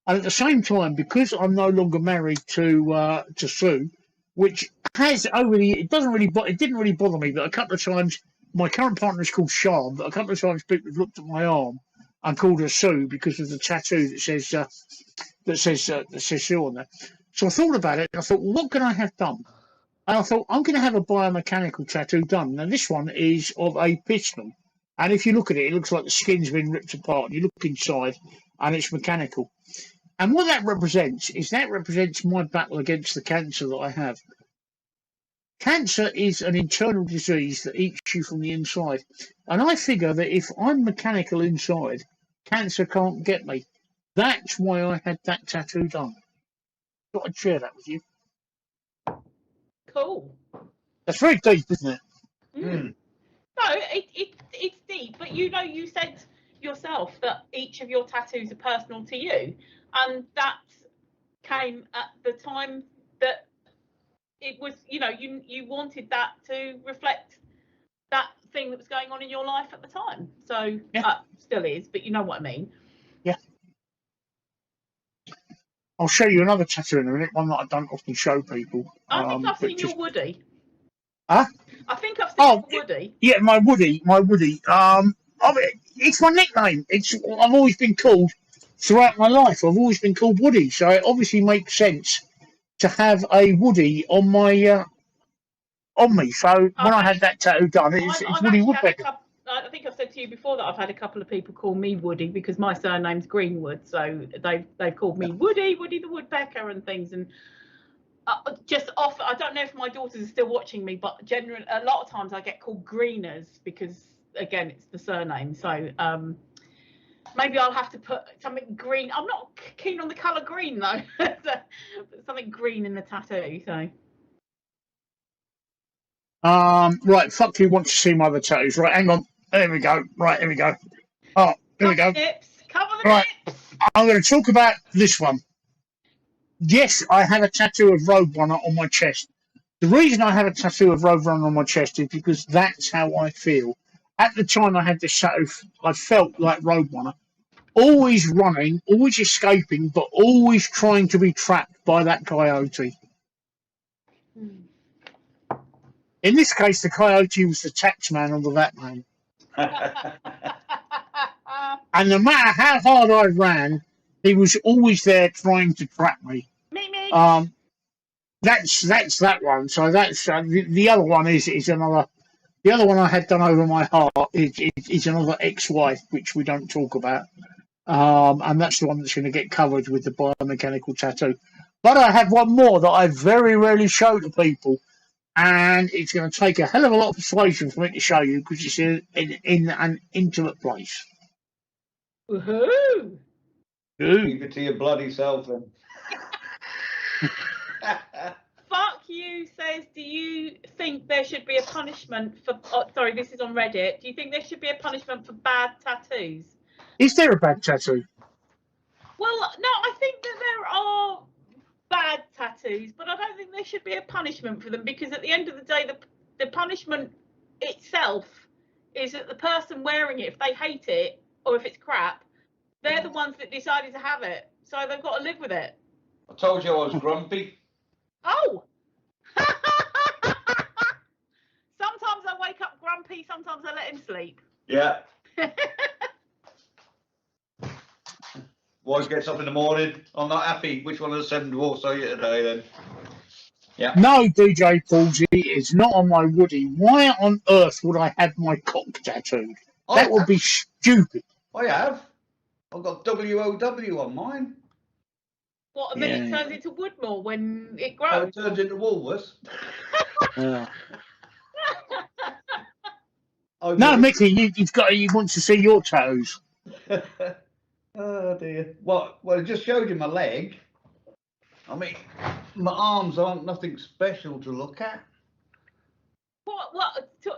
And at the same time, because I'm no longer married to Sue, which has it didn't really bother me, but a couple of times, my current partner is called Sean, but a couple of times people have looked at my arm and called her Sue because of the tattoo that says Sue on there. So I thought about it, and I thought, well, what can I have done? And I thought, I'm going to have a biomechanical tattoo done. Now, this one is of a pistol. And if you look at it, it looks like the skin's been ripped apart. You look inside, and it's mechanical. And what that represents is my battle against the cancer that I have. Cancer is an internal disease that eats you from the inside. And I figure that if I'm mechanical inside, cancer can't get me. That's why I had that tattoo done. Thought I'd share that with you. Cool. That's very deep, isn't it? Mm. No, it's deep, but you know, you said yourself that each of your tattoos are personal to you, and that came at the time that it was, you know, you wanted that to reflect that thing that was going on in your life at the time. So yeah. Still is, but you know what I mean. Yeah. I'll show you another tattoo in a minute, one that I don't often show people. I think I've seen your Woody. Huh? I think I've seen your Woody. Yeah, my Woody. It's my nickname. I've always been called throughout my life. I've always been called Woody, so it obviously makes sense to have a Woody on my on me. So when I had that tattoo done, it's Woody Woodpecker. I think I've said to you before that I've had a couple of people call me Woody because my surname's Greenwood, so they've called me Woody the Woodpecker and things. And just off, I don't know if my daughters are still watching me, but generally a lot of times I get called Greeners because again it's the surname. So maybe I'll have to put something green. I'm not keen on the colour green though. Something green in the tattoo. So. Right, fuck you want to see my other tattoos. Right, hang on. There we go. Right, here we go. Oh, here we go. Cover the nips. I'm going to talk about this one. Yes, I have a tattoo of Roadrunner on my chest. The reason I have a tattoo of Roadrunner on my chest is because that's how I feel. At the time I had this tattoo, I felt like Roadrunner. Always running, always escaping, but always trying to be trapped by that coyote. In this case, the coyote was the tax man or the vat man. And no matter how hard I ran, he was always there trying to trap me. That's that one. So that's the other one is another. The other one I had done over my heart is another ex-wife, which we don't talk about. And that's the one that's going to get covered with the biomechanical tattoo. But I have one more that I very rarely show to people. And it's going to take a hell of a lot of persuasion for me to show you because it's in an intimate place. Woohoo! Keep it to your bloody self then. Fuck you says, do you think there should be a punishment for... Oh, sorry, this is on Reddit. Do you think there should be a punishment for bad tattoos? Is there a bad tattoo? Well, no, I think that there are bad tattoos, but I don't think there should be a punishment for them because at the end of the day, the punishment itself is that the person wearing it, if they hate it or if it's crap, they're the ones that decided to have it, so they've got to live with it. I told you I was grumpy. Oh! Sometimes I wake up grumpy, sometimes I let him sleep. Yeah. Wife gets up in the morning, I'm not happy. Which one of the 7 dwarfs are you today then? Yeah. No, DJ Palsy, it's not on my Woody. Why on earth would I have my cock tattooed? That would be stupid. I have. I've got WOW on mine. What, and then it turns into Woodmore when it grows? Oh, it turns into Woolworths. No, Micky, you want to see your toes. Oh dear. Well, I just showed you my leg. I mean, my arms aren't nothing special to look at.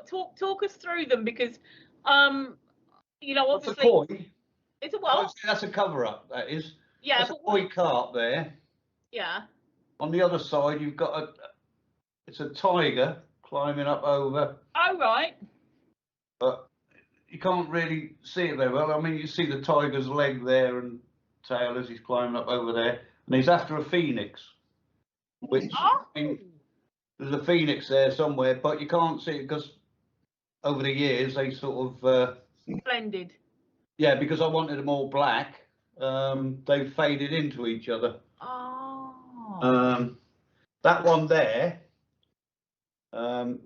Talk us through them because, you know, obviously. It's a koi. It's a what? That's a cover up. That is. Yeah. That's a koi carp there. Yeah. On the other side, you've got it's a tiger climbing up over. Oh right. But you can't really see it very well. I mean, you see the tiger's leg there and tail as he's climbing up over there, and he's after a phoenix. Which I mean, there's a phoenix there somewhere, but you can't see it because over the years they sort of blended. Yeah, because I wanted them all black. They've faded into each other. Oh. That one there, and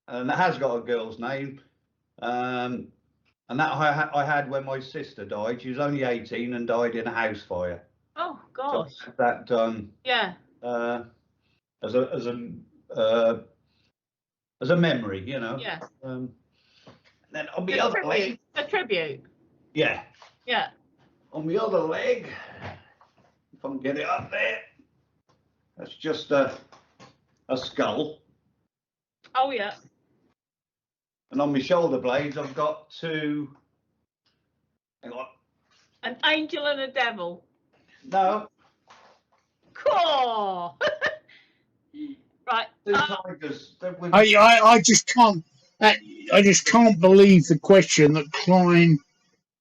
it has got a girl's name. And that I had when my sister died. She was only 18 and died in a house fire. Oh, gosh. So I had that done. Yeah. As a memory, you know. Yeah. Then on the other leg. A tribute. Yeah. Yeah. On the other leg, if I can get it up there, that's just a skull. Oh yeah. And on my shoulder blades, I've got two. Hang on. An angel and a devil. No. Cool. Right. Two tigers. I just can't. I just can't believe the question that Klein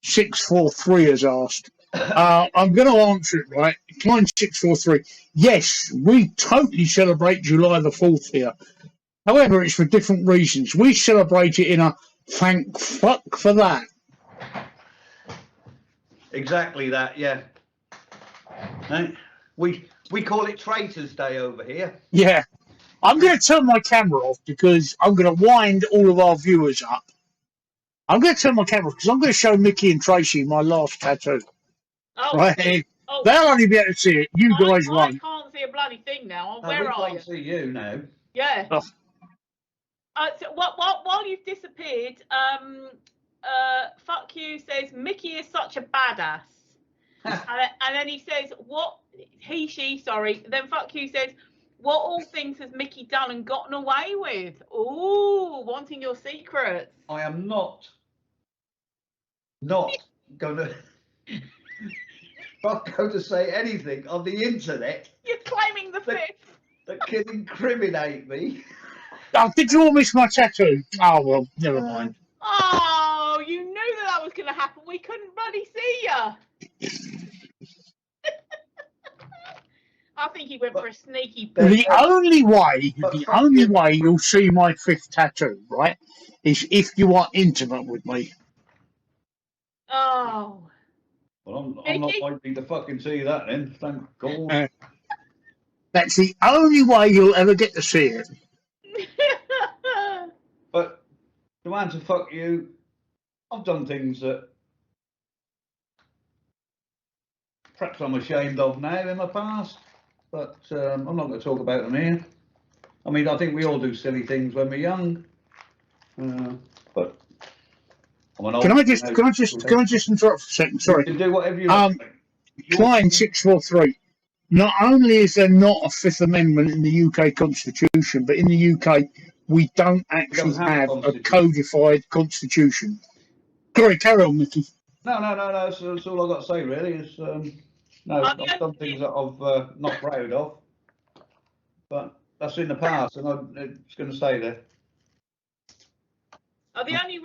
643 has asked. I'm going to answer it right. Klein 643. Yes, we totally celebrate July the 4th here. However, it's for different reasons. We celebrate it in a thank fuck for that. Exactly that, yeah. We call it Traitors Day over here. Yeah. I'm going to turn my camera off because I'm going to wind all of our viewers up. I'm going to turn my camera off because I'm going to show Micky and Tracey my last tattoo. Oh, right? Oh, they'll only be able to see it. You guys won't. I can't see a bloody thing now. No, Where are you? We can't see you now. Yeah. Oh. So while you've disappeared, fuck you says Micky is such a badass. and then he says, what then fuck you says, what all things has Micky done and gotten away with? Ooh, wanting your secrets. I am not going to say anything on the internet. You're claiming the fifth. That can incriminate me. Oh, did you all miss my tattoo? Oh, well, never mind. Oh, you knew that was going to happen. We couldn't bloody see you. I think he went for a sneaky. The only way you'll see my fifth tattoo, right, is if you are intimate with me. Oh. Well, I'm not likely to fucking see that then. Thank God. That's the only way you'll ever get to see it. But to answer fuck you, I've done things that perhaps I'm ashamed of now in my past, but I'm not going to talk about them here. I mean, I think we all do silly things when we're young, but I'm an old. Can I just interrupt for a second? Sorry. You can do whatever you like. Klein 643. Not only is there not a Fifth Amendment in the UK Constitution, but in the UK we don't actually have a codified constitution. Sorry, carry on, Micky. No. That's all I've got to say, really. Is I've done things that I've not proud of, but that's in the past, and it's going to stay there. The only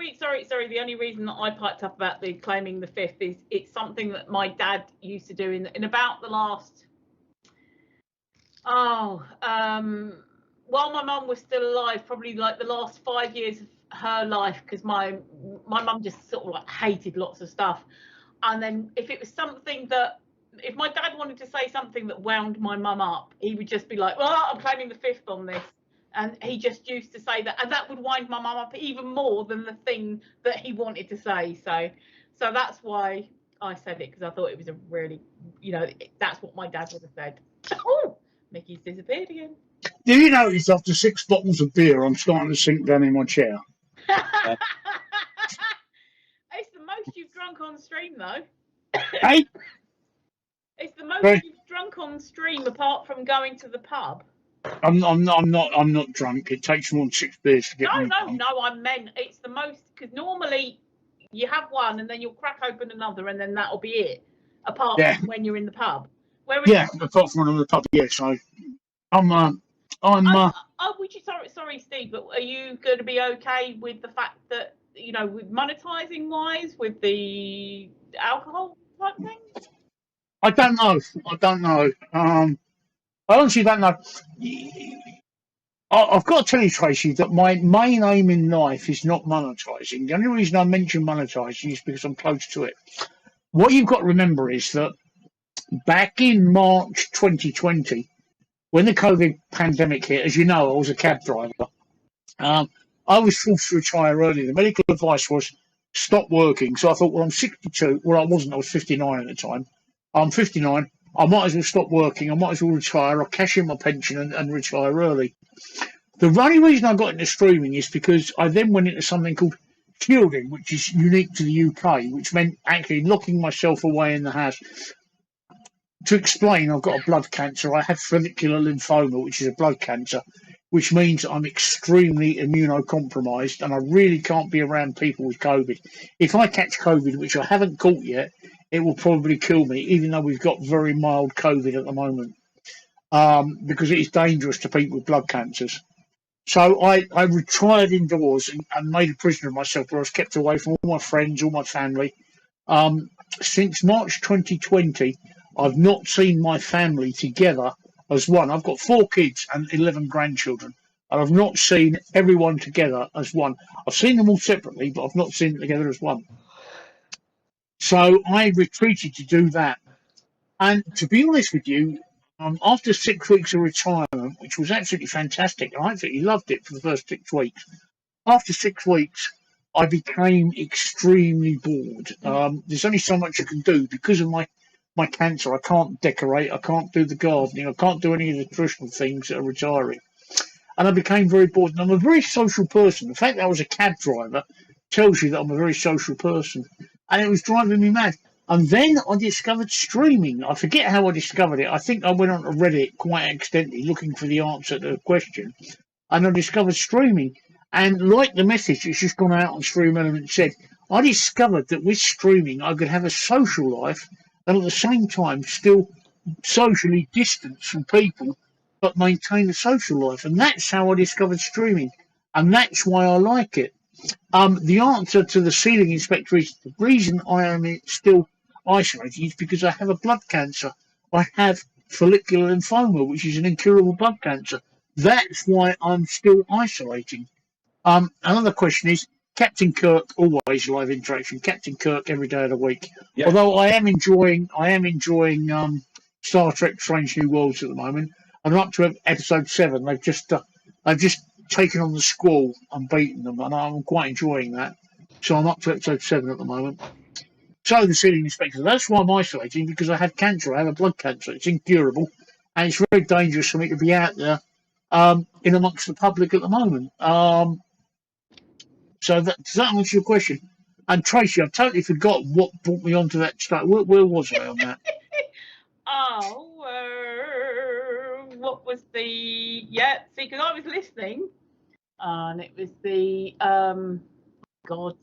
reason that I piped up about the claiming the fifth is it's something that my dad used to do in about the last. While my mum was still alive, probably like the last 5 years of her life, because my mum just sort of like hated lots of stuff. And then if it was something that, if my dad wanted to say something that wound my mum up, he would just be like, well, I'm claiming the fifth on this. And he just used to say that, and that would wind my mum up even more than the thing that he wanted to say. So that's why I said it, because I thought it was a really, that's what my dad would have said. Oh, Micky's disappeared again. Do you notice after 6 bottles of beer, I'm starting to sink down in my chair? It's the most you've drunk on stream, though. Hey? It's the most you've drunk on stream, apart from going to the pub. I'm not drunk. It takes more than 6 beers to get me. No. I meant it's the most, because normally you have one and then you'll crack open another and then that'll be it. Apart from when you're in the pub. Apart from when I'm in the pub. Yeah. So sorry, Steve, but are you going to be okay with the fact that with monetizing wise with the alcohol type thing? I don't know. I honestly don't know. I've got to tell you, Tracey, that my main aim in life is not monetising. The only reason I mention monetising is because I'm close to it. What you've got to remember is that back in March 2020, when the COVID pandemic hit, as you know, I was a cab driver. I was forced to retire early. The medical advice was stop working. So I thought, well, I'm 62. Well, I wasn't. I was 59 at the time. I'm 59. I might as well stop working. I might as well retire. I'll cash in my pension and retire early. The only reason I got into streaming is because I then went into something called shielding, which is unique to the UK, which meant actually locking myself away in the house. To explain, I've got a blood cancer. I have follicular lymphoma, which is a blood cancer, which means I'm extremely immunocompromised and I really can't be around people with COVID. If I catch COVID, which I haven't caught yet, it will probably kill me, even though we've got very mild COVID at the moment, because it is dangerous to people with blood cancers. So I retired indoors and made a prisoner of myself, where I was kept away from all my friends, all my family. Since March 2020, I've not seen my family together as one. I've got 4 kids and 11 grandchildren, and I've not seen everyone together as one. I've seen them all separately, but I've not seen them together as one. So I retreated to do that. And to be honest with you, after 6 weeks of retirement, which was absolutely fantastic, I absolutely loved it for the first 6 weeks. After 6 weeks, I became extremely bored. There's only so much I can do because of my cancer. I can't decorate, I can't do the gardening, I can't do any of the traditional things that are retiring. And I became very bored. And I'm a very social person. The fact that I was a cab driver tells you that I'm a very social person. And it was driving me mad. And then I discovered streaming. I forget how I discovered it. I think I went on to Reddit quite accidentally looking for the answer to the question. And I discovered streaming. And like the message that's just gone out on Stream Element said, I discovered that with streaming I could have a social life and at the same time still socially distance from people but maintain a social life. And that's how I discovered streaming. And that's why I like it. The answer to the ceiling inspector is the reason I am still isolated is because I have a blood cancer. I have follicular lymphoma, which is an incurable blood cancer. That's why I'm still isolating. Another question is Captain Kirk, always live interaction. Captain Kirk every day of the week. Yeah. Although I am enjoying Star Trek: Strange New Worlds at the moment. I'm up to episode 7. They've just taken on the Squall and beaten them, and I'm quite enjoying that. So I'm up to episode 7 at the moment. So the ceiling inspector. That's why I'm isolating, because I have cancer. I have a blood cancer. It's incurable, and it's very dangerous for me to be out there in amongst the public at the moment. So does that answer your question? And Tracey, I've totally forgotten what brought me onto that start. Where was I on that? What was the... Yeah, see, because I was listening, and it was the... God.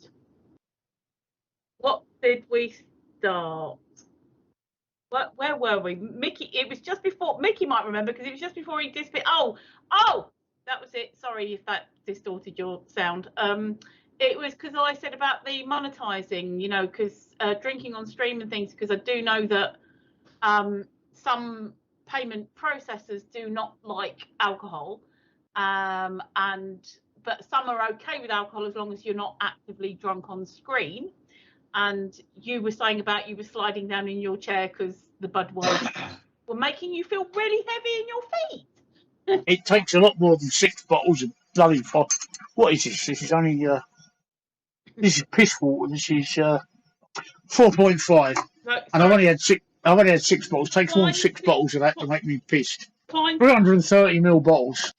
What did we start? Where were we? Micky, it was just before... Micky might remember, because it was just before he disappeared. Oh! That was it. Sorry if that distorted your sound. It was because I said about the monetizing, you know, because drinking on stream and things, because I do know that some payment processors do not like alcohol, but some are okay with alcohol as long as you're not actively drunk on screen. And you were saying about you were sliding down in your chair because the Budweiser were making you feel really heavy in your feet. It takes a lot more than 6 bottles of bloody fog. What is this? This is only this is piss water. This is 4.5, and I've only had 6. I've only had 6 bottles. It takes more than 6 bottles of that to make me pissed. 330ml bottles.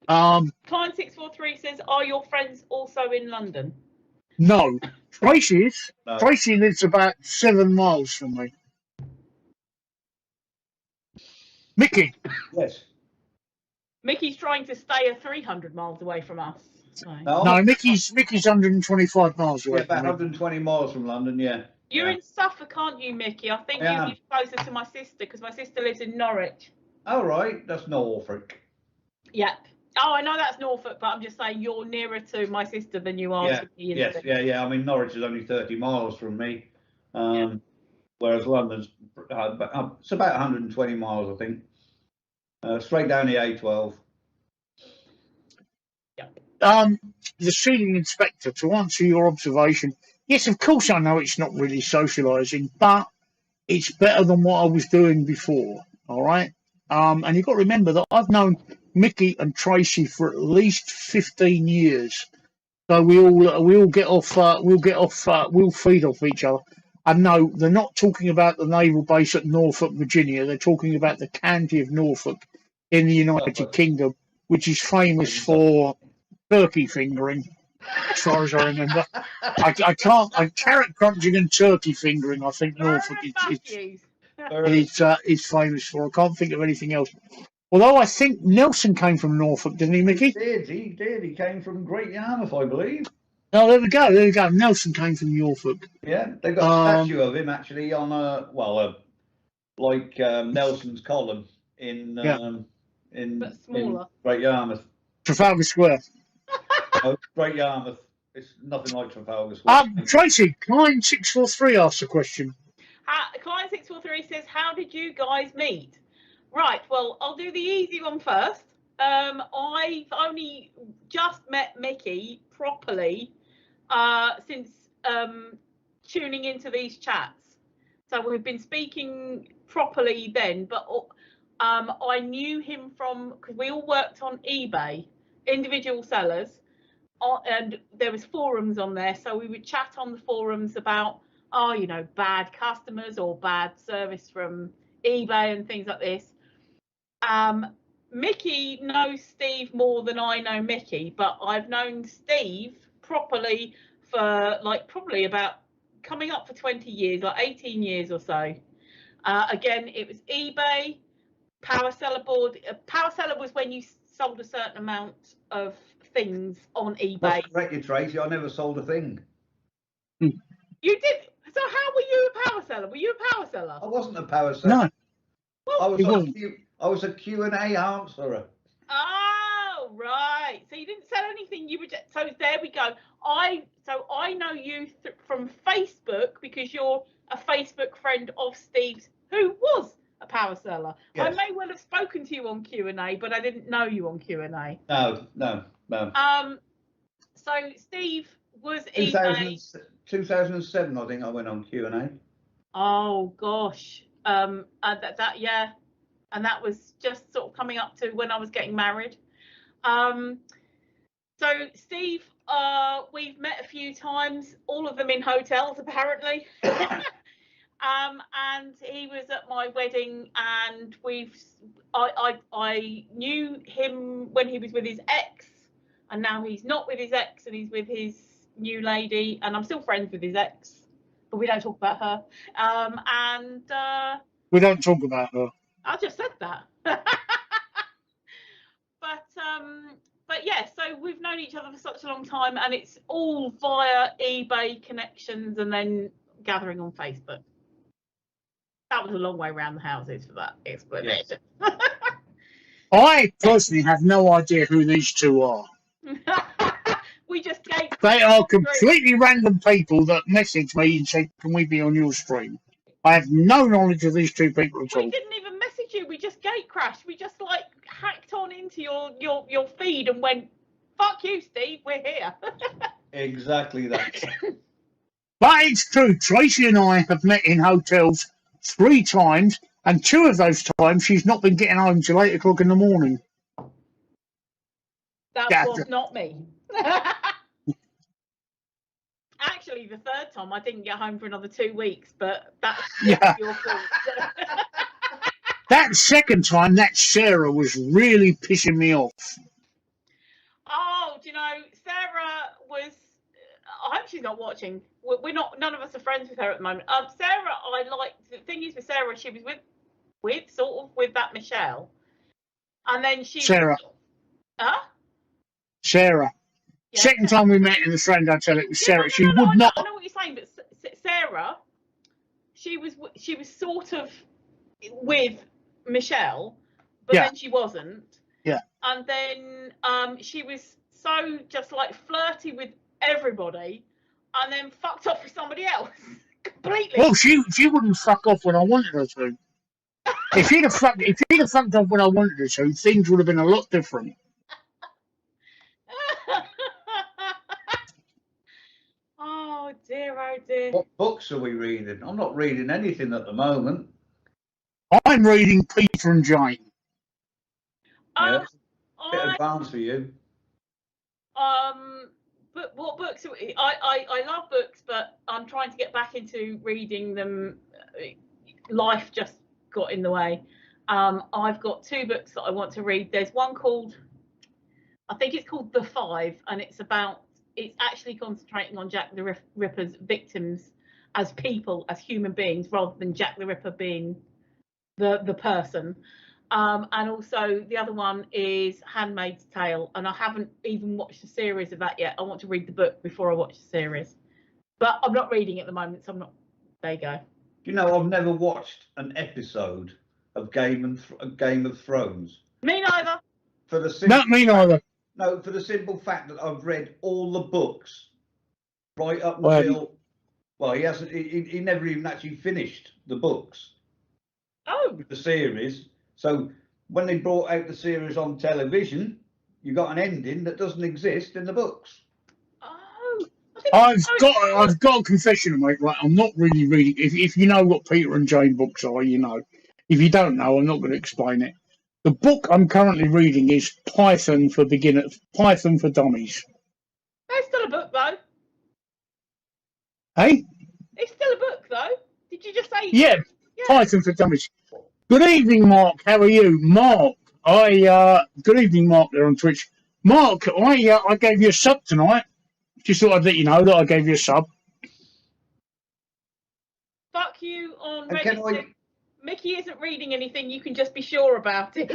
Client 643 says, "Are your friends also in London?" No, Tracey is. No. Tracey lives about 7 miles from me. Micky. Yes. Micky's trying to stay 300 miles away from us. So. No, Micky's 125 miles away. Yeah, about 120 miles from London. Yeah. You're in Suffolk, aren't you, Micky? I think you're closer to my sister because my sister lives in Norwich. Oh, right. That's Norfolk. Yep. Oh, I know that's Norfolk, but I'm just saying you're nearer to my sister than you are to me. Yes, yeah. I mean, Norwich is only 30 miles from me, whereas London's it's about 120 miles, I think. Straight down the A12. The ceiling inspector, to answer your observation, yes, of course I know it's not really socialising, but it's better than what I was doing before, all right? And you've got to remember that I've known Micky and Tracey for at least 15 years. So we all get off, we'll feed off each other. And no, they're not talking about the naval base at Norfolk, Virginia. They're talking about the county of Norfolk in the United Kingdom, which is famous for turkey fingering, as far as I remember. Carrot crunching and turkey fingering, I think Norfolk is famous for. I can't think of anything else. Although I think Nelson came from Norfolk, didn't he, Micky? He did. He came from Great Yarmouth, I believe. Oh, there we go. There we go. Nelson came from Norfolk. Yeah, they've got a statue of him actually on Nelson's column in Great Yarmouth. Trafalgar Square. Oh, Great Yarmouth. It's nothing like Trafalgar Square. Tracey, Klein 643 asks a question. Klein 643 says, "How did you guys meet?" Right. Well, I'll do the easy one first. I've only just met Micky properly since tuning into these chats. So we've been speaking properly then, but I knew him from, because we all worked on eBay, individual sellers, and there was forums on there, so we would chat on the forums about, bad customers or bad service from eBay and things like this. Micky knows Steve more than I know Micky, but I've known Steve properly for probably about coming up for 20 years, 18 years or so. Again, it was eBay, power seller board. Power seller was when you sold a certain amount of things on eBay. That's correct, Tracey. I never sold a thing. You did. So how were you a power seller? Were you a power seller? I wasn't a power seller. No. Well, I was a Q&A answerer. Oh, right. So you didn't sell anything. You were just, so there we go. I know you from Facebook because you're a Facebook friend of Steve's, who was a power seller. Yes. I may well have spoken to you on Q&A, but I didn't know you on Q&A. No. So Steve was 2007, I think I went on Q&A. Oh gosh. Yeah. And that was just sort of coming up to when I was getting married. So Steve, we've met a few times, all of them in hotels apparently. And he was at my wedding, and I knew him when he was with his ex, and now he's not with his ex and he's with his new lady, and I'm still friends with his ex, but we don't talk about her. We don't talk about her. I just said that. But yeah, so we've known each other for such a long time, and it's all via eBay connections and then gathering on Facebook. That was a long way around the houses for that explanation. Yes. I personally have no idea who these two are. We just gave. They are completely random people that message me and say, "Can we be on your stream?" I have no knowledge of these two people at all. We didn't even message you. We just gate crashed. We just hacked on into your feed and went, "Fuck you, Steve. We're here." Exactly that. But it's true. Tracey and I have met in hotels 3 times, and 2 of those times she's not been getting home till 8 o'clock in the morning. That was not me. Actually, the 3rd time I didn't get home for another 2 weeks, but that's your fault. That 2nd time, that Sarah was really pissing me off. Oh, do you know, Sarah was. I hope she's not watching. We're not. None of us are friends with her at the moment. Sarah, I like. The thing is with Sarah, she was with that Michelle, and then she. Sarah. Huh? Sarah. Yeah. 2nd time we met in the Friend Hotel, it was Sarah. She would not. I know what you're saying, but Sarah, she was sort of with Michelle, but then she wasn't. Yeah. And then she was so just flirty with everybody, and then fucked off with somebody else completely. Well, she wouldn't fuck off when I wanted her to. If she'd have fucked off when I wanted her to, things would have been a lot different. Oh dear. What books are we reading? I'm not reading anything at the moment. I'm reading Peter and Jane. Yeah, a bit advanced for you. what books? I love books, but I'm trying to get back into reading them. Life just got in the way. I've got 2 books that I want to read. There's one called, I think it's called The Five, and it's actually concentrating on Jack the Ripper's victims as people, as human beings, rather than Jack the Ripper being the person. And also the other one is Handmaid's Tale, and I haven't even watched the series of that yet. I want to read the book before I watch the series, but I'm not reading at the moment, so I'm not. There you go. You know, I've never watched an episode of Game of Thrones. Me neither. Not me neither. No, for the simple fact that I've read all the books right up until. Well, he hasn't. He never even actually finished the books. Oh. The series. So when they brought out the series on television, you got an ending that doesn't exist in the books. Oh. I've got a confession to make. Right, I'm not really reading. If you know what Peter and Jane books are, you know. If you don't know, I'm not going to explain it. The book I'm currently reading is Python for Beginners, Python for Dummies. There's still a book though. Hey? It's still a book though. Did you just say? Yeah. Python for Dummies. Good evening, Mark. How are you, Mark? Good evening, Mark. There on Twitch. Mark, I gave you a sub tonight. Just thought I'd let you know that I gave you a sub. Fuck you on Reddit. Micky isn't reading anything. You can just be sure about it.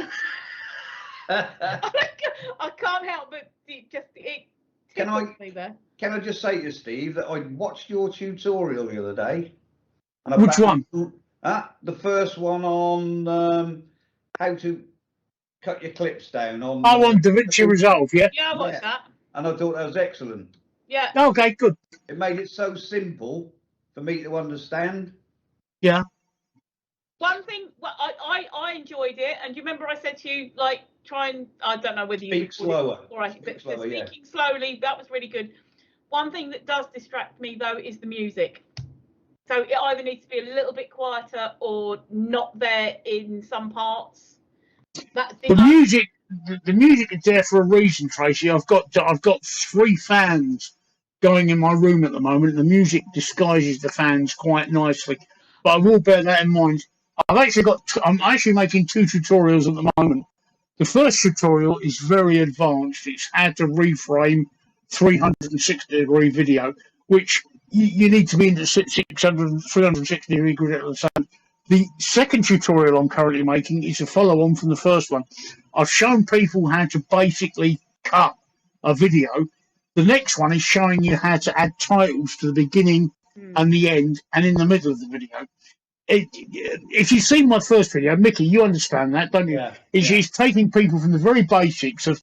I can't help but it tickles me there. Can I just say to you, Steve, that I watched your tutorial the other day. And Which one? The first one on how to cut your clips down on. Oh, on Vinci Resolve, yeah. Yeah, I watched that. And I thought that was excellent. Yeah. Okay, good. It made it so simple for me to understand. Yeah. One thing, well, I enjoyed it, and you remember I said to you, like, try and, I don't know whether you speak slower. Speaking slowly, that was really good. One thing that does distract me though is the music. So it either needs to be a little bit quieter or not there in some parts. That's the music. The music is there for a reason, Tracey. I've got 3 fans going in my room at the moment. The music disguises the fans quite nicely, but I will bear that in mind. I'm actually making 2 tutorials at the moment. The first tutorial is very advanced. It's how to reframe 360-degree video, which you need to be into 360-degree grid at the same. The second tutorial I'm currently making is a follow-on from the first one. I've shown people how to basically cut a video. The next one is showing you how to add titles to the beginning and the end and in the middle of the video. If you've seen my first video, Micky, you understand that, don't you? Yeah. It's taking people from the very basics of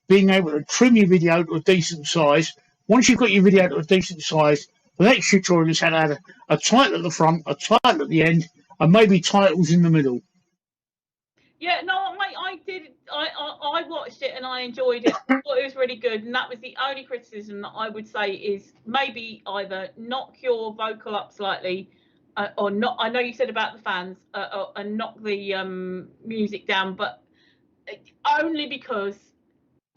being able to trim your video to a decent size. Once you've got your video to a decent size, the next tutorial is how to add a title at the front, a title at the end, and maybe titles in the middle. Yeah, no, I did. I watched it and I enjoyed it. I thought it was really good, and that was the only criticism that I would say is maybe either knock your vocal up slightly, or not. I know you said about the fans, and knock the music down, but only because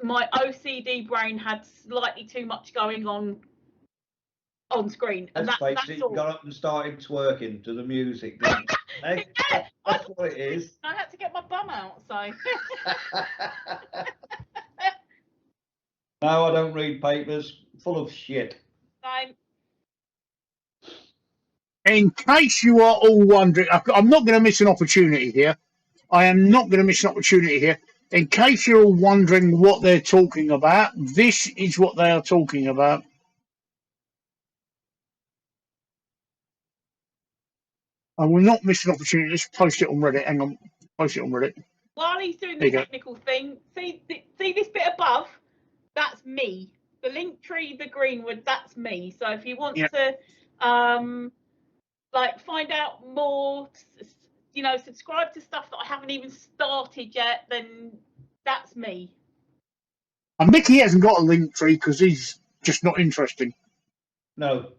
my OCD brain had slightly too much going on screen, and that's all. Got up and started twerking to the music. Hey, that's what it is. I had to get my bum out, so. No, I don't read papers. Full of shit. Fine. In case you are all wondering, I'm not going to miss an opportunity here. I am not going to miss an opportunity here. In case you're all wondering what they're talking about, this is what they are talking about. I will not miss an opportunity. Let's post it on Reddit. Hang on. Post it on Reddit. While he's doing the technical thing, see this bit above? That's me. The link tree, the Greenwood, that's me. So if you want to like find out more, you know, subscribe to stuff that I haven't even started yet, then that's me. And Micky hasn't got a link tree because he's just not interesting. No.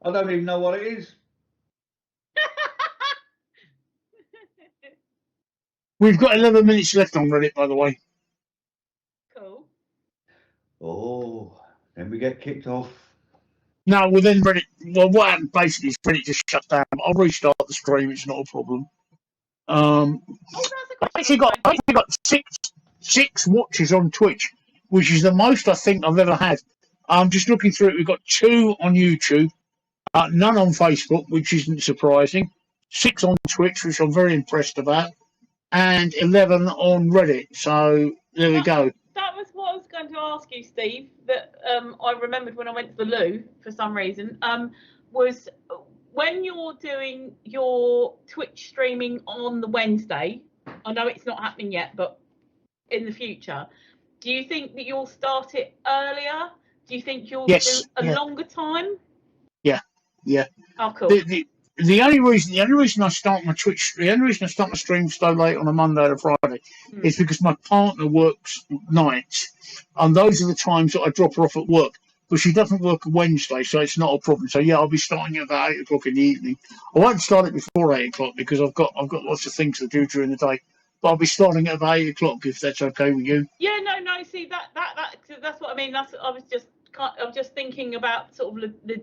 I don't even know what it is. We've got 11 minutes left on Reddit, by the way. Cool. Oh. Then we get kicked off. No, well then Reddit. Well, what happened basically is Reddit just shut down. I'll restart the stream. It's not a problem. Oh, that's a I actually got six watches on Twitch, which is the most I think I've ever had. I'm just looking through it. We've got 2 on YouTube, none on Facebook, which isn't surprising. 6 on Twitch, which I'm very impressed about, and 11 on Reddit. So there we go. That was what I was going to ask you, Steve. That I remembered when I went to the loo for some reason. Was when you're doing your Twitch streaming on the Wednesday. I know it's not happening yet, but in the future, do you think that you'll start it earlier? Do you think you'll do a longer time? Yeah. Oh, cool. The only reason I start my stream so late on a Monday or a Friday is because my partner works nights, and those are the times that I drop her off at work. But she doesn't work on Wednesday, so it's not a problem. So yeah, I'll be starting at about 8 o'clock in the evening. I won't start it before 8 o'clock because I've got lots of things to do during the day. But I'll be starting at about 8 o'clock if that's okay with you. Yeah, no. See that's what I mean. I was just thinking about sort of the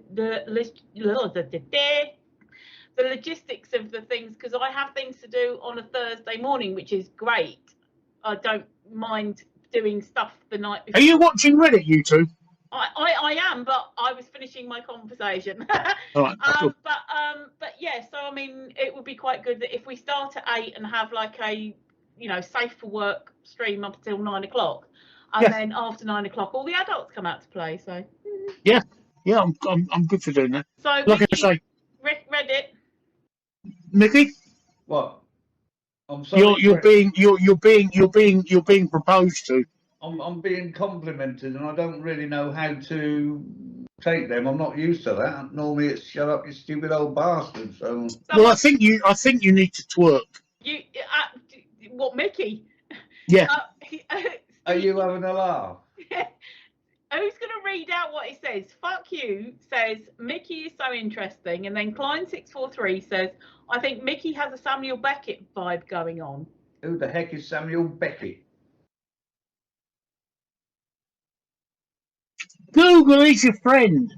logistics of the things, because I have things to do on a Thursday morning, which is great. I don't mind doing stuff the night before. Are you watching Reddit, you two? I am, but I was finishing my conversation. All right, cool. But yeah, so I mean, it would be quite good that if we start at 8 and have like a, safe for work stream up until 9 o'clock, and then after 9 o'clock, all the adults come out to play. So yeah, I'm good for doing that. So like Micky, I say, Reddit. Micky, what? I'm sorry. You're being proposed to. I'm being complimented, and I don't really know how to take them. I'm not used to that. Normally, it's shut up, you stupid old bastard. So well, I think you need to twerk. You what, Micky? Yeah. Are you having a laugh? Who's going to read out what it says? Fuck you says Micky is so interesting, and then Klein643 says I think Micky has a Samuel Beckett vibe going on. Who the heck is Samuel Beckett? Google is your friend.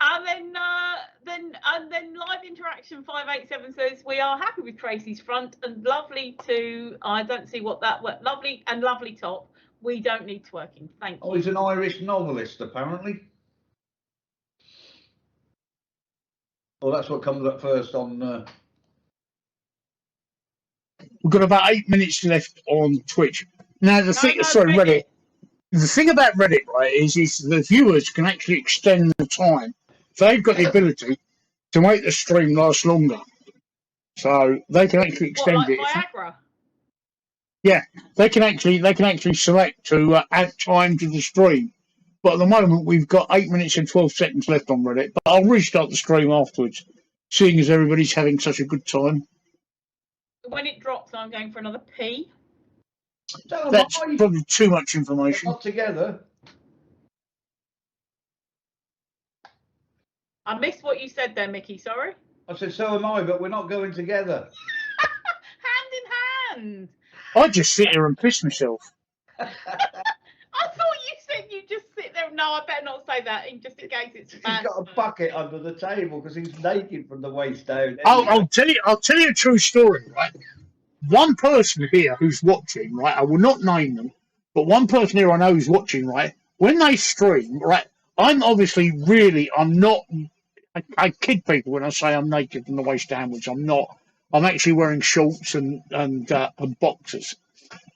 And then live interaction 587 says we are happy with Tracey's front and lovely to. I don't see what that word. Lovely and lovely top. We don't need twerking. Thank you. Oh, he's an Irish novelist, apparently. Well, that's what comes up first on. We've got about 8 minutes left on Twitch. Now Reddit. The thing about Reddit, right, is the viewers can actually extend the time. They've got the ability to make the stream last longer, so they can actually extend it. Viagra? Yeah, they can actually select to add time to the stream. But at the moment, we've got 8 minutes and 12 seconds left on Reddit. But I'll restart the stream afterwards, seeing as everybody's having such a good time. When it drops, I'm going for another pee. That's probably too much information. Not together. I missed what you said there, Micky. Sorry. I said so am I, but we're not going together. Hand in hand. I just sit here and piss myself. I thought you said you just sit there. No, I better not say that, just in case it's bad. He's got a bucket under the table because he's naked from the waist down. I'll tell you a true story, right? One person here who's watching, right? I will not name them, but one person here I know who's watching, right? When they stream, right? I'm obviously I'm not. I kid people when I say I'm naked from the waist downwards. I'm not. I'm actually wearing shorts and boxers.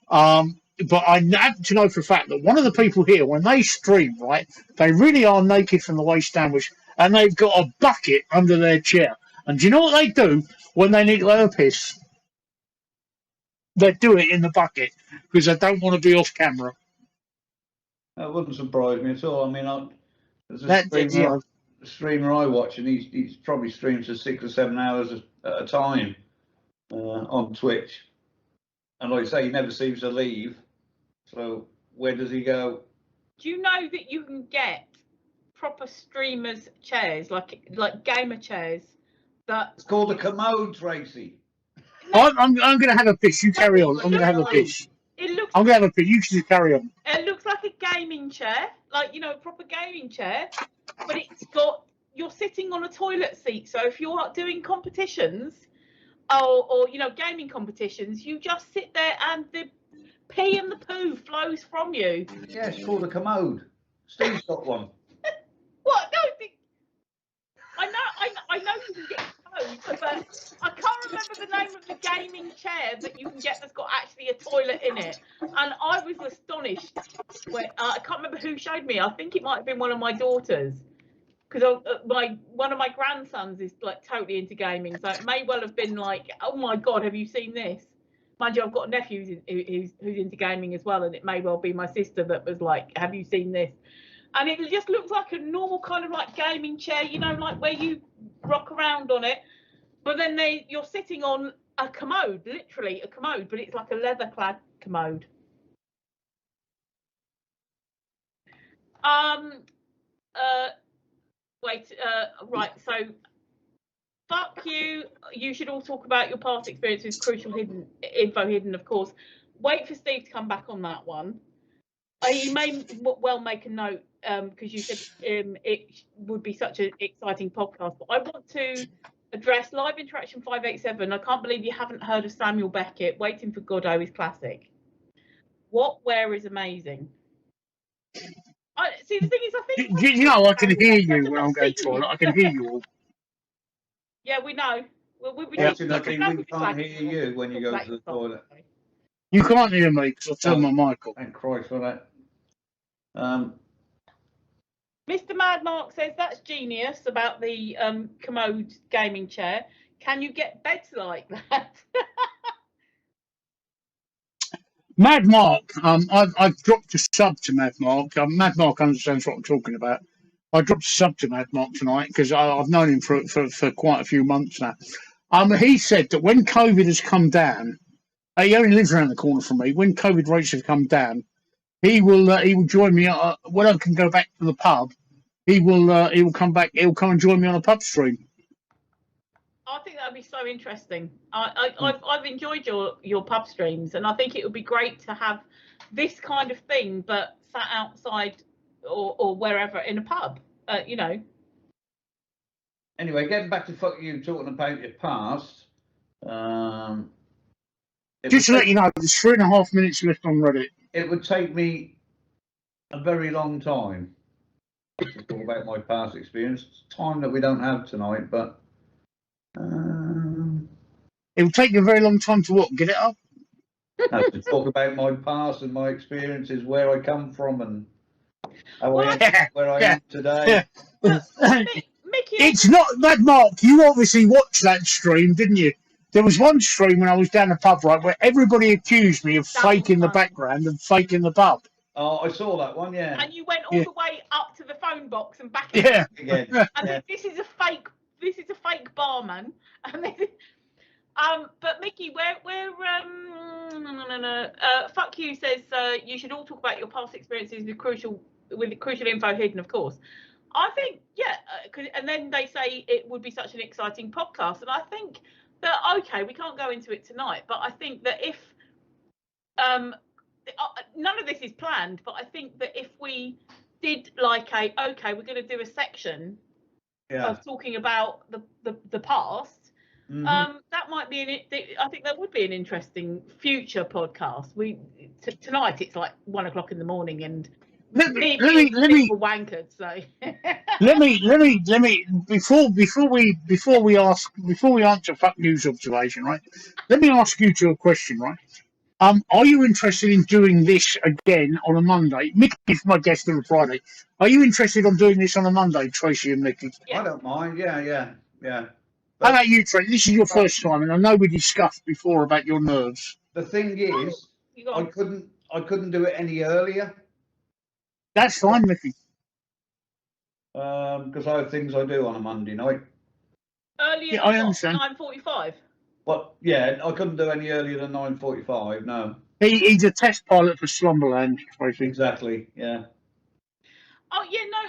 But I happen to know for a fact that one of the people here, when they stream, right, they really are naked from the waist downwards, and they've got a bucket under their chair. And do you know what they do when they need to have a piss? They do it in the bucket because they don't want to be off camera. That wouldn't surprise me at all. I mean, there's a streamer I watch, and he's probably streams for 6 or 7 hours at a time on Twitch. And like I say, he never seems to leave. So where does he go? Do you know that you can get proper streamers' chairs, like gamer chairs? It's called a commode, Tracey. I'm going to have a piss. You carry on. I'm going to have a piss. I'm going to have a piss. You should carry on. It looks like a gaming chair, like, you know, a proper gaming chair, but you're sitting on a toilet seat. So if you're doing competitions or you know, gaming competitions, you just sit there and the pee and the poo flows from you. Yeah, it's called a commode. Steve's got one. What? No, I know you can get commode, but I can't remember the name of the gaming chair that you can get that's got actually a toilet in it. And I was astonished when I can't remember who showed me. I think it might have been one of my daughters, because one of my grandsons is like totally into gaming, so it may well have been like, oh my god, have you seen this? Mind you, I've got a nephew who's into gaming as well, and it may well be my sister that was like, have you seen this? And it just looks like a normal kind of like gaming chair, you know, like where you rock around on it, but then you're sitting on a commode, literally a commode, but it's like a leather clad commode. Right, so fuck you. You should all talk about your past experiences, crucial info hidden, of course. Wait for Steve to come back on that one. You may well make a note, because you said it would be such an exciting podcast. But I want to address Live Interaction 587. I can't believe you haven't heard of Samuel Beckett. Waiting for Godot is classic. What Where is amazing. See, the thing is, I think... You know, I can hear you when I'm going to toilet. I can hear you all. Yeah, we know. We can't hear you when you go to the toilet. You can't hear me because I turned my mic off. Thank Christ for that. Mr. Mad Mark says that's genius about the commode gaming chair. Can you get beds like that? Mad Mark, I've dropped a sub to Mad Mark. Mad Mark understands what I'm talking about. I dropped a sub to Mad Mark tonight because I've known him for quite a few months now. He said that when COVID has come down, he only lives around the corner from me. When COVID rates have come down, he will join me when I can go back to the pub. He will come back. He'll come and join me on a pub stream. I think that would be so interesting. I've enjoyed your pub streams, and I think it would be great to have this kind of thing, but sat outside or wherever in a pub. You know. Anyway, getting back to fuck you talking about your past. Just to let you know, there's 3.5 minutes left on Reddit. It would take me a very long time to talk about my past experience. Time that we don't have tonight, but it would take you a very long time to what? Get it up? To talk about my past and my experiences, where I come from, and how I am where I am today. Micky, it's not Mad Mark. You obviously watched that stream, didn't you? There was one stream when I was down the pub, right, where everybody accused me of faking the background and faking the pub. Oh, I saw that one, yeah. And you went all the way up to the phone box and back again. And this is a fake barman. And this is, but Micky, fuck you says you should all talk about your past experiences with crucial info hidden, of course. I think, and then they say it would be such an exciting podcast, and I think that we can't go into it tonight, but I think that if none of this is planned, but I think that if we did like we're going to do a section of talking about the past. That might be I think that would be an interesting future podcast. Tonight it's like 1 o'clok in the morning, and let me wankered. So let me before we answer fuck news observation, right? Let me ask you a question, right? Are you interested in doing this again on a Monday? Micky's my guest on a Friday. Are you interested in doing this on a Monday, Tracey and Micky? Yeah. I don't mind. Yeah. How about you, Tracey? This is your first time, and I know we discussed before about your nerves. The thing is, I couldn't do it any earlier. That's fine, Micky. Because I have things I do on a Monday night. Earlier I understand. 9:45. But yeah, I couldn't do any earlier than 9:45. No. He's a test pilot for Slumberland, Tracey. Exactly. Yeah. Oh yeah, no,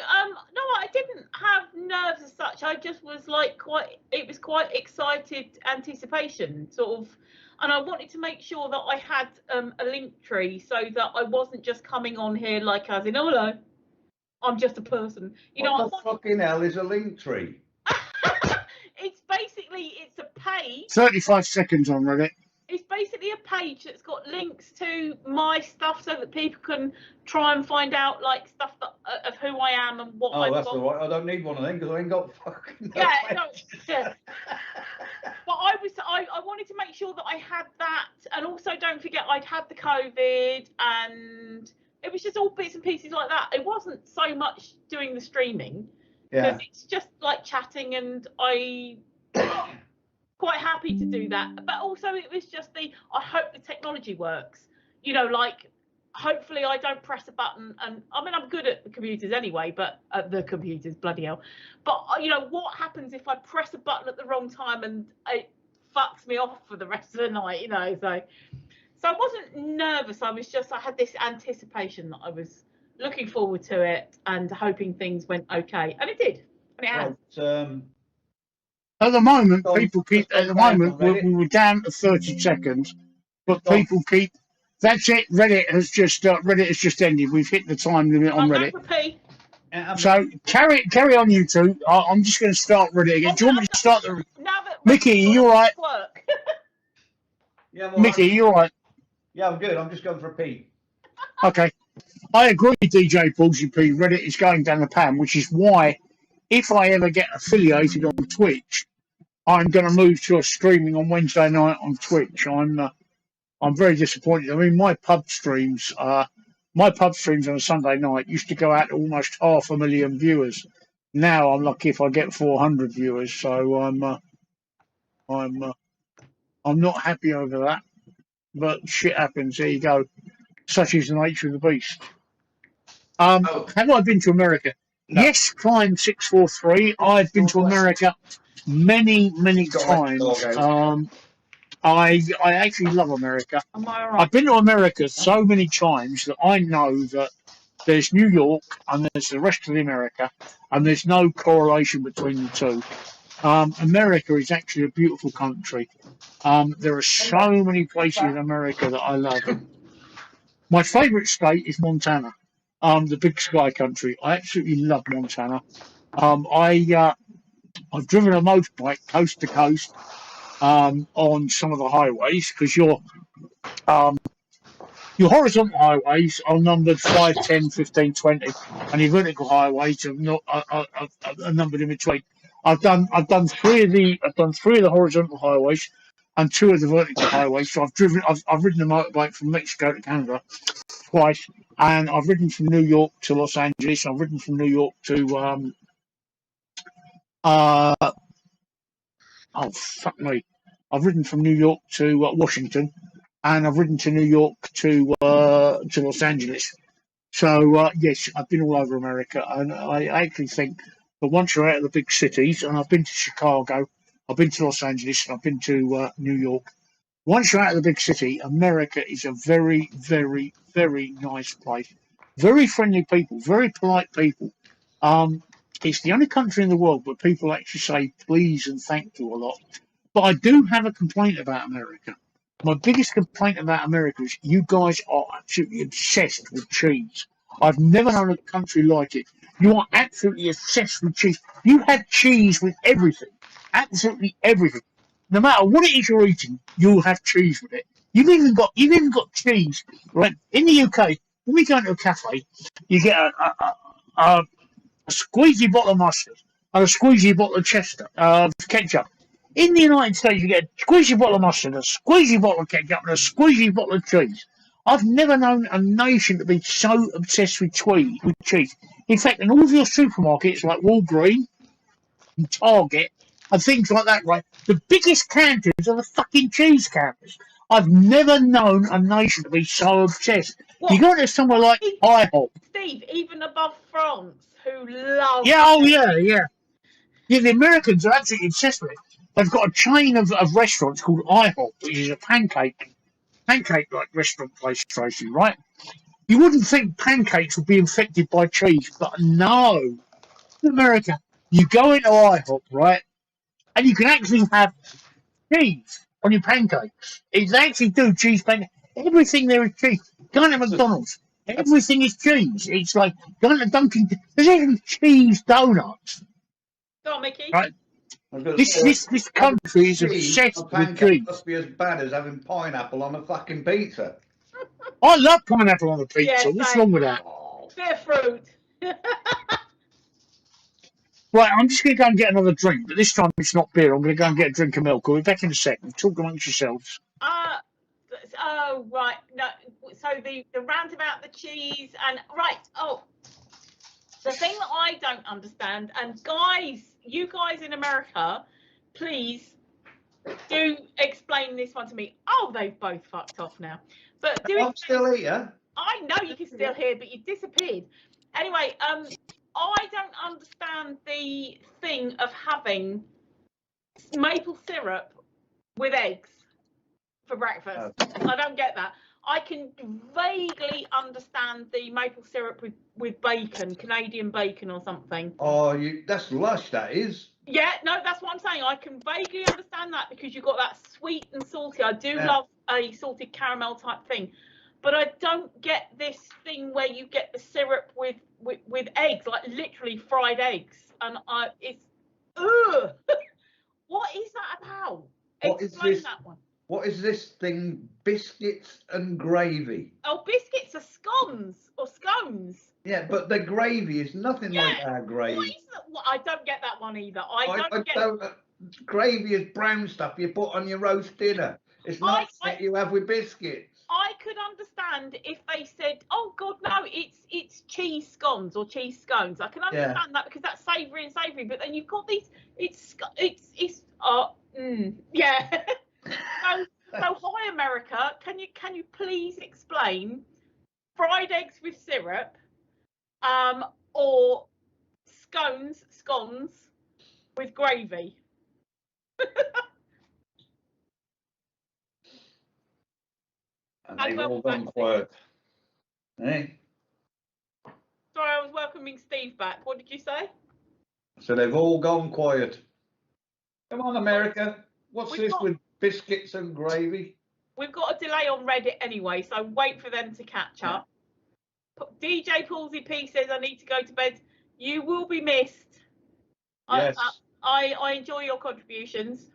I didn't have nerves as such. I just was like quite excited anticipation, sort of. and I wanted to make sure that I had a link tree so that I wasn't just coming on here like as in, oh, hello, I'm just a person. You know, what the fucking hell is a link tree? It's basically, it's a page. 35 seconds on Reddit. It's basically a page that's got links to my stuff so that people can try and find out like stuff that, of who I am and what I've that's got. all right. I don't need one of them because I ain't got fucking. Yeah, no, yeah. But I wanted to make sure that I had that, and also don't forget I'd had the COVID, and it was just all bits and pieces like that. It wasn't so much doing the streaming because it's just like chatting, and I. Quite happy to do that, but also it was just I hope the technology works, you know, like hopefully I don't press a button, and I mean I'm good at the computers anyway, but the computers, bloody hell, but you know what happens if I press a button at the wrong time and it fucks me off for the rest of the night, you know. So I wasn't nervous, I had this anticipation that I was looking forward to it and hoping things went okay, and it did, and it has. At the moment, people keep. At the moment, we were down to 30 seconds, but people keep. That's it. Reddit has just ended. We've hit the time limit on Reddit. So carry on, you two. I'm just going to start Reddit again. Do you want me to start the? Micky, are you all right? Yeah, Micky, are you all right? Yeah, I'm good. I'm just going for a pee. Okay, I agree, DJ Ballsy P. Reddit is going down the pan, which is why, if I ever get affiliated on Twitch, I'm going to move to a streaming on Wednesday night on Twitch. I'm very disappointed. I mean, my pub streams on a Sunday night used to go out to almost 500,000 viewers. Now I'm lucky if I get 400 viewers. So I'm not happy over that. But shit happens. There you go. Such is the nature of the beast. Have I been to America? No. Yes, Climb 643. I've been to America many times. I actually love America. Am I right? I've been to America so many times that I know that there's New York and there's the rest of America, and there's no correlation between the two. America is actually a beautiful country. There are so many places in America that I love. My favourite state is Montana, the Big Sky country. I absolutely love Montana. I've driven a motorbike coast to coast on some of the highways, because your horizontal highways are numbered 5, 10, 15, 20, and your vertical highways are not are numbered in between. I've done three of the horizontal highways and 2 of the vertical highways. So I've ridden a motorbike from Mexico to Canada twice, and I've ridden from New York to Los Angeles. I've ridden from New York to oh fuck me! I've ridden from New York to Washington, and I've ridden to New York to Los Angeles. So yes, I've been all over America, and I actually think that once you're out of the big cities, and I've been to Chicago, I've been to Los Angeles, and I've been to New York. Once you're out of the big city, America is a very, very, very nice place. Very friendly people, very polite people. It's the only country in the world where people actually say please and thank you a lot. But I do have a complaint about America. My biggest complaint about America is you guys are absolutely obsessed with cheese. I've never known a country like it. You are absolutely obsessed with cheese. You have cheese with everything. Absolutely everything. No matter what it is you're eating, you'll have cheese with it. You've even got cheese, right? In the UK, when we go into a cafe, you get a squeezy bottle of mustard and a squeezy bottle of ketchup. In the United States, you get a squeezy bottle of mustard, a squeezy bottle of ketchup, and a squeezy bottle of cheese. I've never known a nation to be so obsessed with cheese. In fact, in all of your supermarkets like Walgreens and Target and things like that, right, the biggest counters are the fucking cheese counters. I've never known a nation to be so obsessed. You go to somewhere like IHOP. Steve, even above France, who love... Yeah, the Americans are absolutely obsessed with it. They've got a chain of restaurants called IHOP, which is a pancake-like restaurant place, Tracey, right? You wouldn't think pancakes would be infected by cheese, but no. In America, you go into IHOP, right, and you can actually have cheese on your pancakes. They actually do cheese pancakes. Everything there is cheese. Going to McDonald's, everything is cheese. It's like going to Dunkin'. There's even cheese donuts. Go on, Mickey. Right. This country is obsessed with cheese. Must be as bad as having pineapple on a fucking pizza. I love pineapple on the pizza. What's wrong with that? Bit of fruit. Right, I'm just going to go and get another drink, but this time it's not beer. I'm going to go and get a drink of milk. I'll be back in a second. Talk amongst yourselves. Oh, right. No, so the rant about the cheese and right. Oh, the thing that I don't understand, and guys, you guys in America, please do explain this one to me. Oh, they've both fucked off now. But I'm still here. I know you can still hear, but you disappeared. Anyway, I don't understand the thing of having maple syrup with eggs for breakfast. I don't get that. I can vaguely understand the maple syrup with bacon, Canadian bacon or something. Oh, that's lush, that is. Yeah, no, that's what I'm saying. I can vaguely understand that because you've got that sweet and salty. I do love a salted caramel type thing. But I don't get this thing where you get the syrup with eggs, like literally fried eggs. And it's, ugh. What is that about? Explain that one. What is this thing? Biscuits and gravy. Oh, biscuits are scones or scones. Yeah, but the gravy is nothing like our gravy. What is that? Well, I don't get that one either. I don't. Gravy is brown stuff you put on your roast dinner. It's not what you have with biscuits. I could understand if they said, "Oh God, no, it's cheese scones or cheese scones." I can understand that because that's savoury and savoury. But then you've got these. Yeah. So hi America, can you please explain fried eggs with syrup, or scones with gravy? And they've all gone quiet. Hey? Sorry, I was welcoming Steve back. What did you say? So they've all gone quiet. Come on, America. What's this with biscuits and gravy? We've got a delay on Reddit anyway, so wait for them to catch up. DJ Paulsy P says, I need to go to bed. You will be missed. Yes. I enjoy your contributions.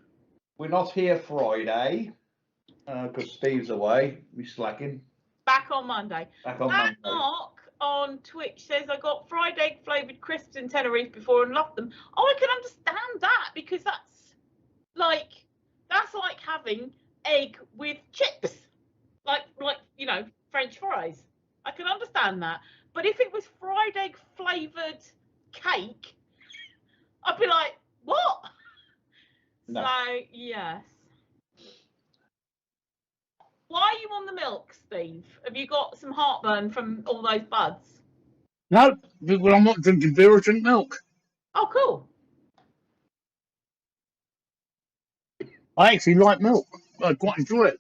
We're not here Friday because Steve's away. We're slacking. Back on Monday. Monday. Mark on Twitch says, I got fried egg flavoured crisps in Tenerife before and loved them. Oh, I can understand that because that's like having egg with chips, like French fries. I can understand that. But if it was fried egg flavoured cake, I'd be like, what? No. So yes. Why are you on the milk, Steve? Have you got some heartburn from all those buds? No, well, I'm not drinking beer, I drink milk. Oh, cool. I actually like milk. I quite enjoy it.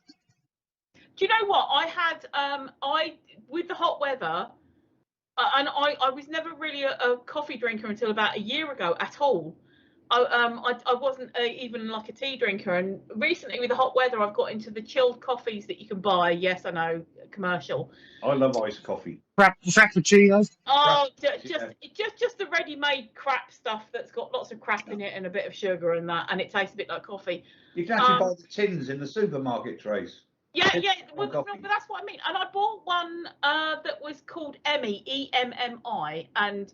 Do you know what? I had, with the hot weather, and I was never really a coffee drinker until about a year ago at all. I wasn't even like a tea drinker, and recently with the hot weather I've got into the chilled coffees that you can buy. Yes, I know, commercial. I love iced coffee. Frappuccinos. Oh, just the ready-made crap stuff that's got lots of crap in it and a bit of sugar and that, and it tastes a bit like coffee. You can actually buy the tins in the supermarket trays. Yeah, well, but that's what I mean. And I bought one that was called Emmy, EMMI, and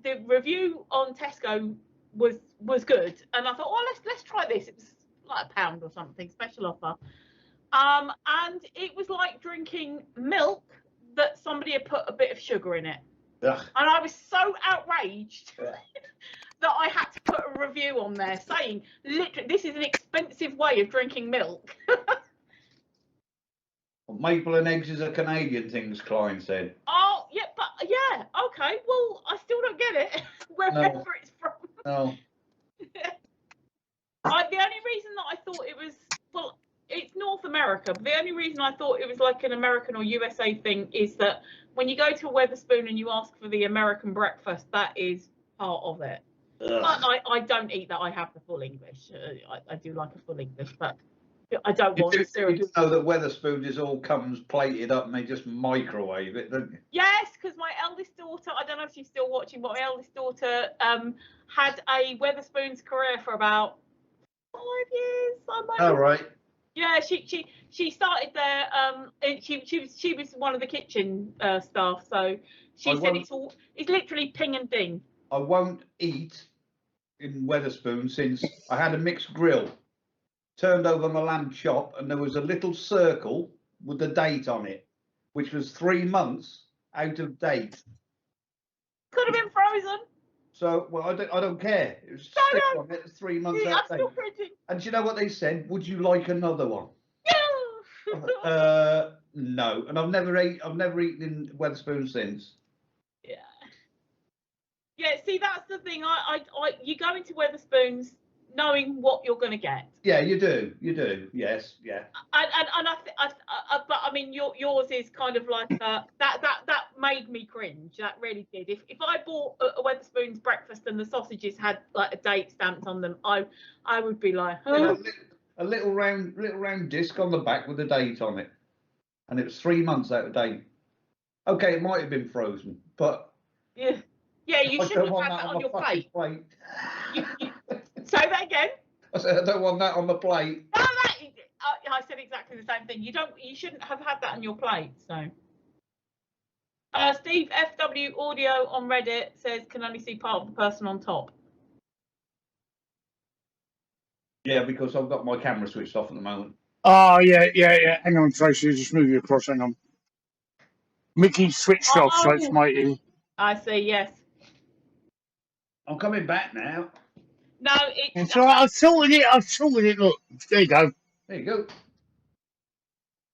the review on Tesco was good, and I thought, oh, let's try this. It was like £1 or something, special offer. And it was like drinking milk that somebody had put a bit of sugar in it. Ugh. And I was so outraged that I had to put a review on there saying, literally, this is an expensive way of drinking milk. Maple and eggs is a Canadian thing, as Klein said. Oh, yeah, but yeah, okay. Well, I still don't get it, wherever it's from. No. The only reason that I thought it was, well, it's North America, but the only reason I thought it was like an American or USA thing is that when you go to a Wetherspoon and you ask for the American breakfast, that is part of it. But I don't eat that. I have the full English. I do like a full English, but I don't want cereal. You know that Wetherspoons all comes plated up and they just microwave it, don't you? Yes, because my eldest daughter, I don't know if she's still watching, but my eldest daughter had a Wetherspoons career for about 5 years. Oh, right. Yeah, she started there. She was one of the kitchen staff, so she said it's literally ping and ding. I won't eat in Wetherspoons since I had a mixed grill. Turned over my lamb chop and there was a little circle with the date on it, which was 3 months out of date. Could have been frozen. So, well, I don't care. It was stick on it, 3 months out of date. And do you know what they said? Would you like another one? No. And I've never eaten in Wetherspoons since. Yeah. Yeah. See, that's the thing. You go into Wetherspoons knowing what you're going to get. Yeah, you do. Yes, yeah. But I mean, yours is kind of like that made me cringe. That really did. If I bought a Wetherspoons breakfast and the sausages had like a date stamped on them, I would be like, huh? A little round disc on the back with a date on it, and it was 3 months out of date. Okay, it might have been frozen, but yeah, you shouldn't have had that on your plate. Say that again. I said I don't want that on the plate. No, I said exactly the same thing. You shouldn't have had that on your plate. So, Steve FW Audio on Reddit says can only see part of the person on top. Yeah, because I've got my camera switched off at the moment. Oh yeah. Hang on, Tracey, just move you across. Hang on. Micky switched off, so it's mighty. I see. Yes. I'm coming back now. No, it's all right. I've sorted it. Look, there you go. There you go.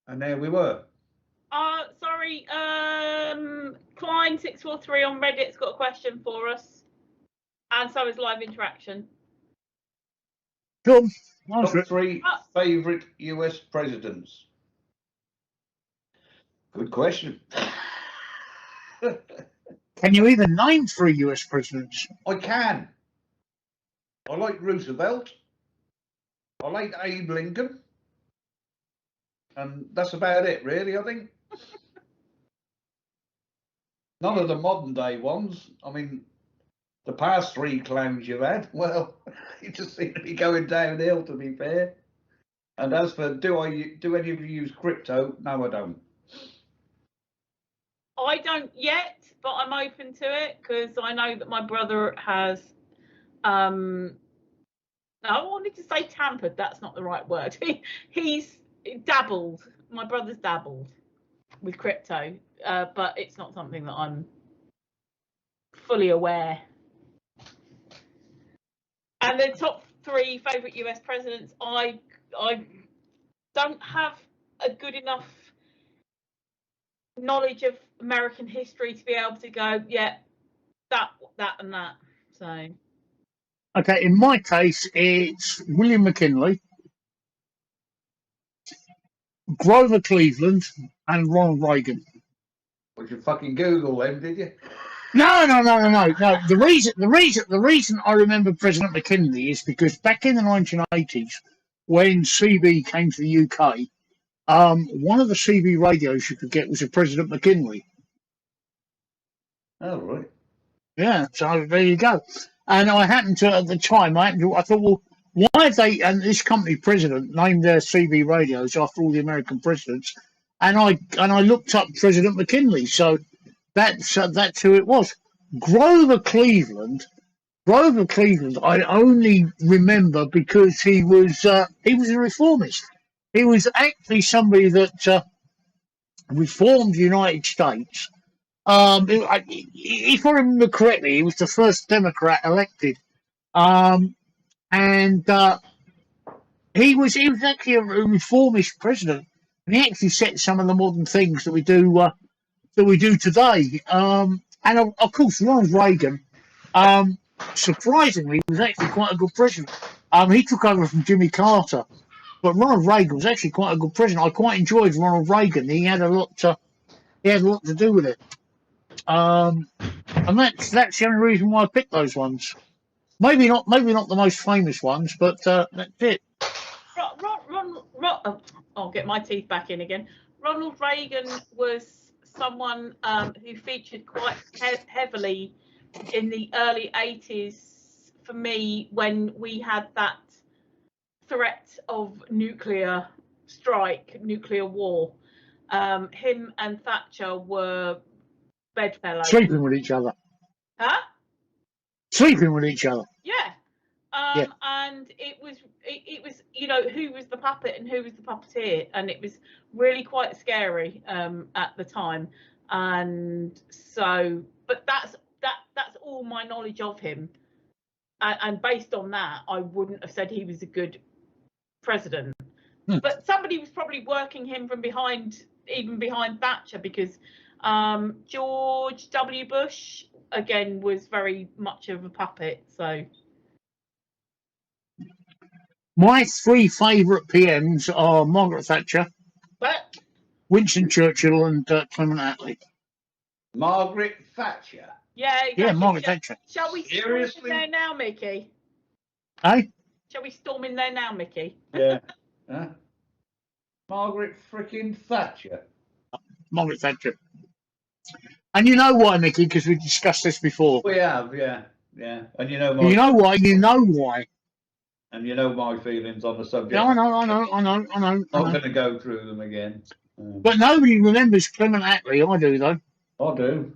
And there we were. Sorry. Klein643 on Reddit's got a question for us, and so is live interaction. Cool. Top 3 favourite US presidents. Good question. Can you even name 3 US presidents? I can. I like Roosevelt. I like Abe Lincoln. And that's about it, really, I think. None of the modern day ones. I mean, the past 3 clowns you've had, well, you just seem to be going downhill, to be fair. And as for do any of you use crypto? No, I don't. I don't yet, but I'm open to it because I know that my brother has. I wanted to say tampered. That's not the right word. He's dabbled. My brother's dabbled with crypto, but it's not something that I'm fully aware. And the top 3 favourite US presidents, I don't have a good enough knowledge of American history to be able to go, yeah, that and that. So. Okay, in my case, it's William McKinley, Grover Cleveland, and Ronald Reagan. Did you fucking Google them, did you? No. The reason I remember President McKinley is because back in the 1980s, when CB came to the UK, one of the CB radios you could get was a President McKinley. Oh, right. Yeah, so there you go. And I happened to, at the time, I thought, well, why have they, and this company president named their CB radios after all the American presidents, and I looked up President McKinley, so that's who it was. Grover Cleveland, I only remember because he was a reformist. He was actually somebody that reformed the United States. If I remember correctly, he was the first Democrat elected, and he was actually a reformist president, and he actually set some of the modern things that we do today. And of course, Ronald Reagan, surprisingly, was actually quite a good president. He took over from Jimmy Carter, but Ronald Reagan was actually quite a good president. I quite enjoyed Ronald Reagan. He had a lot to do with it. And that's the only reason why I picked those ones. Maybe not the most famous ones, but that's it. I'll get my teeth back in again. Ronald Reagan was someone who featured quite heavily in the early 80s for me, when we had that threat of nuclear strike, nuclear war. Him and Thatcher were bedfellows. Sleeping with each other. Huh? Sleeping with each other. Yeah. Yeah. And it was, you know, who was the puppet and who was the puppeteer, and it was really quite scary at the time. And so, but that's all my knowledge of him, and based on that, I wouldn't have said he was a good president. But somebody was probably working him from behind, even behind Thatcher, because George W. Bush again was very much of a puppet. So my three favourite PMs are Margaret Thatcher, Winston Churchill, and Clement Attlee. Margaret Thatcher. Yeah, exactly. Yeah, Margaret Thatcher. Shall we storm in there now, Micky? Hey? Shall we storm in there now, Micky? Yeah. Huh? Margaret freaking Thatcher. Margaret Thatcher. And you know why, Micky? Because we discussed this before. We have, yeah. And you know why. And you know my feelings on the subject. Yeah, I know. I'm not going to go through them again. But nobody remembers Clement Attlee. I do, though. I do.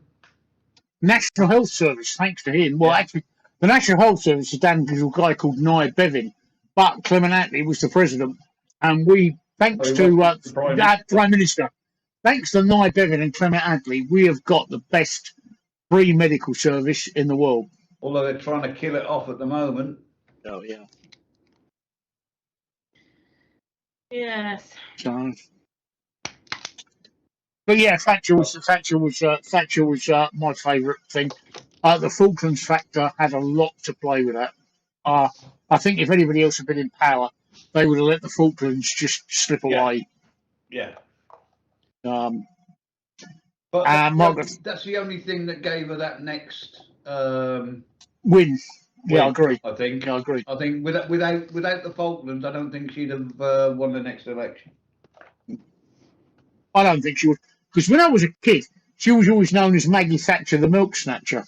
National Health Service, thanks to him. Well, actually, the National Health Service is done because of a guy called Nye Bevan, but Clement Attlee was the president, and we, thanks to that Prime Minister, thanks to Nye Bevan and Clement Attlee, we have got the best free medical service in the world. Although they're trying to kill it off at the moment. Oh yeah. Yes. So, but yeah, Thatcher was my favourite thing. The Falklands factor had a lot to play with that. I think if anybody else had been in power, they would have let the Falklands just slip away. Yeah. But that's the only thing that gave her that next win. Yeah, I agree. I think. Yeah, I agree. I think without the Falklands, I don't think she'd have won the next election. I don't think she would, because when I was a kid, she was always known as Maggie Thatcher, the milk snatcher.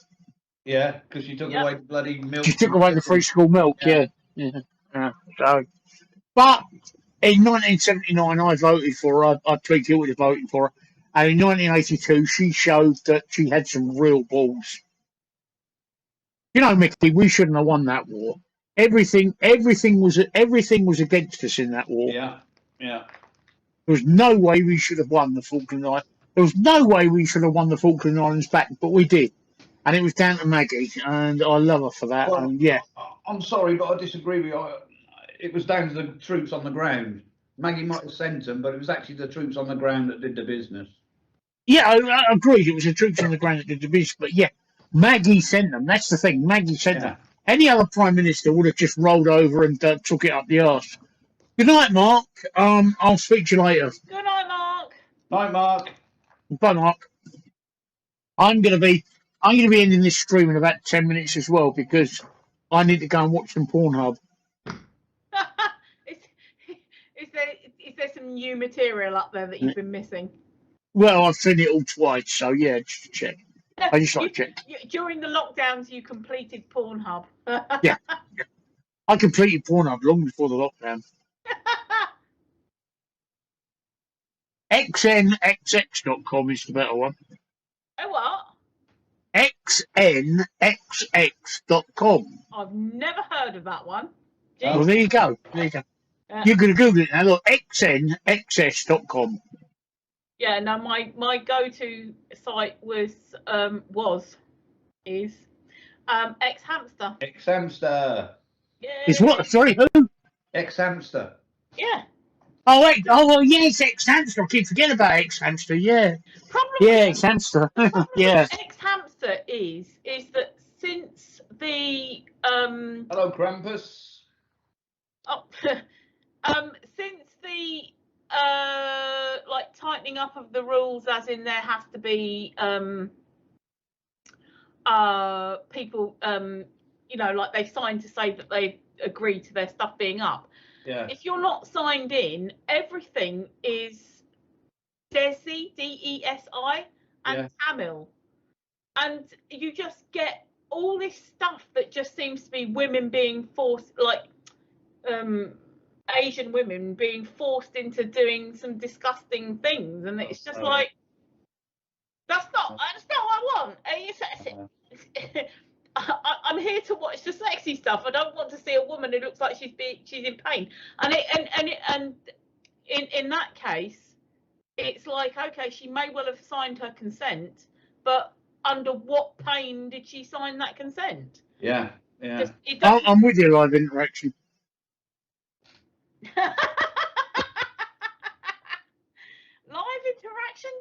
Yeah, because she took away the bloody milk. She took away the free school milk. Yeah. So, but in 1979, I voted for her. I plead guilty to voting for her. And in 1982, she showed that she had some real balls. You know, Micky, we shouldn't have won that war. Everything was against us in that war. Yeah. There was no way we should have won the Falkland Islands. There was no way we should have won the Falkland Islands back, but we did. And it was down to Maggie, and I love her for that. Well, and yeah. I'm sorry, but I disagree with you. It was down to the troops on the ground. Maggie might have sent them, but it was actually the troops on the ground that did the business. Yeah, I agree. It was the troops on the ground that did the business, but yeah, Maggie sent them. That's the thing. Maggie sent them. Any other Prime Minister would have just rolled over and took it up the arse. Good night, Mark. I'll speak to you later. Good night, Mark. Night, Mark. Bye, Mark. I'm gonna be ending this stream in about 10 minutes as well, because I need to go and watch some Pornhub. Is there some new material up there that you've been missing? Well, I've seen it all twice, so yeah, just check. I just like to check. During the lockdowns, you completed Pornhub. Yeah. I completed Pornhub long before the lockdown. xnxx.com is the better one. Oh, what? xnxx.com. I've never heard of that one. Jeez. Well, there you go. You're going to Google it now. Look, xnxx.com. Yeah, no, my go-to site is X-Hamster. X-Hamster. Yeah. It's what? Sorry, who? X-Hamster. Yeah. Oh, wait. Oh, well, yes, X-Hamster. I keep forgetting about X-Hamster. Yeah. X-Hamster. Yeah. X-Hamster is that since the Hello, Krampus. Oh, since the like tightening up of the rules, as in there has to be people you know, like they signed to say that they agree to their stuff being up. if you're not signed in, everything is Desi, DESI, and Tamil, and you just get all this stuff that just seems to be women being forced, like Asian women being forced into doing some disgusting things, and it's just like that's not what I want. I'm here to watch the sexy stuff. I don't want to see a woman who looks like she's in pain. And in that case, it's like, okay, she may well have signed her consent, but under what pain did she sign that consent? Yeah. I'm with you, live interaction. Live interaction,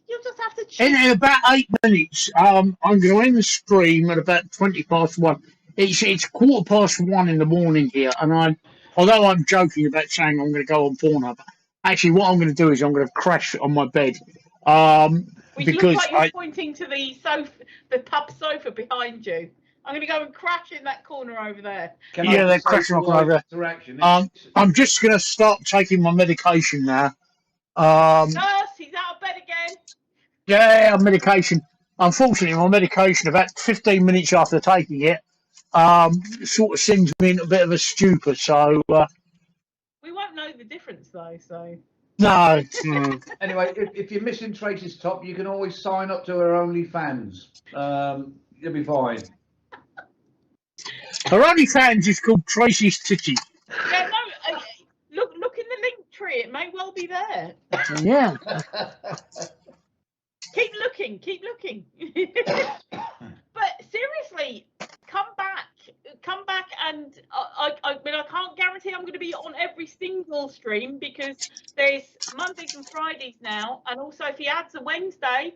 you'll just have to choose. In about 8 minutes, I'm going to end the stream at about 1:20. It's 1:15 in the morning here, and although I'm joking about saying I'm going to go on Pornhub, actually what I'm going to do is I'm going to crash on my bed. Which looks like you're pointing to the sofa, the pub sofa behind you. I'm going to go and crash in that corner over there. They're crashing over there. I'm just going to start taking my medication now. Truss, he's out of bed again. Yeah, medication. Unfortunately, my medication, about 15 minutes after taking it, sort of sends me into a bit of a stupor. So we won't know the difference, though. So no. Anyway, if you're missing Tracey's top, you can always sign up to her OnlyFans. You'll be fine. Her OnlyFans is called Tracey's Titty. Yeah, no. Look in the link tree. It may well be there. Yeah. Keep looking. But seriously, come back, and I mean, I can't guarantee I'm going to be on every single stream because there's Mondays and Fridays now, and also if he adds a Wednesday.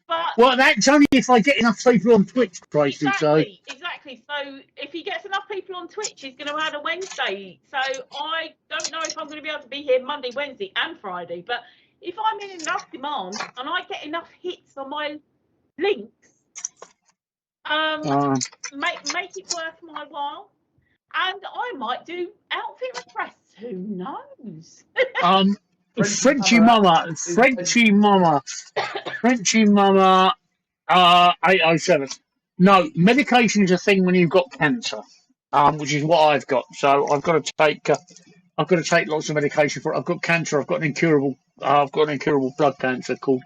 But well, that's only if I get enough people on Twitch, Tracey. Exactly. So if he gets enough people on Twitch, he's going to add a Wednesday. So I don't know if I'm going to be able to be here Monday, Wednesday, and Friday. But if I'm in enough demand and I get enough hits on my links, make it worth my while, and I might do outfit requests. Who knows? Frenchy Mama, 807. No, medication is a thing when you've got cancer, which is what I've got. So I've got to take lots of medication for it. I've got cancer. I've got an incurable blood cancer called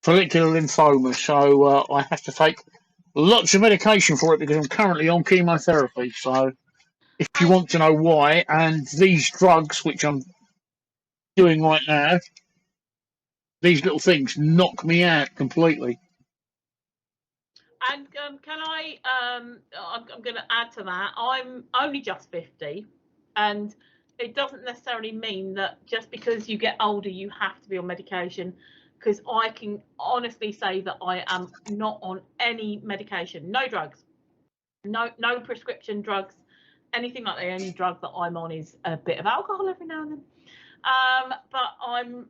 follicular lymphoma. So I have to take lots of medication for it because I'm currently on chemotherapy. So if you want to know why, and these drugs, which I'm doing right now, these little things knock me out completely. And can I'm going to add to that. I'm only just 50, and it doesn't necessarily mean that just because you get older you have to be on medication, because I can honestly say that I am not on any medication, no drugs, no prescription drugs, anything like that. The only drug that I'm on is a bit of alcohol every now and then. But I'm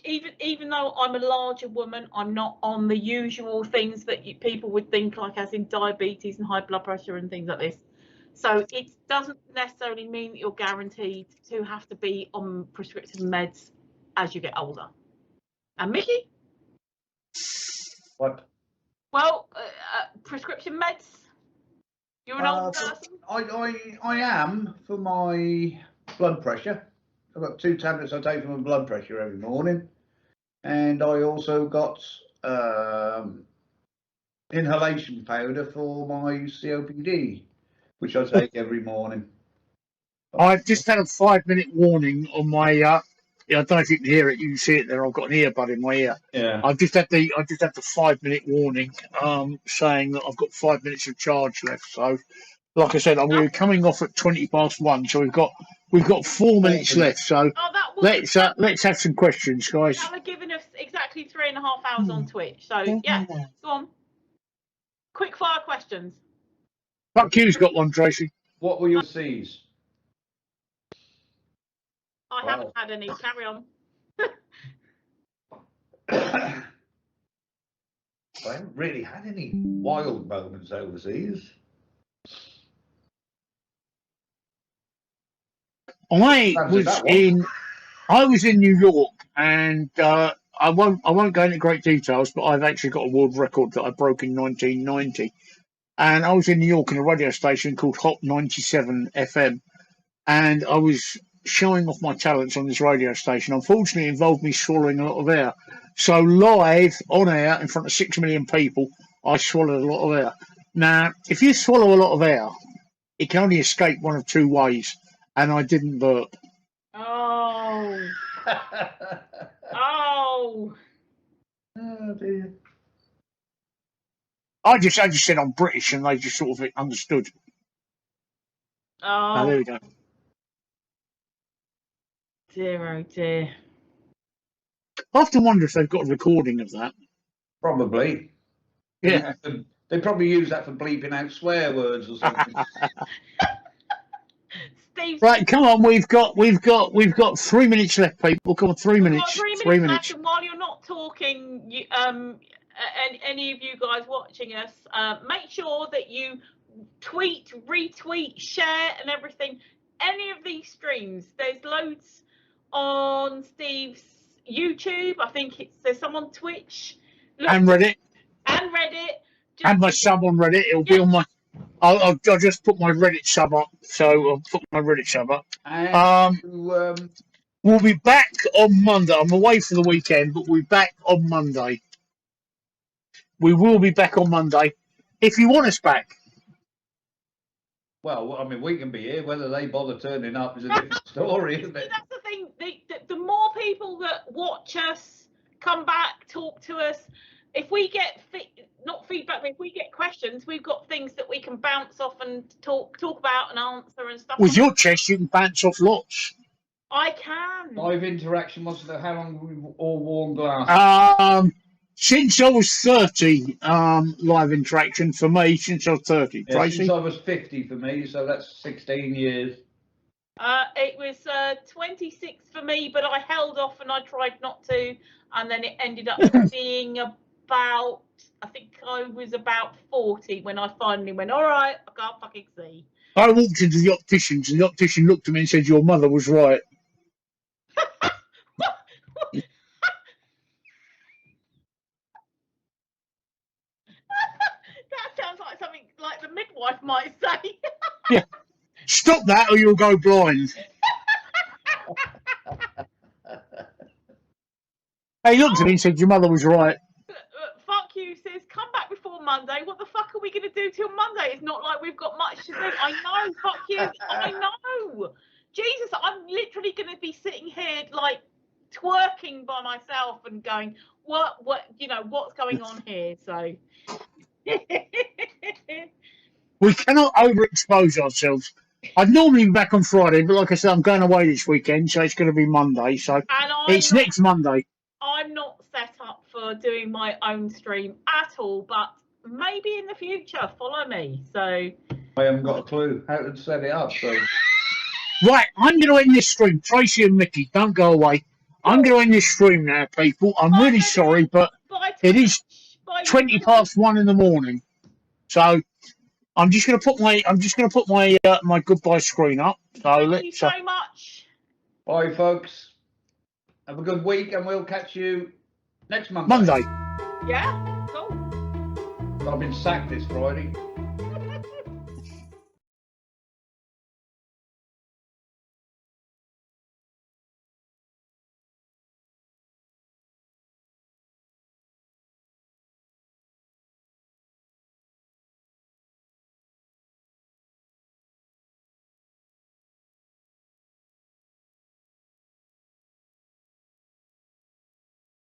even though I'm a larger woman, I'm not on the usual things that people would think, like as in diabetes and high blood pressure and things like this. So it doesn't necessarily mean that you're guaranteed to have to be on prescriptive meds as you get older. And Micky? What? Well, prescription meds. You're an old person. I am for my blood pressure. I've got 2 tablets I take for my blood pressure every morning, and I also got inhalation powder for my COPD, which I take every morning. I've just had a 5-minute warning on my. I don't know if you can hear it. You can see it there. I've got an earbud in my ear. Yeah. I've just had the 5-minute warning, saying that I've got 5 minutes of charge left. So, like I said, we're coming off at 1:20, so we've got 4 minutes left. So let's have some questions, guys. Now they're giving us exactly 3.5 hours on Twitch. So yeah, go on. Quick fire questions. Fuck you's got one, Tracey. What were your C's? I haven't had any. Carry on. I haven't really had any wild moments overseas. I was in New York, and I won't go into great details, but I've actually got a world record that I broke in 1990. And I was in New York in a radio station called Hot 97 FM, and I was showing off my talents on this radio station. Unfortunately, it involved me swallowing a lot of air. So live on air in front of 6 million people, I swallowed a lot of air. Now, if you swallow a lot of air, it can only escape one of two ways, and I didn't burp. Oh. Oh. Oh dear. I just said I'm British, and they just sort of understood. Oh, there we go. Dear, oh dear. I often wonder if they've got a recording of that. Probably. Yeah. They probably use that for bleeping out swear words or something. Steve. Right, come on. We've got 3 minutes left, people. Come on, 3 minutes. 3 minutes left, and while you're not talking, you, any of you guys watching us, make sure that you tweet, retweet, share, and everything. Any of these streams, there's loads on Steve's YouTube. I think there's some on Twitch. Look, and Reddit. And Reddit. And my sub on Reddit. It'll be on my. I'll just put my Reddit sub up. So I'll put my Reddit sub up. And we'll be back on Monday. I'm away for the weekend, but we'll be back on Monday. We will be back on Monday. If you want us back. Well, I mean, we can be here. Whether they bother turning up is a different story, isn't it? That's the thing. The more people that watch us, come back, talk to us. If we get not feedback, but if we get questions, we've got things that we can bounce off and talk about and answer and stuff. With your chest, you can bounce off lots. I can. Live interaction. Wants to know how long we've all worn glasses. Since I was 30, live interaction for me. Since I was 30, yeah, Tracey. Since I was 50 for me, so that's 16 years. It was 26 for me, but I held off and I tried not to, and then it ended up being about, I think I was about 40 when I finally went, all right, I can't fucking see. I walked into the opticians, and the optician looked at me and said, your mother was right. That sounds like something like the midwife might say. Yeah. Stop that or you'll go blind. He looked at me and said, your mother was right. Fuck you, sis. Come back before Monday. What the fuck are we going to do till Monday? It's not like we've got much to do. I know. Fuck you. I know. Jesus, I'm literally going to be sitting here like twerking by myself and going, what, what's going on here? So. We cannot overexpose ourselves. I'd normally be back on Friday, but like I said, I'm going away this weekend, so it's going to be Monday. So it's next Monday. I'm not set up for doing my own stream at all, but maybe in the future, follow me. So I haven't got a clue how to set it up. So right, I'm going to end this stream. Tracey and Micky, don't go away. I'm going to end this stream now, people. I'm really sorry, but it is 20 past 1 in the morning. So I'm just going to put my my goodbye screen up. So thank you so much. Bye, folks. Have a good week, and we'll catch you next Monday. Monday. Yeah, cool. I've been sacked this Friday.